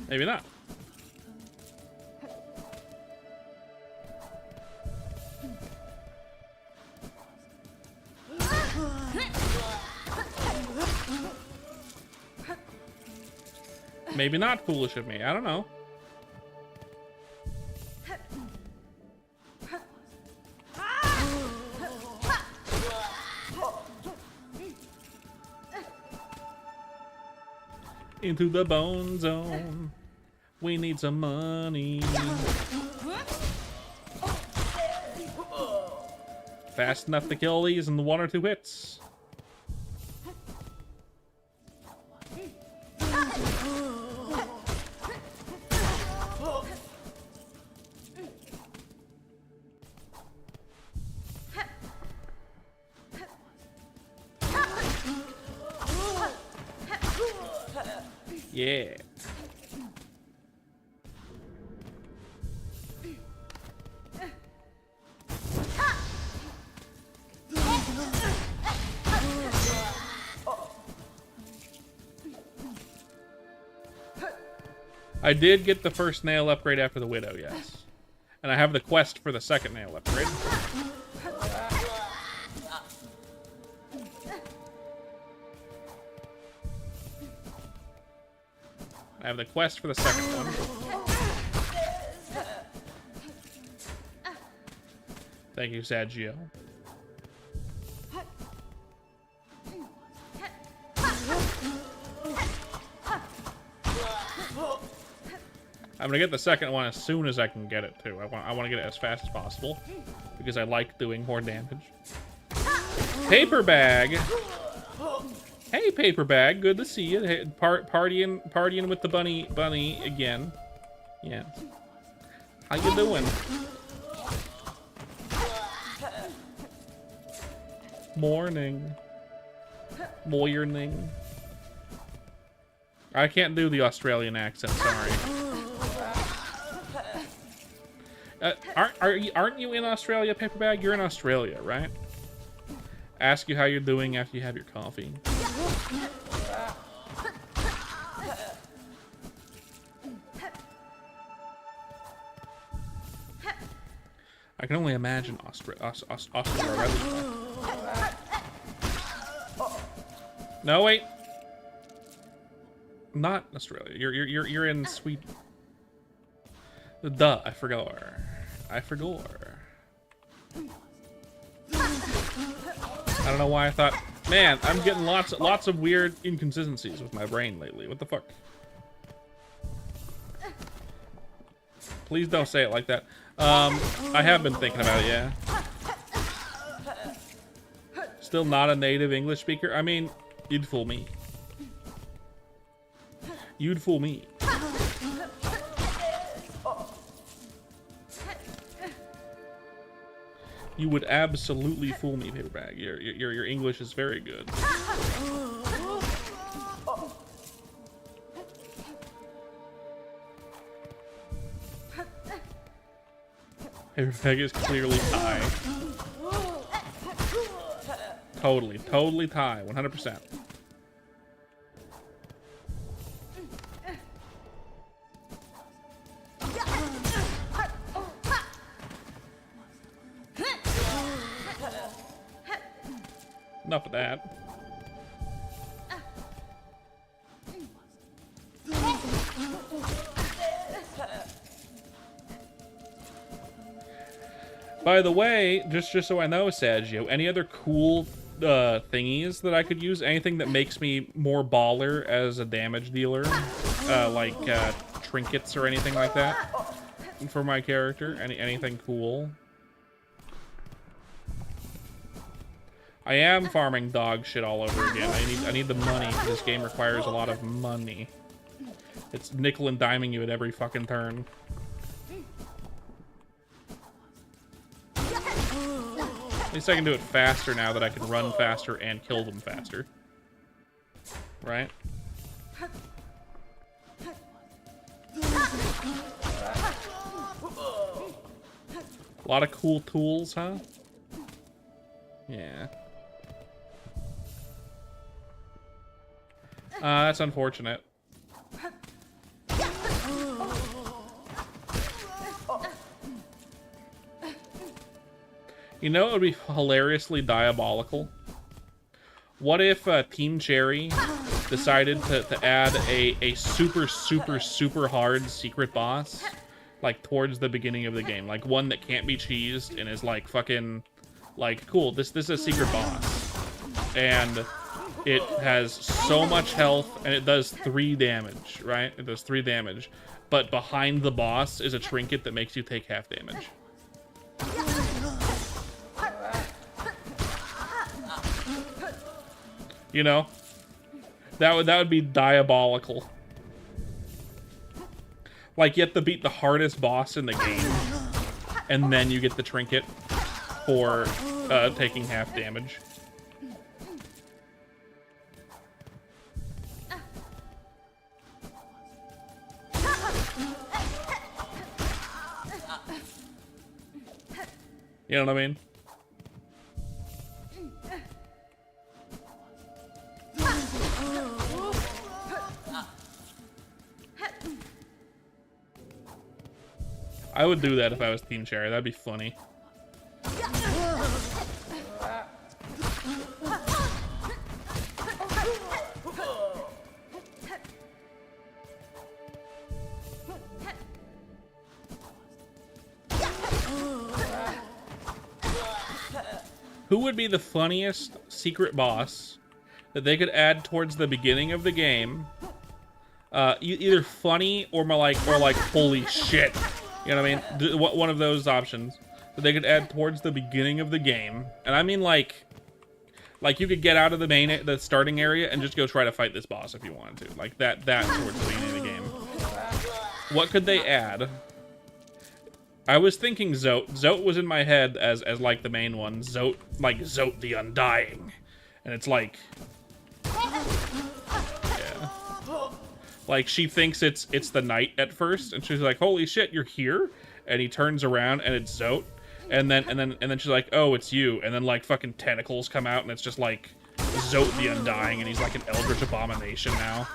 maybe not. Maybe not foolish of me. I don't know. Into the bone zone. We need some money. Fast enough to kill these in 1 or 2 hits. Yeah. I did get the first nail upgrade after the Widow, yes. And I have the quest for the second nail upgrade. I have the quest for the second one. Thank you, Saggio. I'm gonna get the second one as soon as I can get it too. I want to get it as fast as possible because I like doing more damage. Paper bag. Hey, paper bag. Good to see you. Hey, partying with the bunny again. Yeah. How you doing? Morning. I can't do the Australian accent. Sorry. Aren't you in Australia, Paperbag? You're in Australia, right? Ask you how you're doing after you have your coffee. I can only imagine Australia. No, wait. Not Australia. You're in Sweden. Duh, I forgot. I don't know why I thought, man, I'm getting lots of weird inconsistencies with my brain lately. What the fuck? Please don't say it like that. I have been thinking about it, yeah. Still not a native English speaker. I mean, you'd fool me. You'd fool me. You would absolutely fool me, Paperbag. Your English is very good. Paperbag is clearly Thai. Totally Thai, 100%. Enough of that. By the way, just so I know, Saggio, any other cool thingies that I could use? Anything that makes me more baller as a damage dealer? Like trinkets or anything like that for my character? Anything cool? I am farming dog shit all over again. I need the money. This game requires a lot of money. It's nickel and diming you at every fucking turn. At least I can do it faster now that I can run faster and kill them faster. Right? A lot of cool tools, huh? Yeah. That's unfortunate. You know, it would be hilariously diabolical. What if Team Cherry decided to add a super hard secret boss, like towards the beginning of the game, like one that can't be cheesed and is like fucking, like, cool. This is a secret boss, and it has so much health, and it does 3 damage, right? It does 3 damage, but behind the boss is a trinket that makes you take half damage. You know, that would be diabolical. Like, you have to beat the hardest boss in the game, and then you get the trinket for taking half damage. You know what I mean? I would do that if I was Team Cherry. That'd be funny. Who would be the funniest secret boss that they could add towards the beginning of the game? Either funny or more like holy shit. You know what I mean? One of those options that they could add towards the beginning of the game. And I mean like you could get out of the starting area and just go try to fight this boss if you wanted to. Like that towards the beginning of the game. What could they add? I was thinking Zote. Zote was in my head as like the main one. Zote, like Zote the Undying. And it's like, yeah. Like she thinks it's the knight at first, and she's like, "Holy shit, you're here!" And he turns around and it's Zote, and then she's like, "Oh, it's you!" And then like fucking tentacles come out, and it's just like Zote the Undying, and he's like an eldritch abomination now.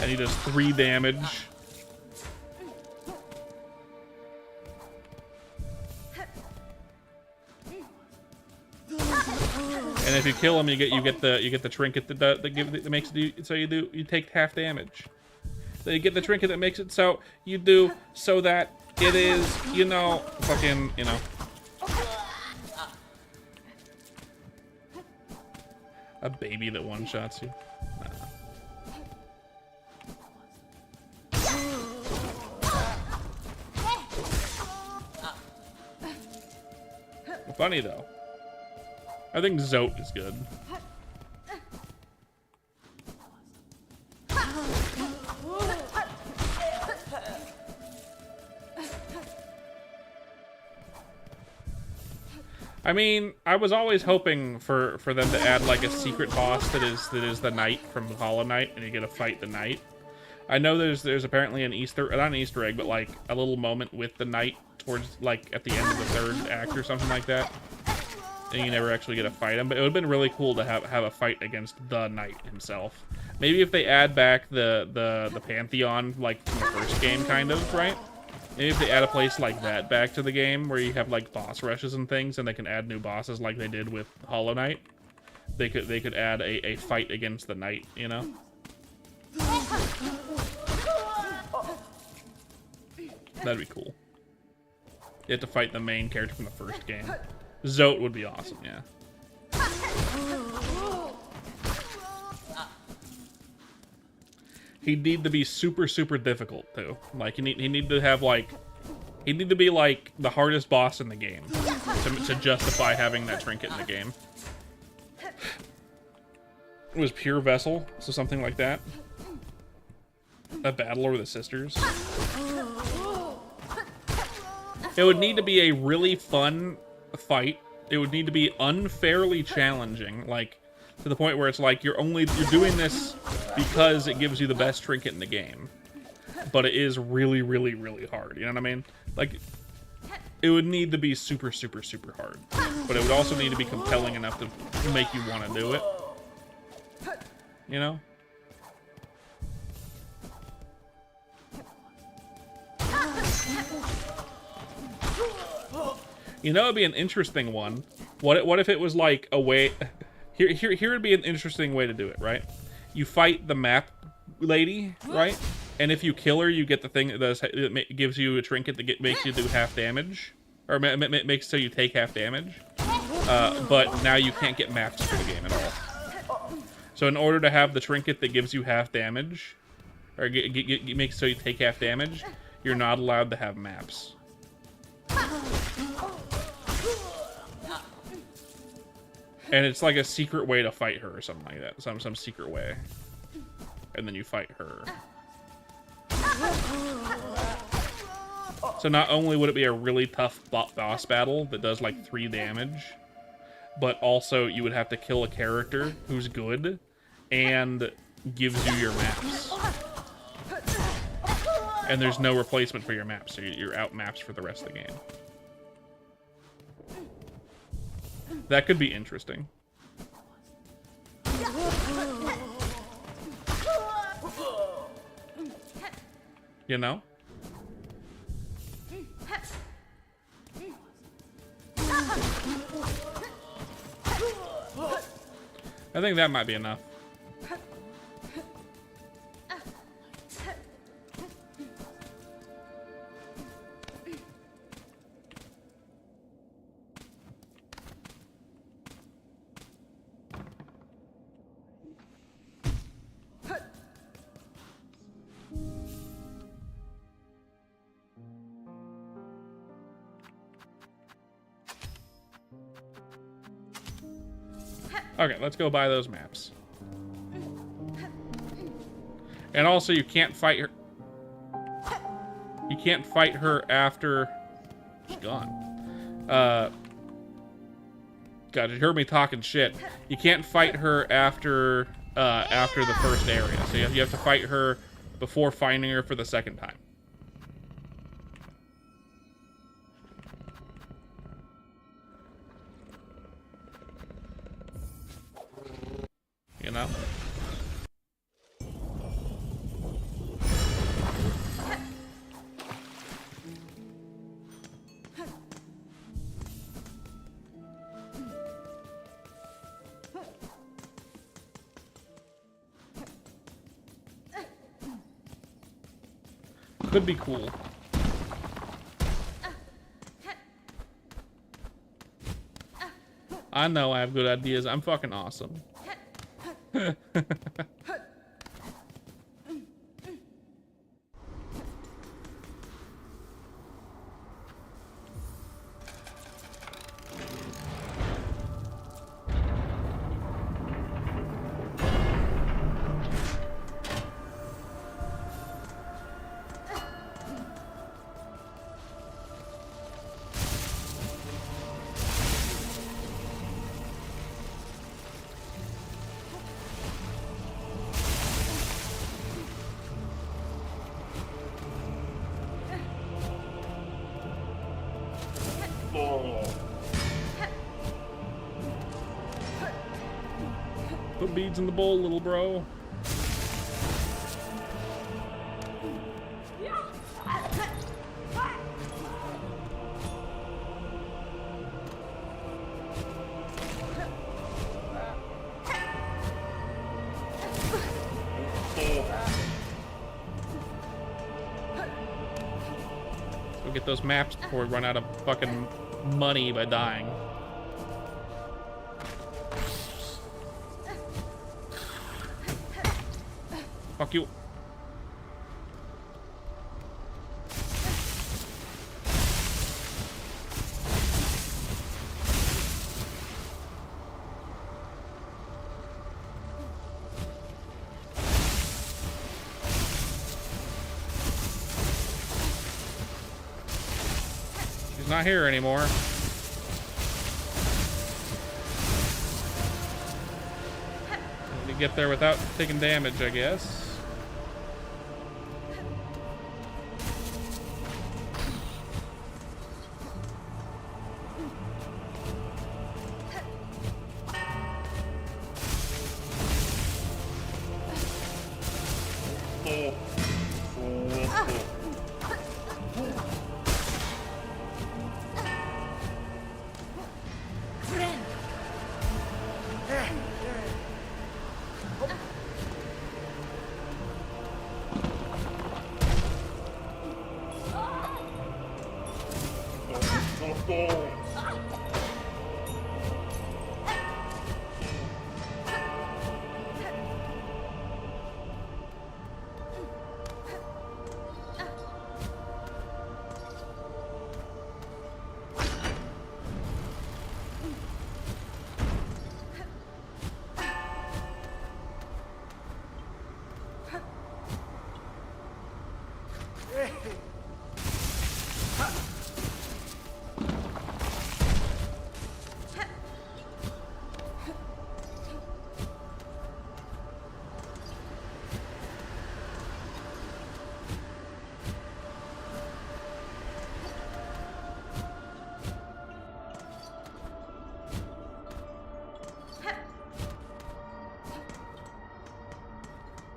And he does 3 damage. And if you kill him, you get the trinket that makes it so you take half damage. So you get the trinket that makes it so you do so that it is, you know, fucking, you know. A baby that one-shots you. Nah. Funny though. I think Zote is good. I mean, I was always hoping for them to add like a secret boss that is the knight from Hollow Knight, and you get to fight the knight. I know there's apparently an not an Easter egg, but like a little moment with the knight towards like at the end of the 3rd act or something like that. And you never actually get to fight him, but it would have been really cool to have a fight against the knight himself. Maybe if they add back the Pantheon like from the first game, kind of, right? Maybe if they add a place like that back to the game where you have like boss rushes and things, and they can add new bosses like they did with Hollow Knight, they could add a fight against the knight, you know? That'd be cool. You have to fight the main character from the first game. Zote would be awesome, yeah. He'd need to be super, super difficult too. Like he need to have like he'd need to be like the hardest boss in the game to justify having that trinket in the game. It was Pure Vessel, so something like that. A battle over the sisters. It would need to be a really fun fight. It would need to be unfairly challenging, like to the point where it's like you're doing this because it gives you the best trinket in the game, but it is really, really, really hard. You know what I mean? Like it would need to be super, super, super hard, but it would also need to be compelling enough to make you want to do it. You know? You know, it'd be an interesting one. What if it was like a way? Here would be an interesting way to do it, right? You fight the map lady, right? And if you kill her, you get the thing that gives you a trinket that makes you do half damage, or makes so you take half damage. But now you can't get maps for the game at all. So in order to have the trinket that gives you half damage, or makes so you take half damage, you're not allowed to have maps. And it's like a secret way to fight her or something like that. Some secret way. And then you fight her. So not only would it be a really tough boss battle that does like 3 damage, but also you would have to kill a character who's good and gives you your maps. And there's no replacement for your maps, so you're out maps for the rest of the game. That could be interesting. You know? I think that might be enough. Okay, let's go buy those maps. And also, you can't fight her. You can't fight her after she's gone. God, you heard me talking shit. You can't fight her after the first area. So you have to fight her before finding her for the second time. You know? Could be cool. I know I have good ideas. I'm fucking awesome. Put beads in the bowl, little bro. Go get those maps before we run out of fucking money by dying. Fuck you. She's not here anymore. Need to get there without taking damage, I guess.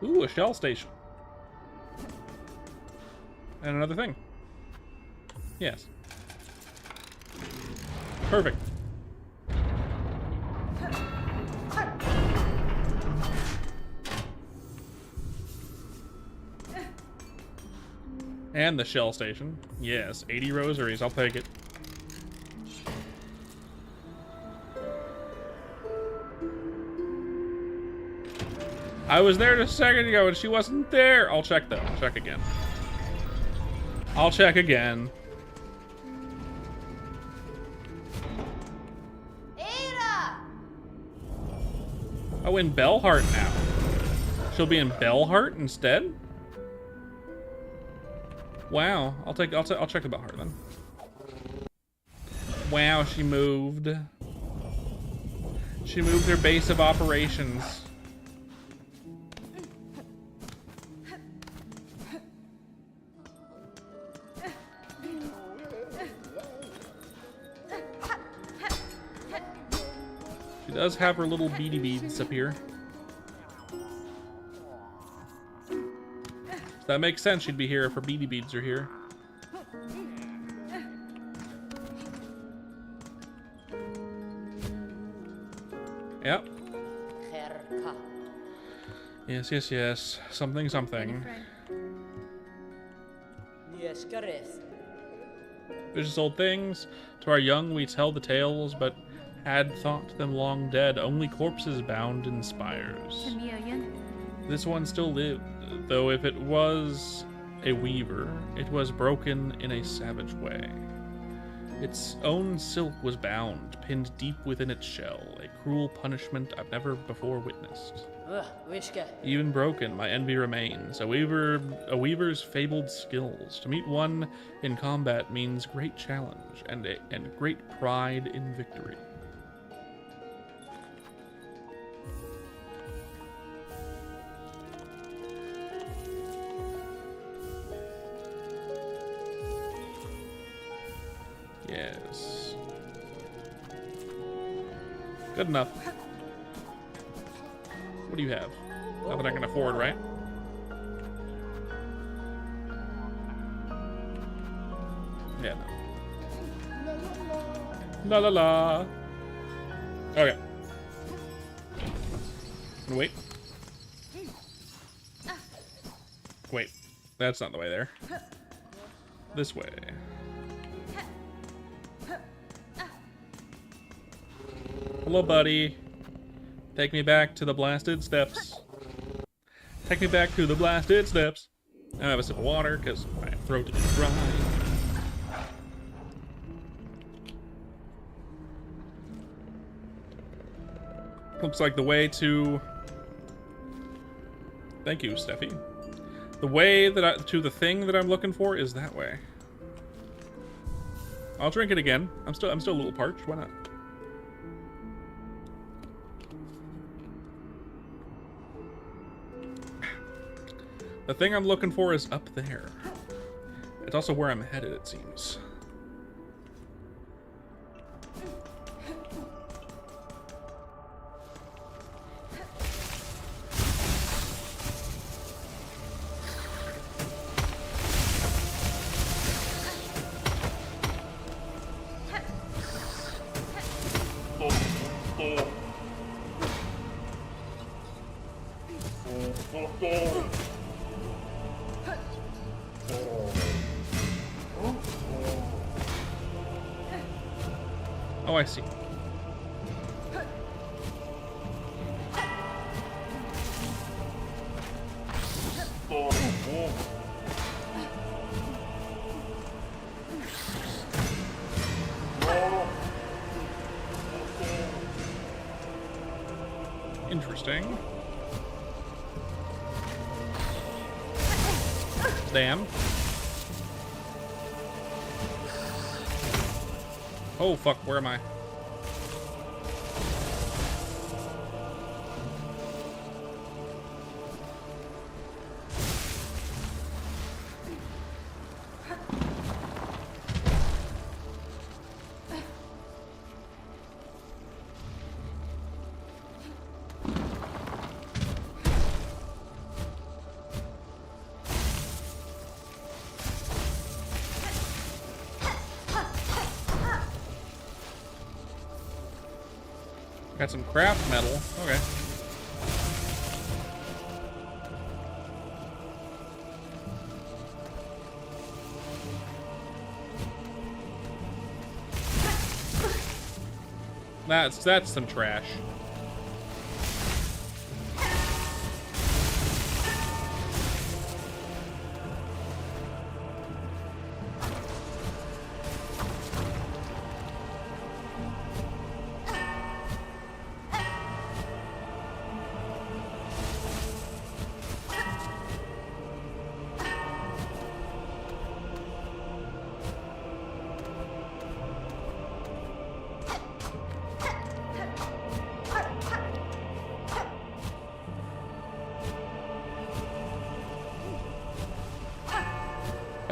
Ooh, a shell station. And another thing. Yes. Perfect. And the shell station. Yes, 80 rosaries. I'll take it. I was there just a second ago and she wasn't there. I'll check though. I'll check again. I'll check again. Ada! Oh, in Bellheart now. She'll be in Bellheart instead? Wow. I'll check the Bellheart then. Wow, she moved. She moved her base of operations. She does have her little beady beads up here. So that makes sense, she'd be here if her beady beads are here. Yep. Yes, yes, yes. Something, something. Vicious old things. To our young we tell the tales, but had thought them long dead. Only corpses bound in spires. This one still lived, though if it was a weaver, it was broken in a savage way. Its own silk was bound, pinned deep within its shell, a cruel punishment I've never before witnessed. Even broken, my envy remains, a weaver's fabled skills. To meet one in combat means great challenge and great pride in victory. Yes. Good enough. What do you have? Nothing I can afford, right? Yeah, no. La la la. Okay. Wait. Wait. That's not the way there. This way. Hello, buddy. Take me back to the blasted steps. Take me back to the blasted steps. I have a sip of water because my throat is dry. Looks like the way to... Thank you, Steffi. The way that to the thing that I'm looking for is that way. I'll drink it again. I'm still a little parched. Why not? The thing I'm looking for is up there. It's also where I'm headed, it seems. Oh, I see. Interesting. Damn. Oh, fuck, where am I? Got some craft metal. Okay. That's some trash.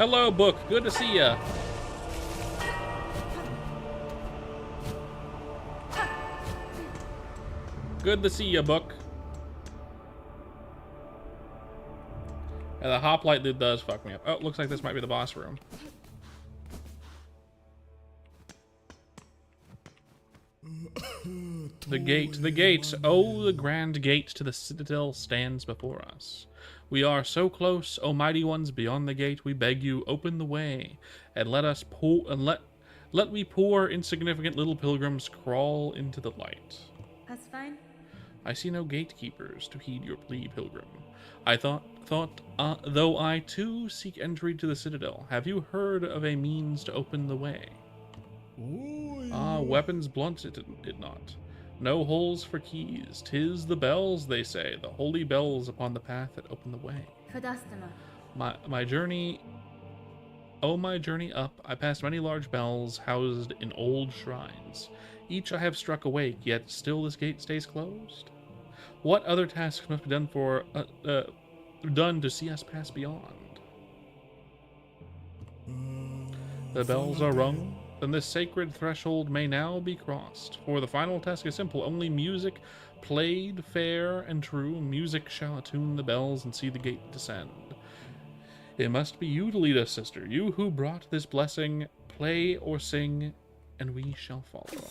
Hello, book. Good to see ya. Good to see ya, book. Yeah, the hoplite dude does fuck me up. Oh, looks like this might be the boss room. The gate, the gate. Oh, the grand gate to the citadel stands before us. We are so close, O mighty ones beyond the gate. We beg you, open the way, and let us let we poor insignificant little pilgrims crawl into the light. That's fine. I see no gatekeepers to heed your plea, pilgrim. I thought, though I too seek entry to the citadel, have you heard of a means to open the way? Ah, weapons blunt it not. No holes for keys. 'Tis the bells, they say, the holy bells upon the path that open the way. Fadastama. My journey, oh my journey up, I passed many large bells housed in old shrines. Each I have struck awake, yet still this gate stays closed. What other tasks must be done done to see us pass beyond? The bells are rung, then this sacred threshold may now be crossed. For the final task is simple, only music played fair and true. Music shall attune the bells and see the gate descend. It must be you to lead us, sister, you who brought this blessing. Play or sing, and we shall follow.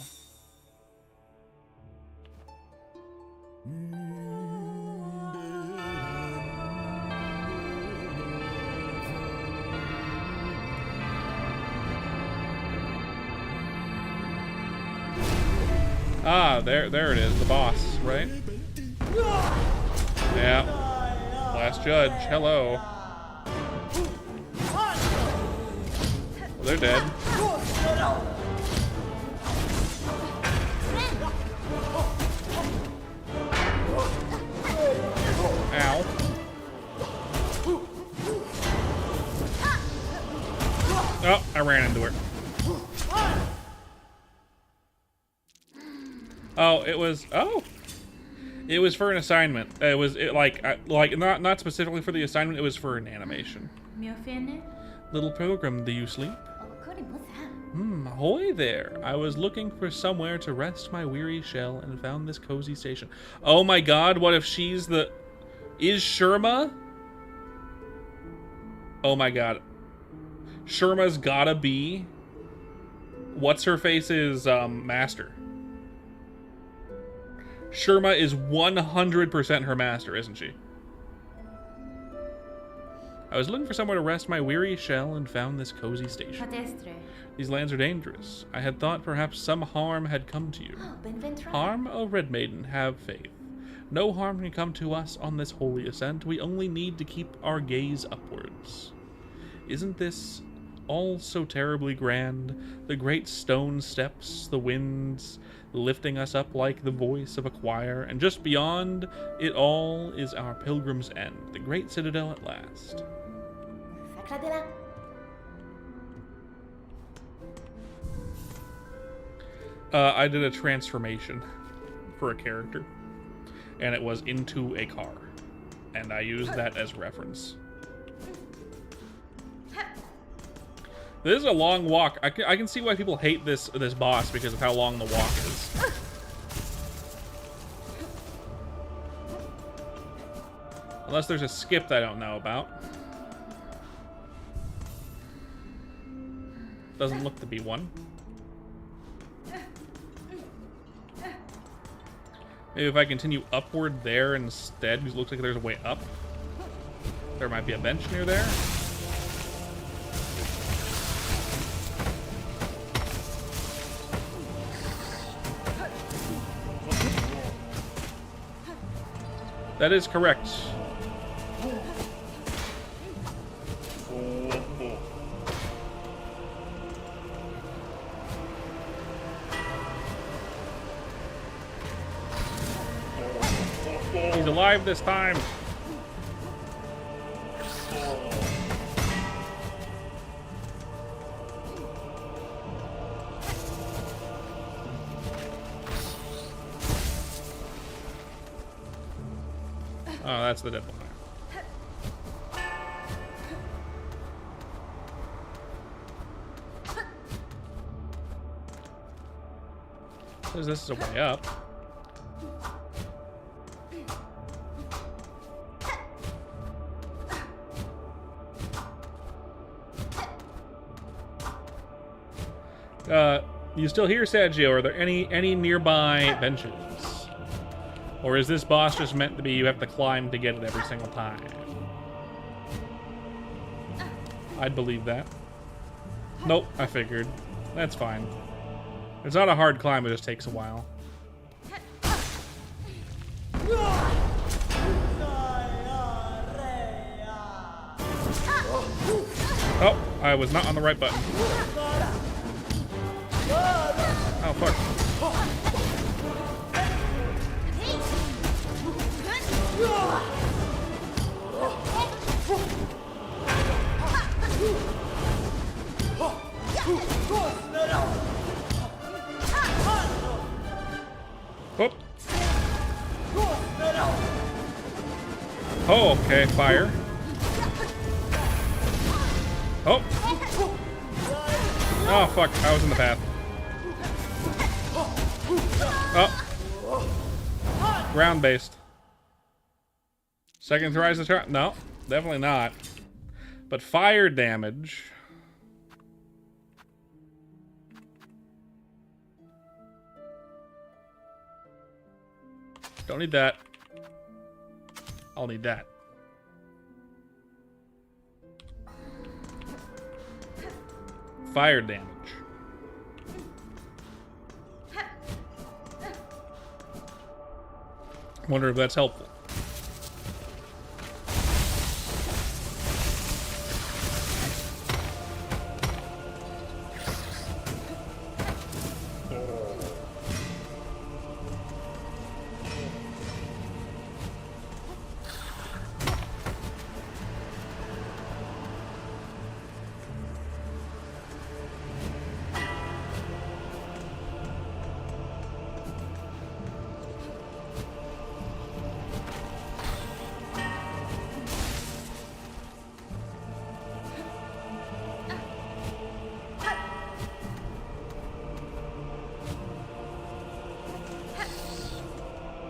Ah, there it is, the boss, right? Yeah. Last judge, hello. Well, they're dead. Ow. Oh, I ran into her. Oh, it was for an assignment. It was not specifically for the assignment. It was for an animation. Little pilgrim, do you sleep? Ahoy there. I was looking for somewhere to rest my weary shell and found this cozy station. Oh my god, what if she's the... Is Sherma? Oh my god. Sherma's gotta be... What's-her-face's master. Sherma is 100% her master, isn't she? I was looking for somewhere to rest my weary shell and found this cozy station. These lands are dangerous. I had thought perhaps some harm had come to you. Harm? Oh, Red Maiden, have faith. No harm can come to us on this holy ascent. We only need to keep our gaze upwards. Isn't this all so terribly grand? The great stone steps, the winds lifting us up like the voice of a choir, and just beyond it all is our pilgrim's end, the great citadel at last. I did a transformation for a character, and it was into a car, and I used that as reference. This is a long walk. I can see why people hate this boss because of how long the walk is. Unless there's a skip that I don't know about. Doesn't look to be one. Maybe if I continue upward there instead, because it looks like there's a way up. There might be a bench near there. That is correct. He's alive this time. Oh, that's the dead one. Says this is a way up. You still here, Saggio? Are there any nearby benches? Or is this boss just meant to be you have to climb to get it every single time? I'd believe that. Nope, I figured. That's fine. It's not a hard climb, it just takes a while. Oh, I was not on the right button. Oh, fuck. Whoop. Oh, okay, fire. Oh. Oh, fuck, I was in the path. Oh. Ground-based. Second rise the trap? No, definitely not. But fire damage. Don't need that. I'll need that. Fire damage. Wonder if that's helpful.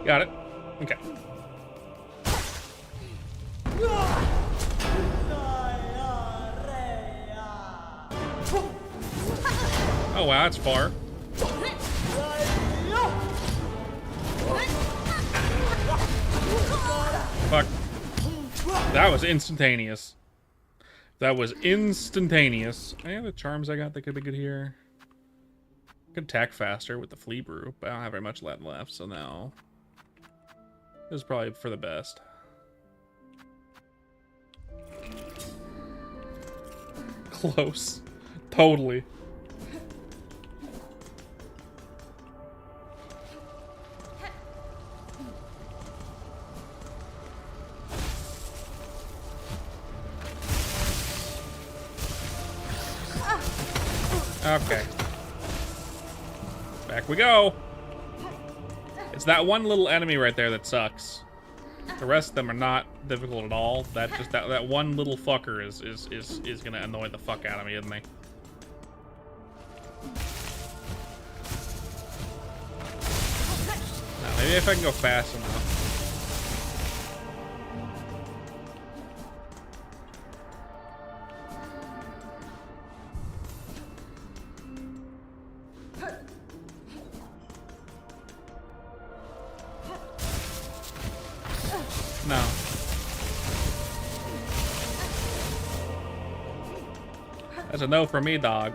Got it. Okay. Oh wow, that's far. Fuck. That was instantaneous. That was instantaneous. Any other charms I got that could be good here? Could attack faster with the flea brew, but I don't have very much left, so no. This is probably for the best. Close. Totally. Okay. Back we go. It's that one little enemy right there that sucks. The rest of them are not difficult at all. That just that one little fucker is gonna annoy the fuck out of me, isn't he? Now, maybe if I can go fast enough. No. That's a no for me, dog.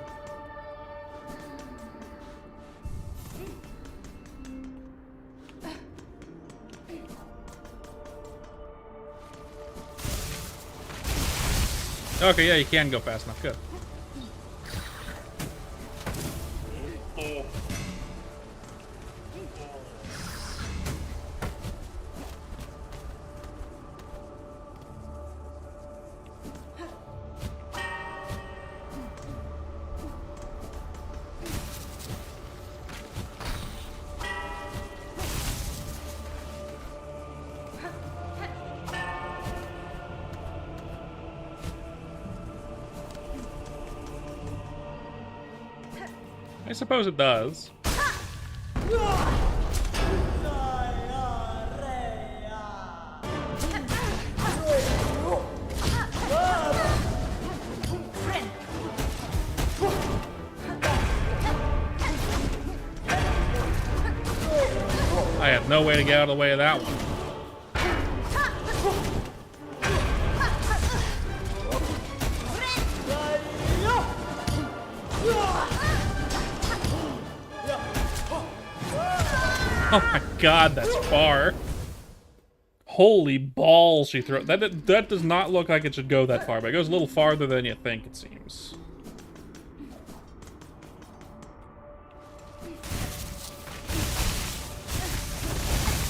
Okay, yeah, you can go fast enough. Good. I suppose it does. I had no way to get out of the way of that one. Oh my god, that's far. Holy balls, she threw. That does not look like it should go that far, but it goes a little farther than you think, it seems.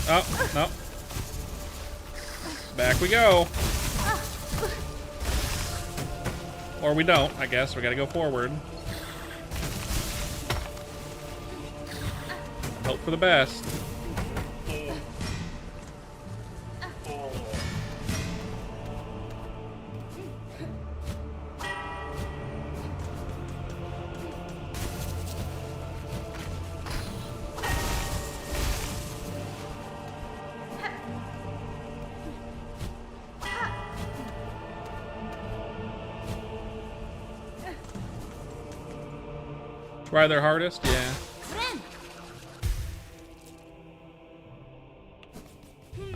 Oh, no. Back we go. Or we don't, I guess. We gotta go forward. Hope for the best. Try their hardest? Yeah.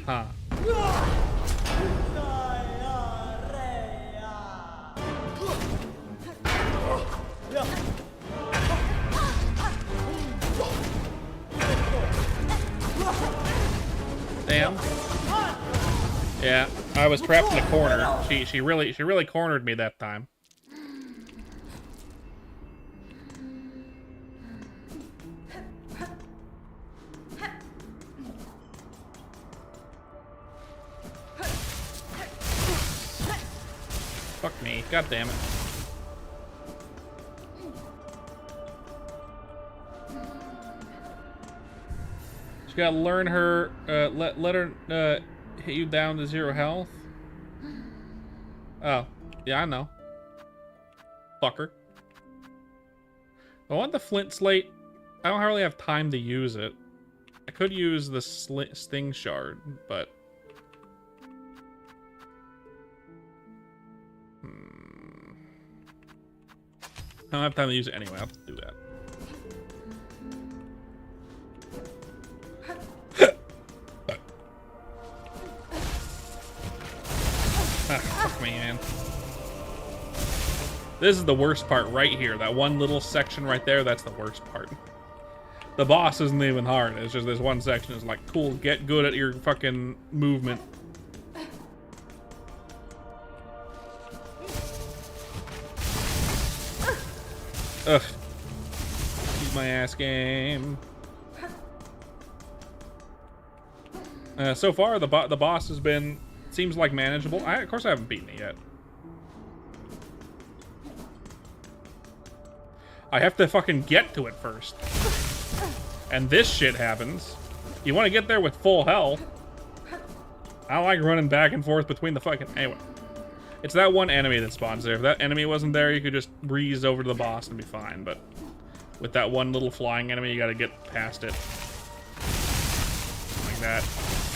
Huh. Damn. Yeah, I was trapped in a corner. She really cornered me that time. Fuck me. God damn it. She gotta learn her, let her, hit you down to 0 health. Oh. Yeah, I know. Fucker. I want the flint slate. I don't really have time to use it. I could use the sting shard, but... I don't have time to use it anyway. I'll do that. Fuck me, man. This is the worst part right here. That one little section right there, that's the worst part. The boss isn't even hard. It's just this one section is like, cool, get good at your fucking movement. Ugh. Keep my ass game. So far, the boss has been... Seems like manageable. Of course I haven't beaten it yet. I have to fucking get to it first. And this shit happens. You want to get there with full health. I don't like running back and forth between the fucking... Anyway. It's that one enemy that spawns there. If that enemy wasn't there, you could just breeze over to the boss and be fine. But with that one little flying enemy, you gotta get past it. Like that.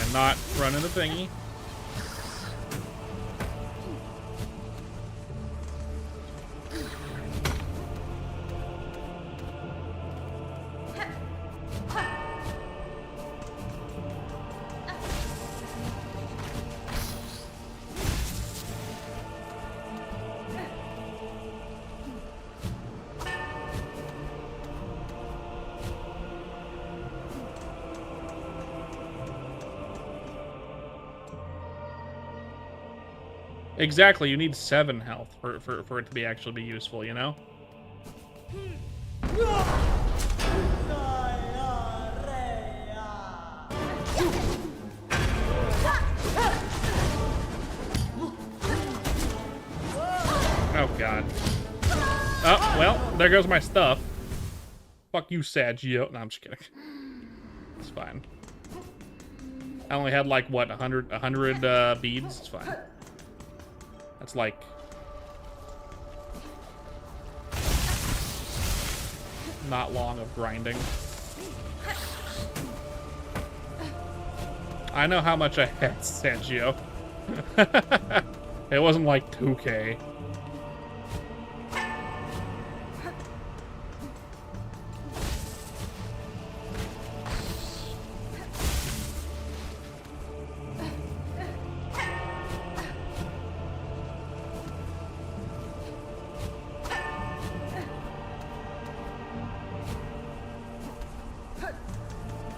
And not run into thingy. Exactly, you need 7 health for it to be actually be useful, you know? Oh god. Oh, well, there goes my stuff. Fuck you, Saggio. No, I'm just kidding. It's fine. I only had like, what, 100 beads? It's fine. That's like... not long of grinding. I know how much I had, Sergio. It wasn't like 2K.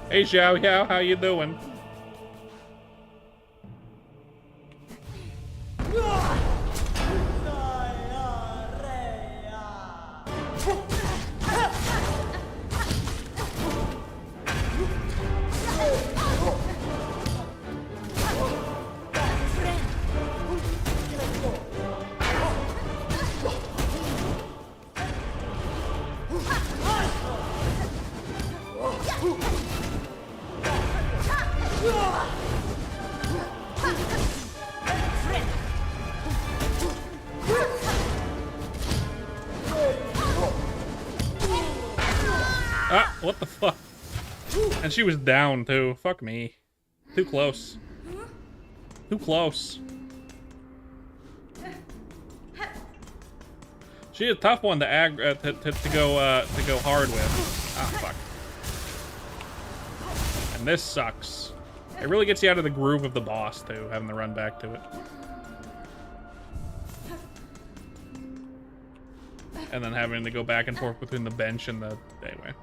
Hey, Xiao Yao, how you doing? Ah, what the fuck? And she was down too. Fuck me. Too close. Too close. She's a tough one to go hard with. Ah, fuck. And this sucks. It really gets you out of the groove of the boss too, having to run back to it. And then having to go back and forth between the bench and the... Anyway.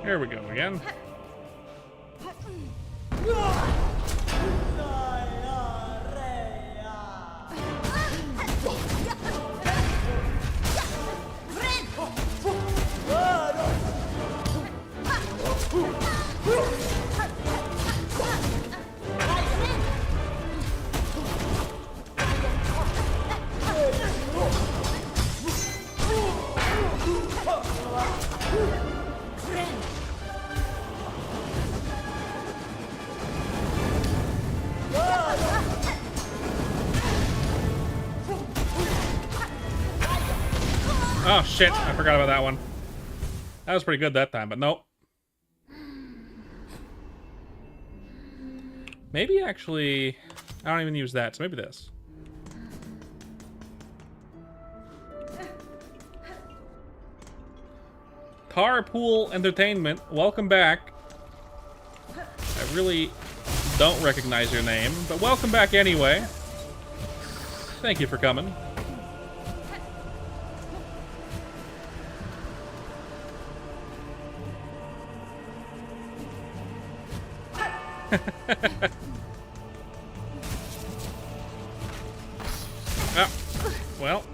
Here we go again. Oh shit, I forgot about that one. That was pretty good that time, but nope. Maybe actually, I don't even use that, so maybe this. Carpool Entertainment, welcome back. I really don't recognize your name, but welcome back anyway. Thank you for coming. Ah, well.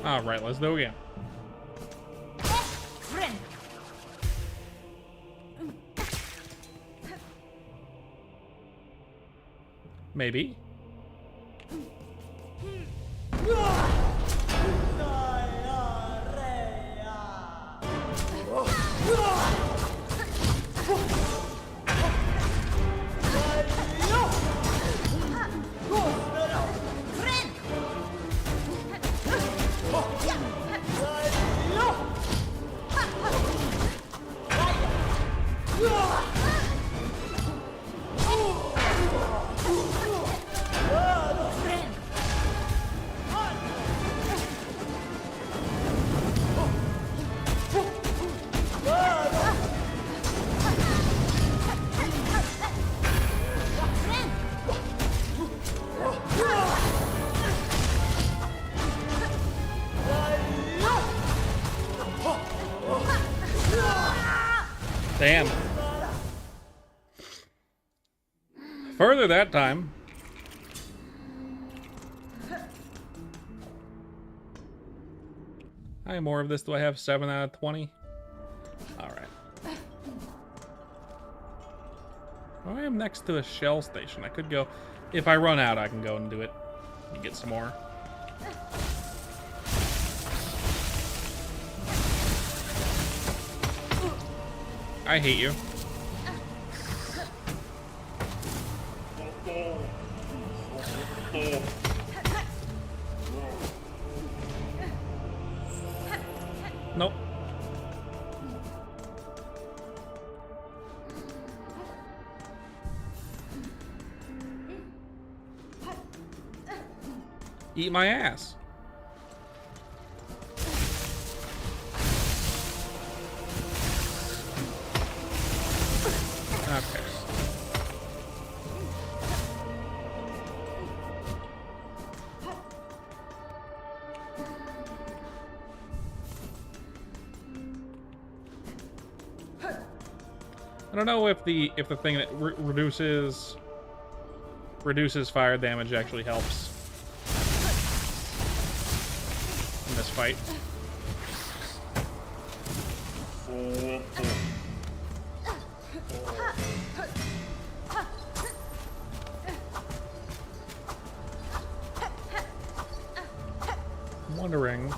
All right, let's do it again. Maybe. Damn. further that time. How many more of this do I have? 7 out of 20? Alright. I am next to a shell station. I could go... If I run out, I can go and do it. And get some more. I hate you. Nope. Eat my ass. Okay. I don't know if the thing that reduces fire damage actually helps in this fight. I'm wondering,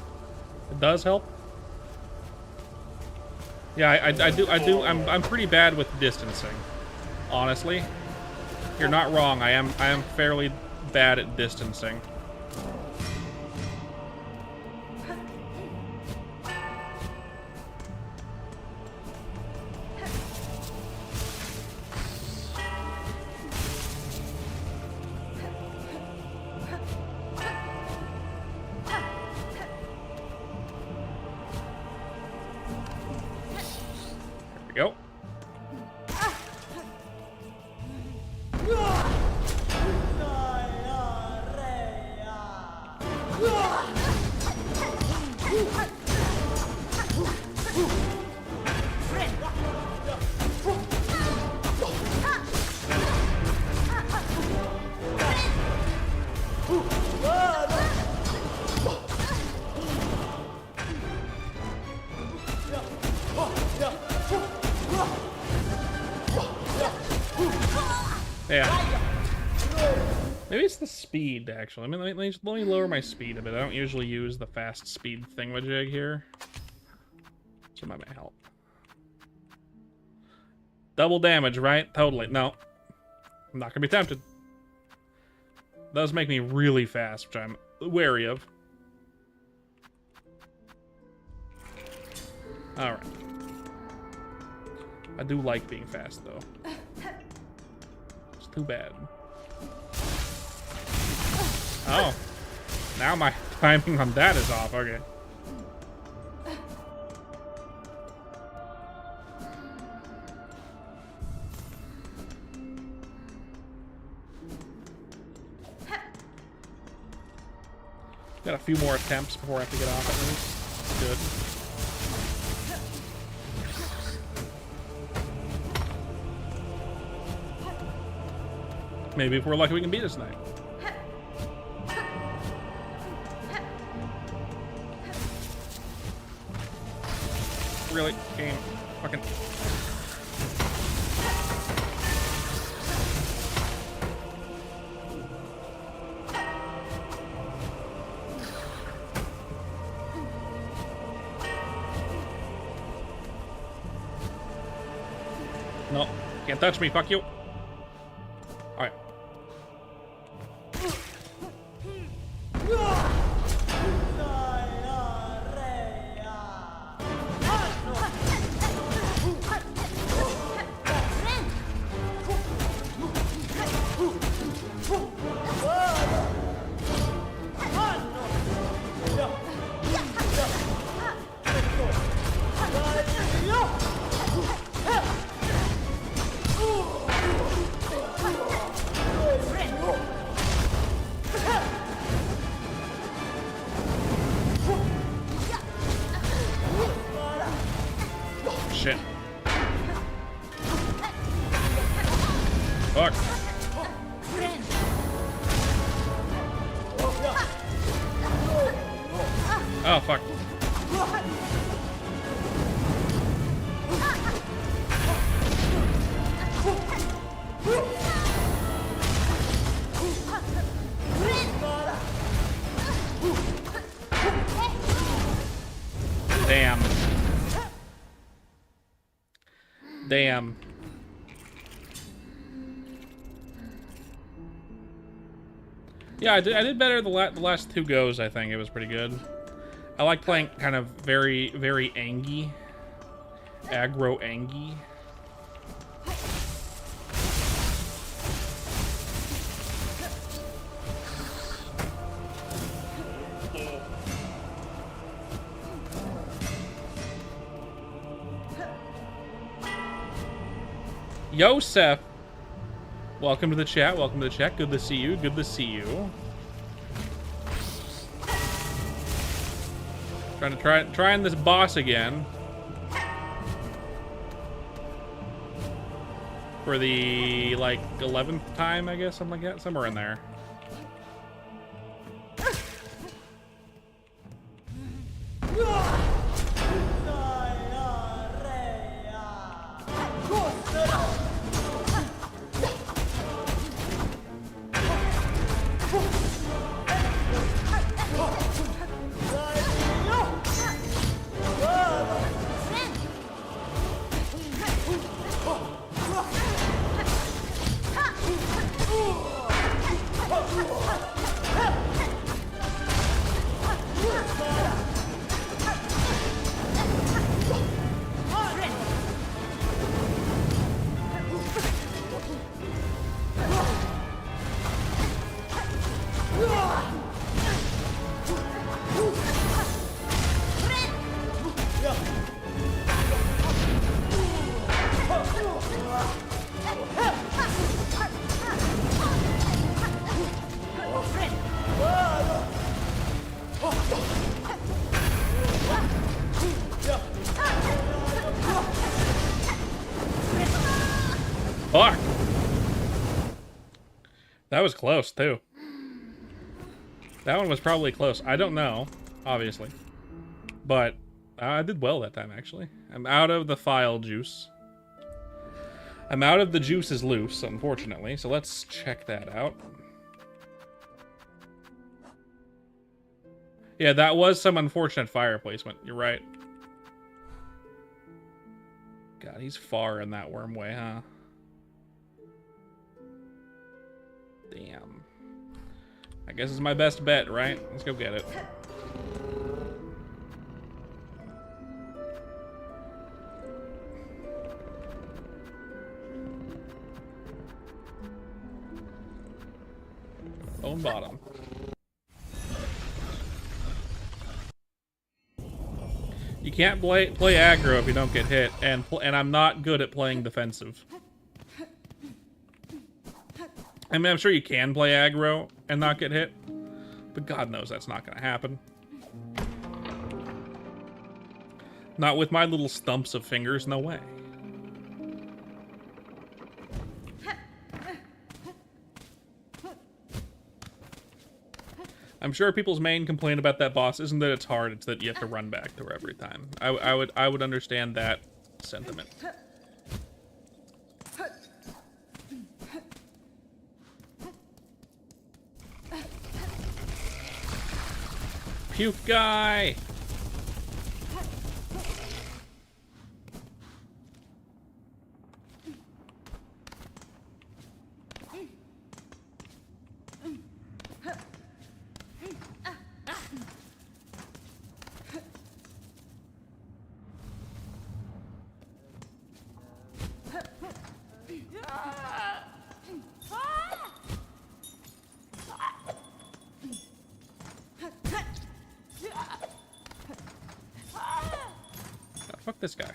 it does help? Yeah, I do. I'm pretty bad with distancing, honestly. You're not wrong. I am fairly bad at distancing. Go. Yeah. Maybe it's the speed, actually. I mean, let me lower my speed a bit. I don't usually use the fast speed thingamajig here. So that might help. Double damage, right? Totally. No. I'm not gonna be tempted. It does make me really fast, which I'm wary of. Alright. I do like being fast, though. It's too bad. Oh. Now my timing on that is off. Okay. Got a few more attempts before I have to get off at least. Good. Maybe if we're lucky we can beat this tonight. Really? Game. Fucking... No. Can't touch me, fuck you. Alright. Shit. Fuck. Oh, fuck. Damn. Damn. Yeah, I did better the last 2 goes, I think. It was pretty good. I like playing kind of very, very angy. Aggro angy. Yosef, welcome to the chat. Welcome to the chat. Good to see you. Good to see you. Trying this boss again for the like 11th time, I guess, something like that, somewhere in there. Fuck. That was close, too. That one was probably close. I don't know, obviously. But I did well that time, actually. I'm out of the file juice. I'm out of the juice is loose, unfortunately. So let's check that out. Yeah, that was some unfortunate fire placement. You're right. God, he's far in that worm way, huh? Damn. I guess it's my best bet, right? Let's go get it. Bone bottom. You can't play aggro if you don't get hit, and I'm not good at playing defensive. I mean, I'm sure you can play aggro and not get hit, but God knows that's not going to happen. Not with my little stumps of fingers, no way. I'm sure people's main complaint about that boss isn't that it's hard, it's that you have to run back to her every time. I would understand that sentiment. Puke guy! Fuck this guy.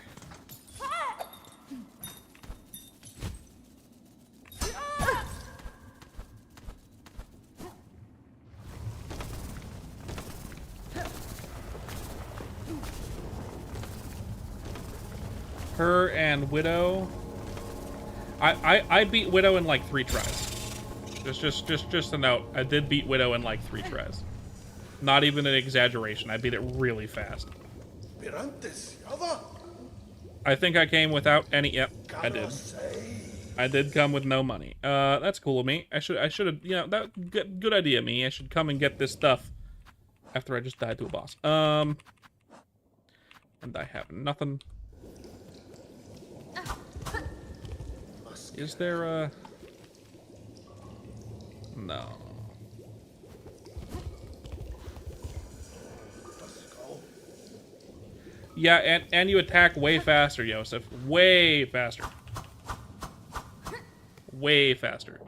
Her and Widow. I beat Widow in like 3 tries. Just a note. I did beat Widow in like 3 tries. Not even an exaggeration. I beat it really fast. I think I came without any. Yep, I did. I did come with no money. That's cool of me. I should have. You know, that good idea, me. I should come and get this stuff after I just died to a boss. And I have nothing. Is there a? No. Yeah, and you attack way faster, Yosef. Way faster. Way faster.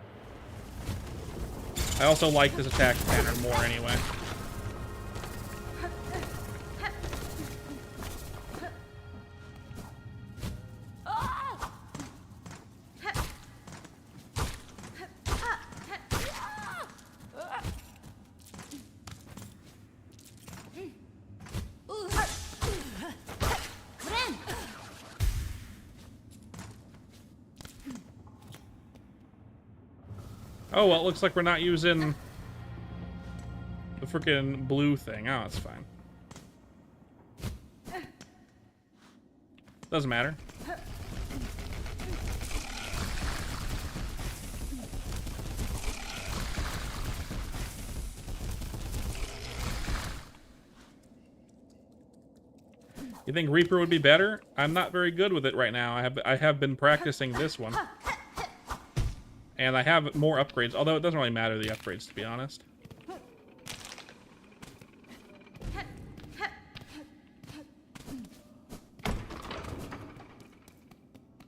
I also like this attack pattern more anyway. Oh, well, it looks like we're not using the freaking blue thing. Oh, that's fine. Doesn't matter. You think Reaper would be better? I'm not very good with it right now. I have been practicing this one. And I have more upgrades, although it doesn't really matter the upgrades, to be honest.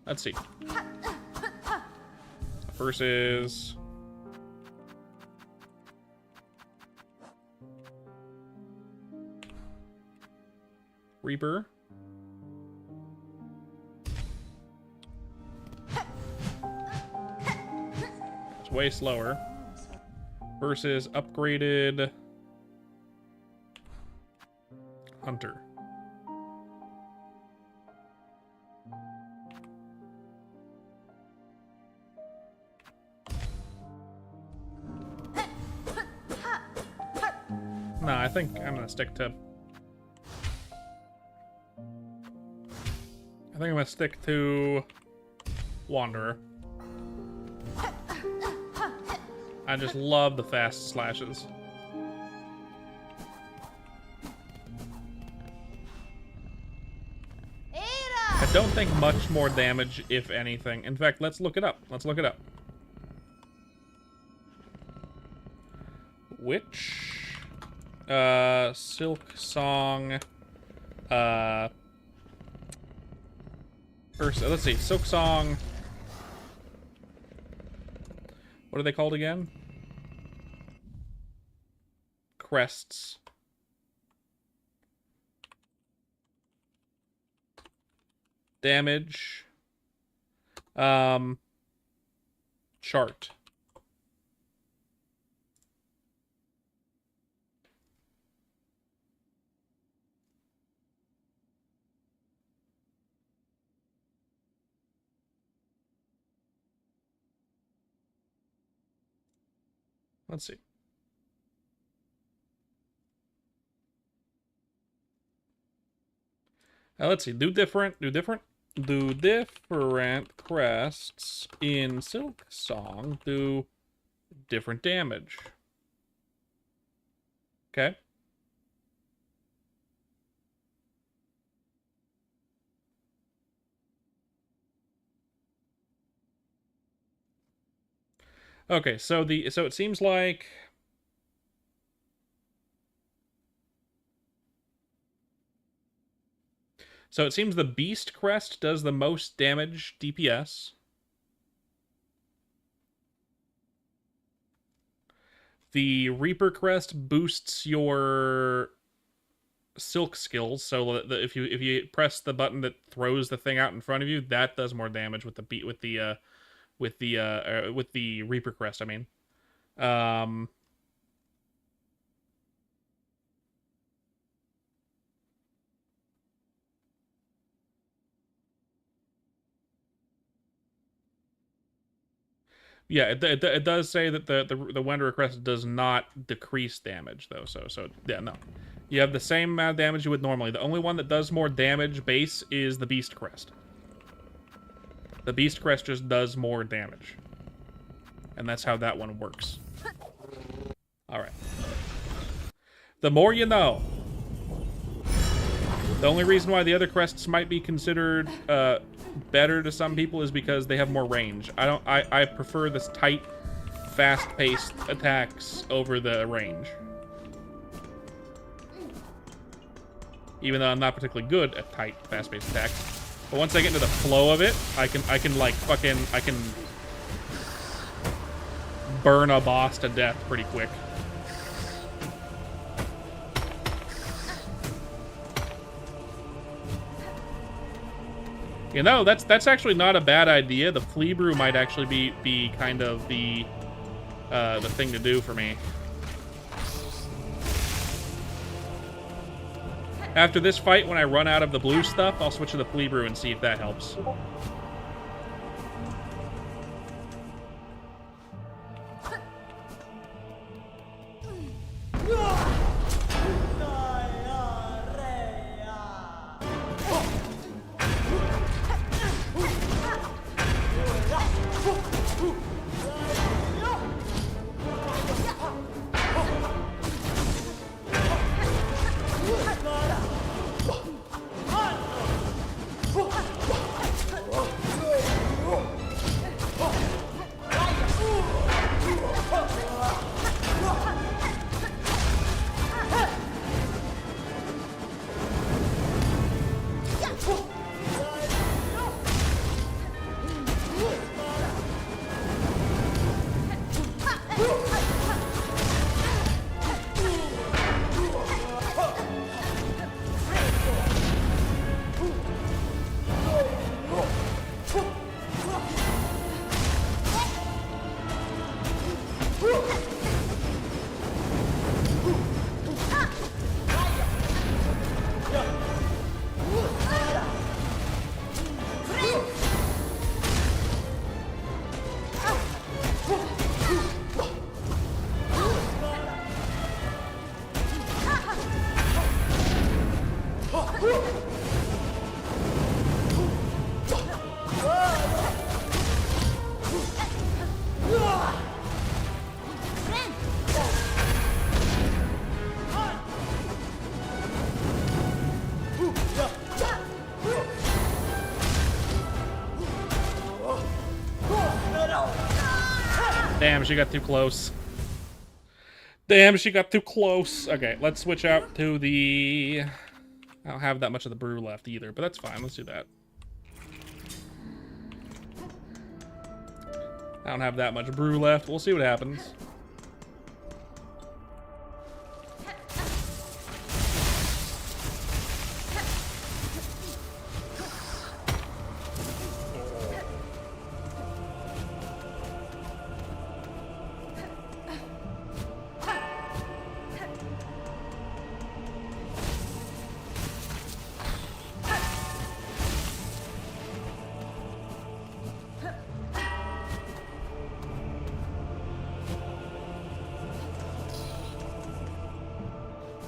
Let's see. Versus... Reaper. It's way slower. Versus upgraded Hunter. No, I think I'm gonna stick to... I think I'm gonna stick to Wanderer. I just love the fast slashes. I don't think much more damage, if anything. In fact, let's look it up. Let's look it up. Which silksong first, let's see, silksong. What are they called again? Crests. Damage. Chart. Let's see. Let's see. Do different crests in silksong do different damage. Okay. Okay, so it seems like the Beast Crest does the most damage DPS. The Reaper Crest boosts your silk skills, so that if you press the button that throws the thing out in front of you, that does more damage with the Reaper Crest, I mean. Yeah, it does say that the Wanderer Crest does not decrease damage though. So yeah, no. You have the same amount of damage you would normally. The only one that does more damage base is the Beast Crest. The Beast Crest just does more damage. And that's how that one works. Alright. The more you know. The only reason why the other crests might be considered better to some people is because they have more range. I prefer this tight, fast-paced attacks over the range. Even though I'm not particularly good at tight, fast-paced attacks. But once I get into the flow of it, I can like fucking burn a boss to death pretty quick. You know, that's actually not a bad idea. The flea brew might actually be kind of the thing to do for me. After this fight, when I run out of the blue stuff, I'll switch to the flea brew and see if that helps. Damn, she got too close. Damn, she got too close. Okay, let's switch out to the... I don't have that much of the brew left either, but that's fine. Let's do that. I don't have that much brew left. We'll see what happens.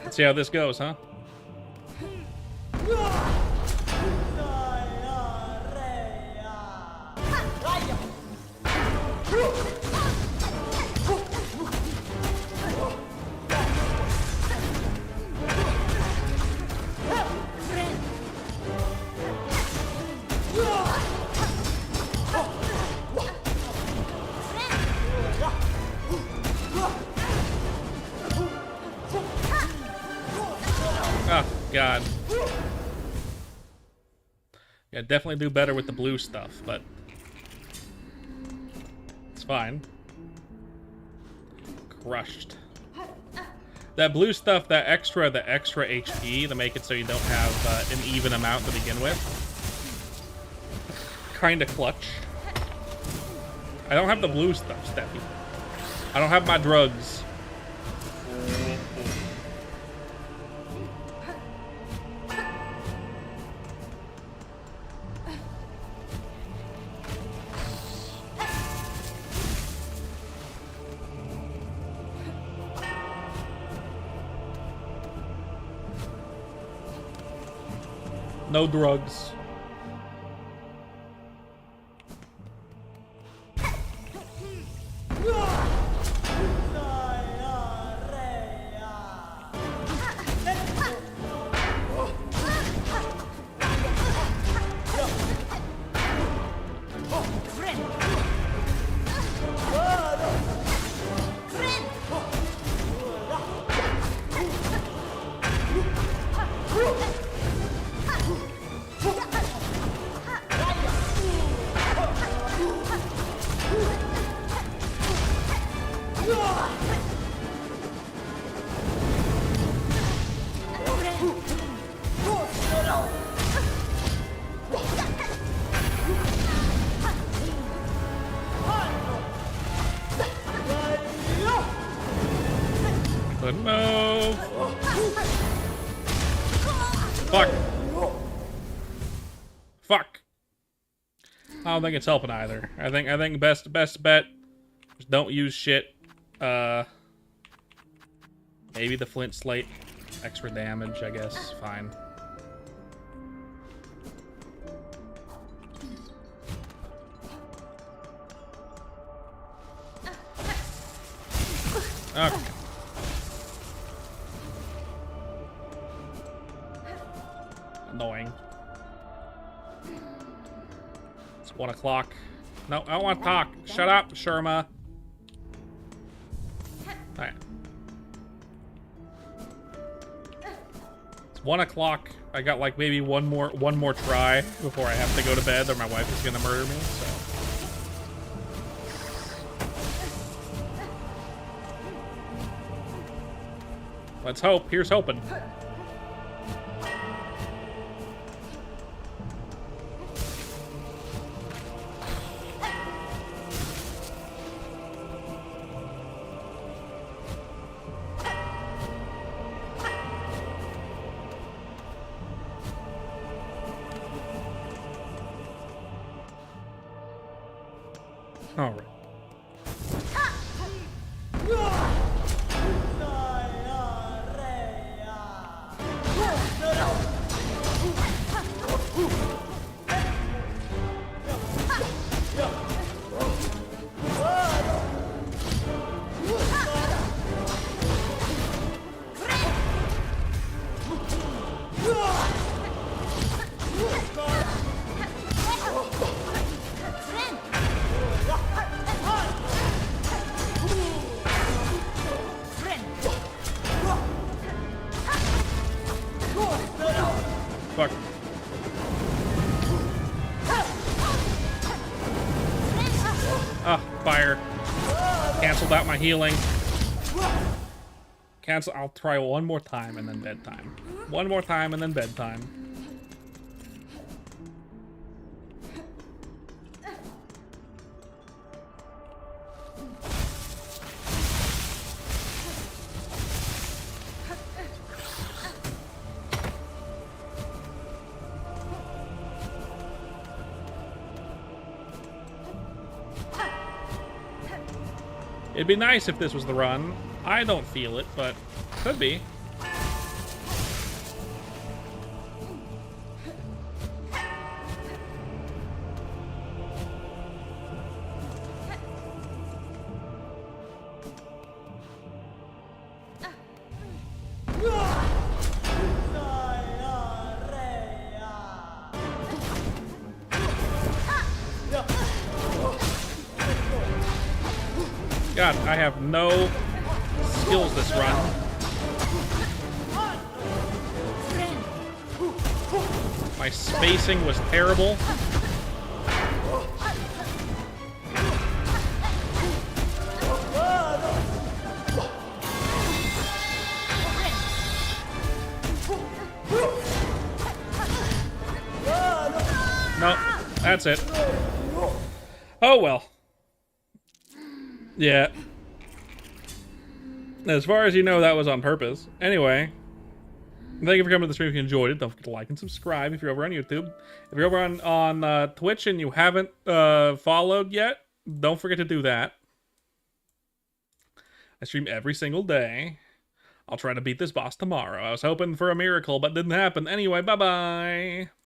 Let's see how this goes, huh? Oh, God. Yeah, definitely do better with the blue stuff, but it's fine. Crushed. That blue stuff, the extra HP to make it so you don't have an even amount to begin with. Kinda clutch. I don't have the blue stuff, Steffi. I don't have my drugs. No drugs. Good move. Fuck. Fuck. I don't think it's helping either. I think best bet is don't use shit. Maybe the flint slate. Extra damage, I guess. Fine. Okay. Annoying. It's 1 o'clock. No, I don't want to talk. Shut up, Sherma. Alright. It's 1 o'clock. I got like maybe one more try before I have to go to bed, or my wife is gonna murder me. So. Let's hope. Here's hoping. All right. Fuck. Ah, fire. Canceled out my healing. Cancel. I'll try one more time and then bedtime. One more time and then bedtime. It'd be nice if this was the run. I don't feel it, but could be. God, I have no skills this run. My spacing was terrible. No, that's it. Oh well. Yeah. As far as you know, that was on purpose. Anyway, thank you for coming to the stream. If you enjoyed it, don't forget to like and subscribe if you're over on YouTube. If you're over on Twitch and you haven't followed yet, don't forget to do that. I stream every single day. I'll try to beat this boss tomorrow. I was hoping for a miracle, but didn't happen. Anyway, bye-bye.